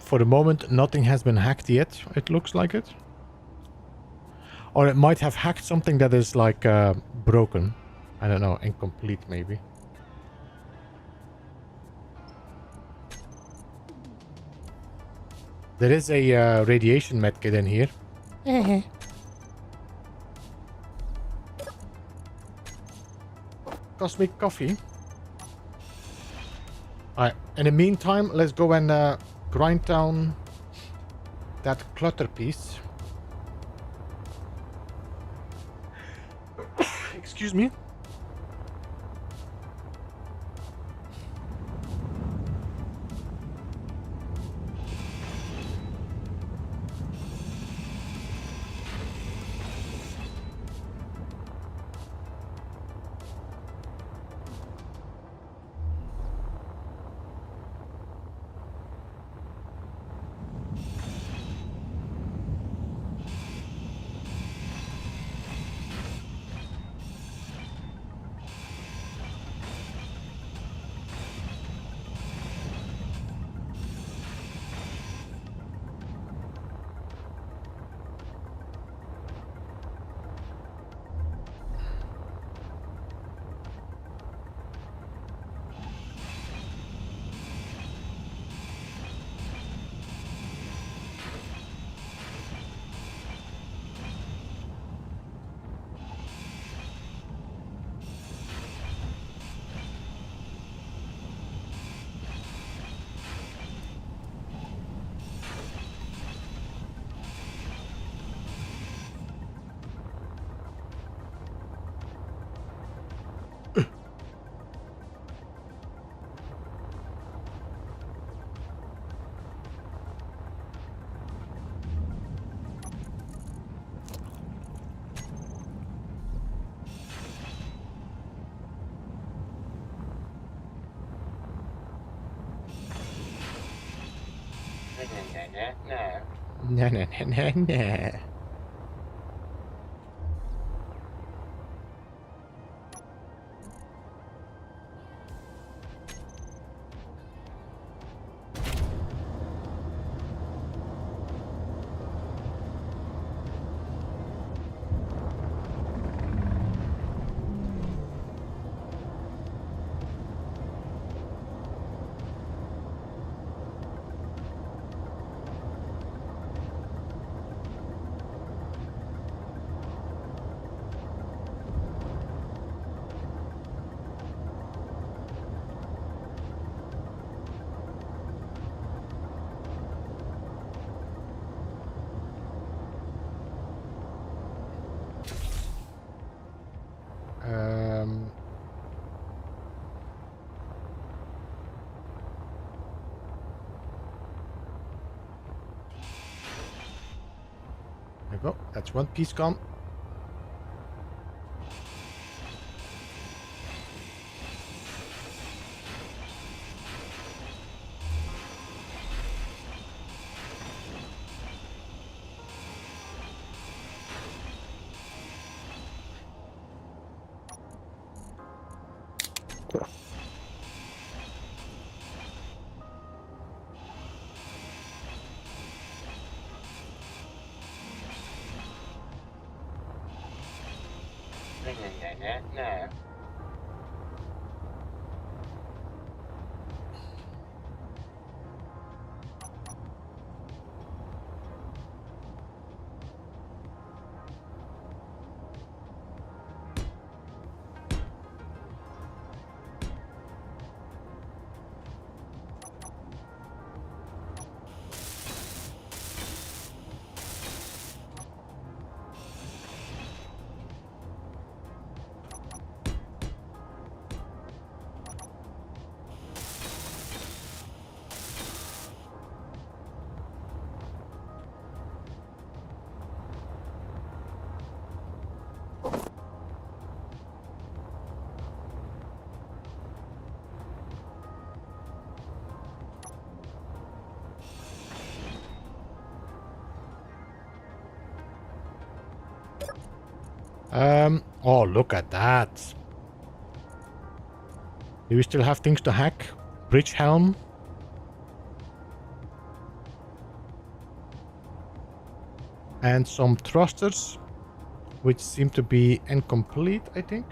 For the moment, nothing has been hacked yet, it looks like it. Or it might have hacked something that is like broken. I don't know, incomplete maybe. There is a radiation medkit in here. Cosmic coffee. Alright, in the meantime, let's go and grind down that clutter piece. Excuse me. No. There we go. That's one piece gone. No. Oh, look at that. Do we still have things to hack? Bridge helm? And some thrusters, which seem to be incomplete, I think.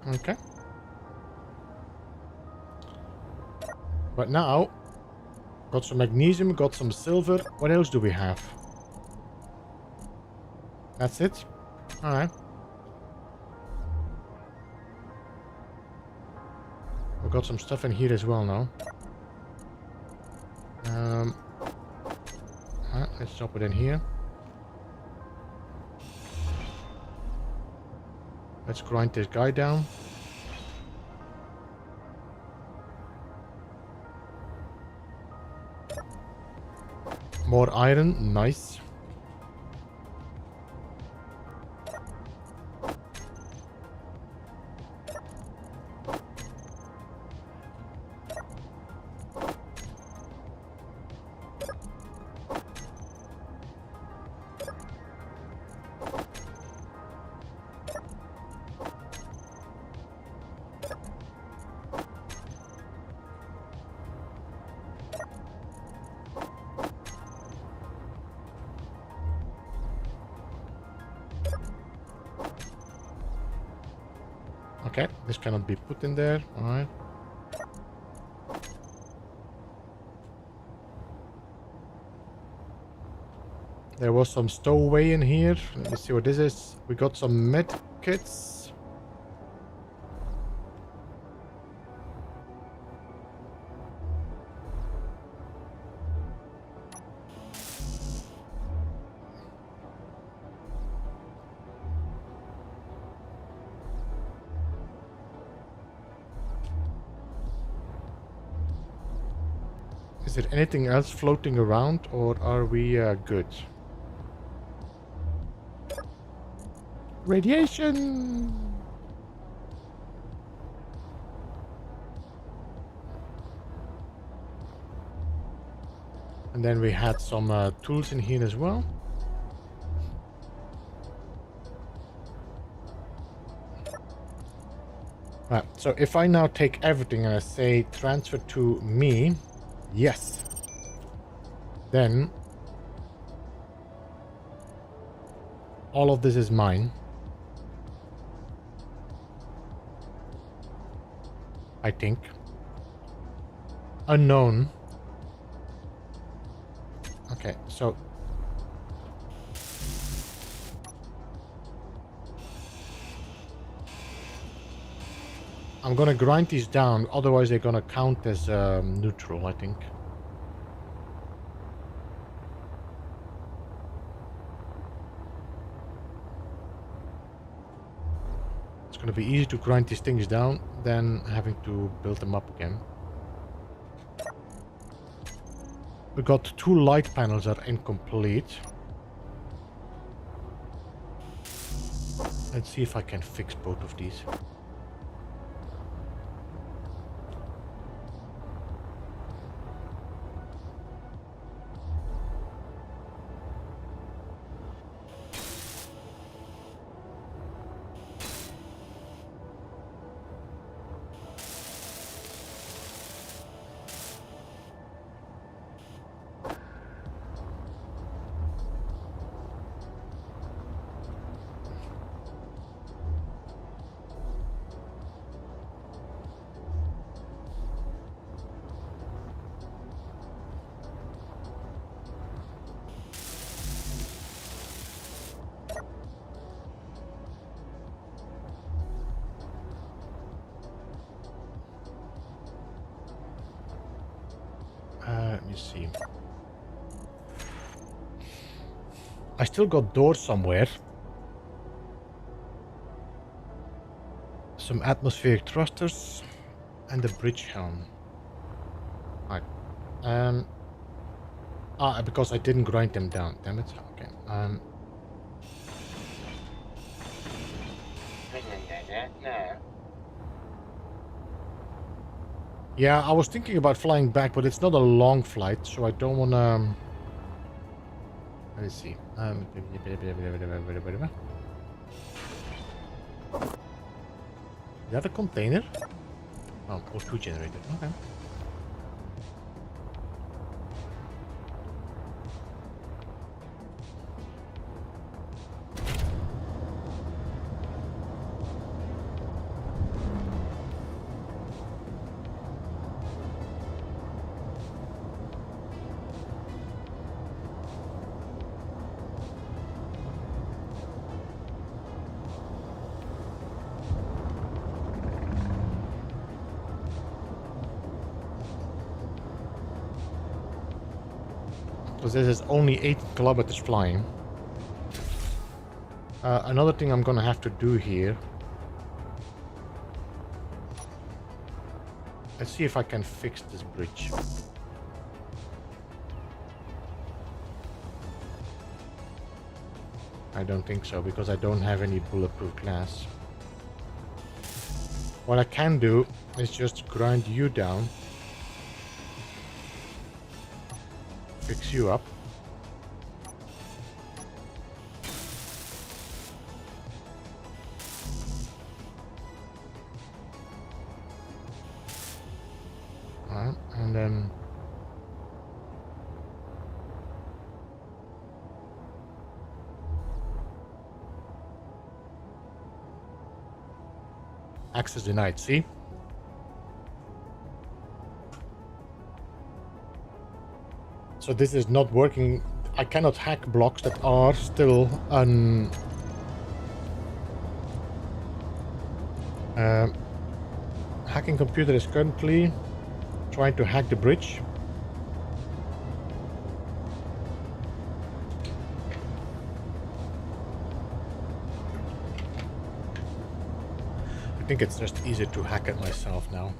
Okay. But now, got some magnesium, got some silver. What else do we have? That's it? Alright. We got some stuff in here as well now. Let's drop it in here. Let's grind this guy down. More iron, nice. Okay, this cannot be put in there. Alright. There was some stowaway in here. Let me see what this is. We got some med kits. Is there anything else floating around, or are we good? Radiation! And then we had some tools in here as well. Right, so if I now take everything and I say transfer to me, yes, then all of this is mine. I think. Unknown. Okay, so I'm gonna grind these down, otherwise they're gonna count as neutral, I think. It's gonna be easy to grind these things down than having to build them up again. We got 2 light panels that are incomplete. Let's see if I can fix both of these. Let me see. I still got doors somewhere. Some atmospheric thrusters and the bridge helm. Right. Because I didn't grind them down. Damn it. Okay. Yeah, I was thinking about flying back, but it's not a long flight, so I don't want to... Let me see. Is that a container? Oh, O2 generator. Okay. Because this is only 8 kilometers flying. Another thing I'm gonna have to do here. Let's see if I can fix this bridge. I don't think so, because I don't have any bulletproof glass. What I can do is just grind you down. Fix you up. Alright, and then access denied, see? So this is not working. I cannot hack blocks that are still hacking computer is currently trying to hack the bridge. I think it's just easier to hack it myself now.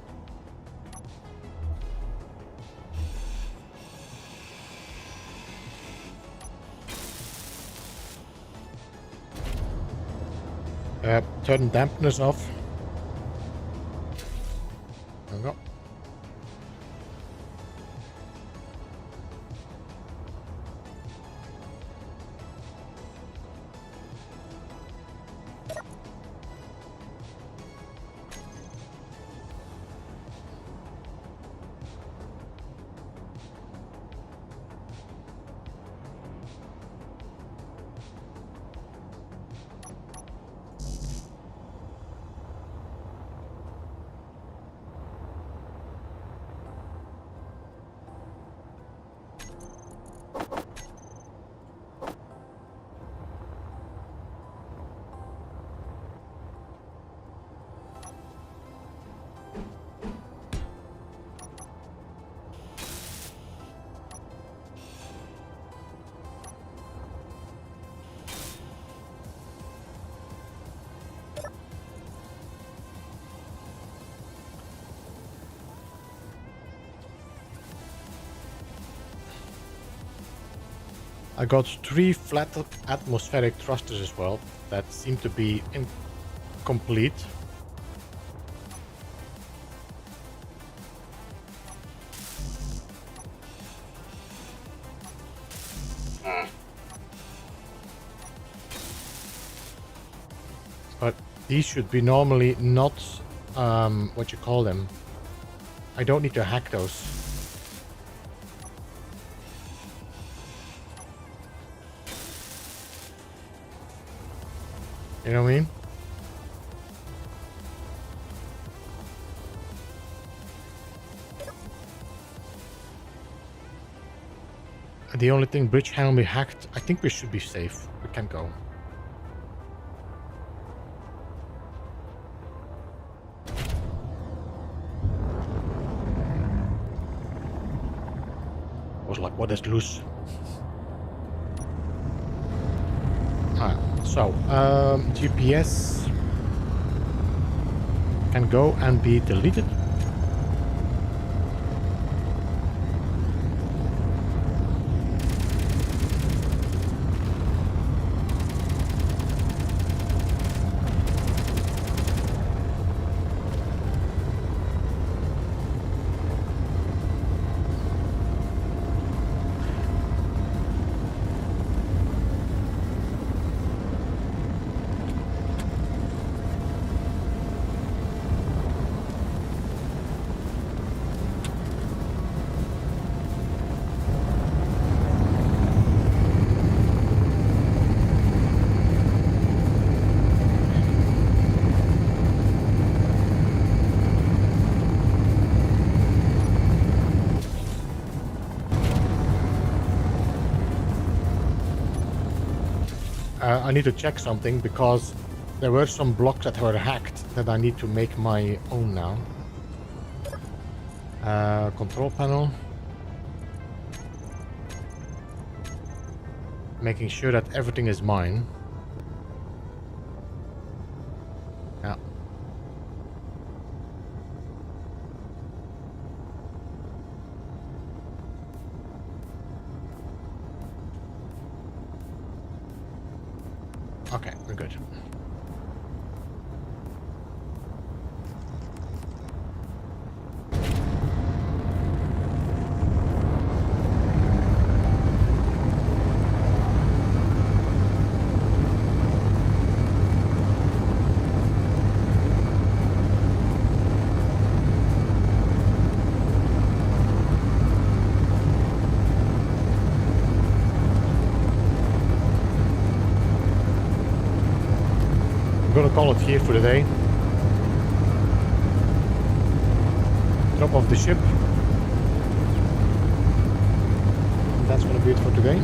Turn dampeners off. There we go. I got 3 flat atmospheric thrusters as well that seem to be incomplete. But these should be normally not, what you call them. I don't need to hack those. You know what I mean? The only thing bridge can be hacked. I think we should be safe. We can go. I was like, what is loose? So, GPS can go and be deleted. I need to check something because there were some blocks that were hacked that I need to make my own now. Control panel. Making sure that everything is mine. Yeah. Okay, we're good. I'm gonna call it here for the day. Drop off the ship. And that's gonna be it for today.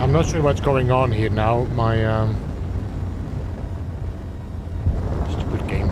I'm not sure what's going on here now. My stupid game.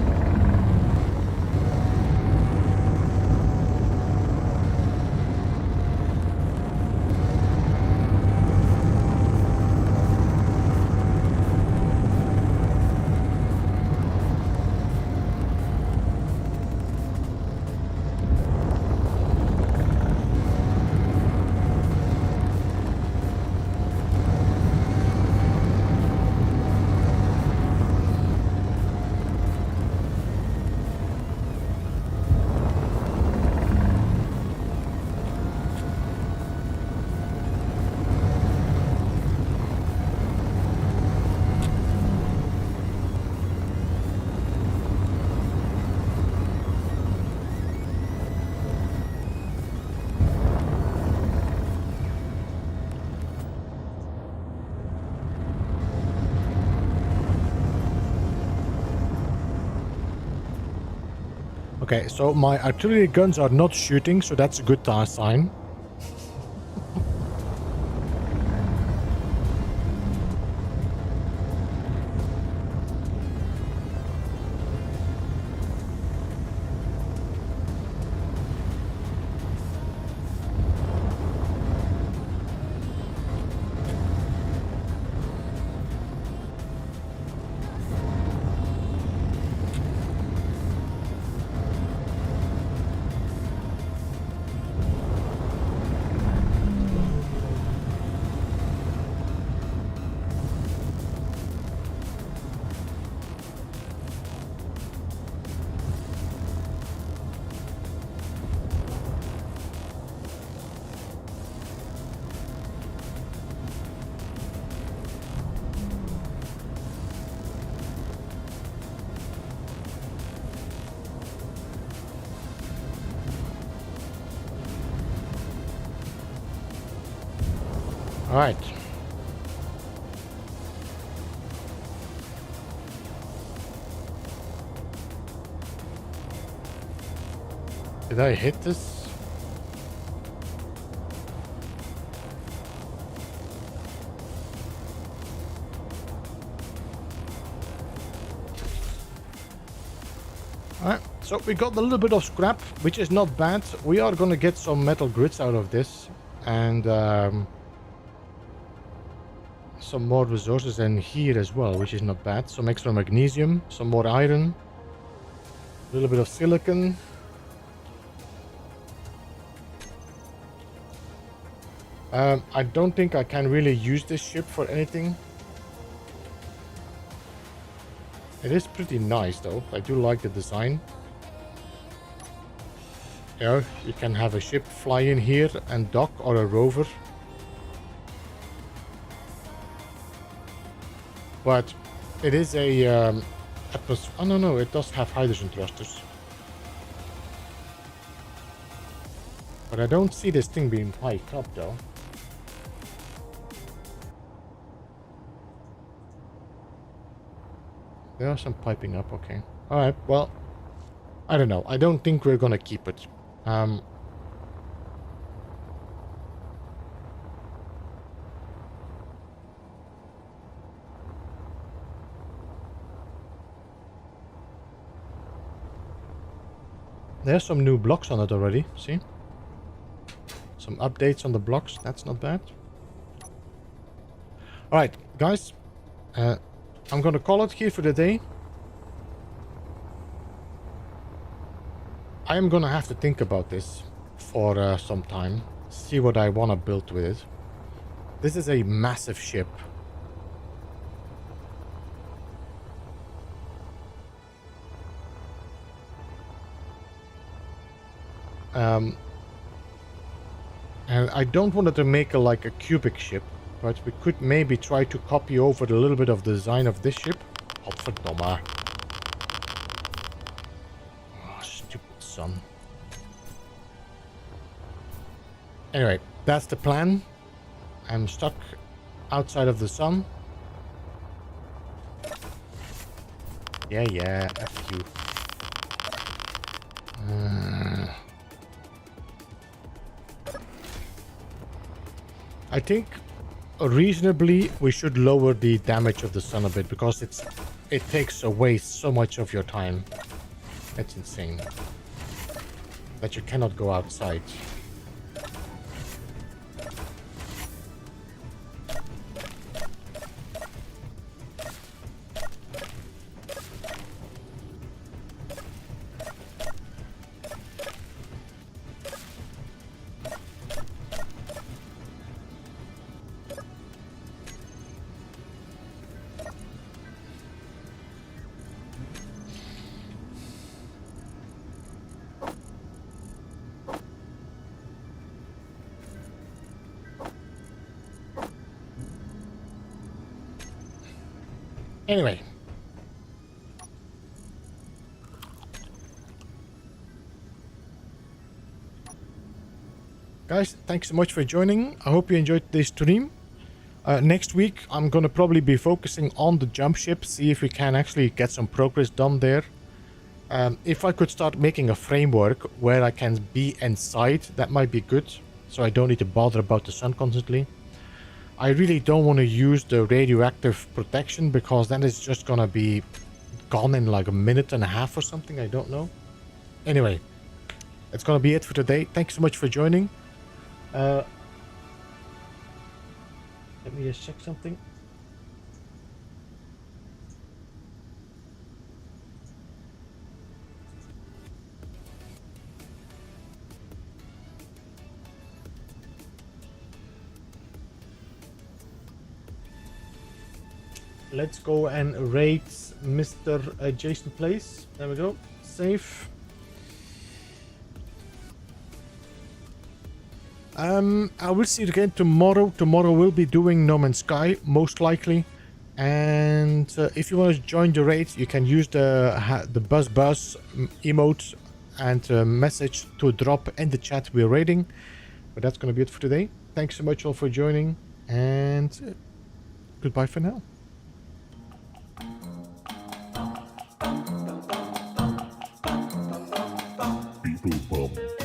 Okay, so my artillery guns are not shooting, so that's a good sign. All right. Did I hit this? Alright, so we got a little bit of scrap, which is not bad. We are gonna get some metal grids out of this, and some more resources in here as well, which is not bad. Some extra magnesium, some more iron, a little bit of silicon. I don't think I can really use this ship for anything. It is pretty nice though. I do like the design. Yeah, you can have a ship fly in here and dock, or a rover. But it is a oh no, it does have hydrogen thrusters. But I don't see this thing being piped up though. There are some piping up, okay. Alright, well, I don't know. I don't think we're gonna keep it. There's some new blocks on it already, see? Some updates on the blocks, that's not bad. Alright, guys. I'm gonna call it here for the day. I am gonna have to think about this for some time. See what I wanna build with it. This is a massive ship. And I don't want it to make a, like a cubic ship, but we could maybe try to copy over a little bit of the design of this ship. Godverdomme. Oh, stupid sun. Anyway, that's the plan. I'm stuck outside of the sun. Yeah, F you. I think reasonably we should lower the damage of the sun a bit, because it takes away so much of your time. It's insane that you cannot go outside. Anyway. Guys, thanks so much for joining. I hope you enjoyed this stream. Next week, I'm going to probably be focusing on the jump ship, see if we can actually get some progress done there. If I could start making a framework where I can be inside, that might be good, so I don't need to bother about the sun constantly. I really don't want to use the radioactive protection, because then it's just gonna be gone in like a minute and a half or something, I don't know. Anyway, that's gonna be it for today. Thanks so much for joining. Let me just check something. Let's go and raid Mr. Jason Place. There we go. Save. I will see you again tomorrow. Tomorrow we'll be doing No Man's Sky, most likely. And if you want to join the raid, you can use the buzz emote and message to drop in the chat we're raiding. But that's going to be it for today. Thanks so much all for joining, and goodbye for now. Beeblebum.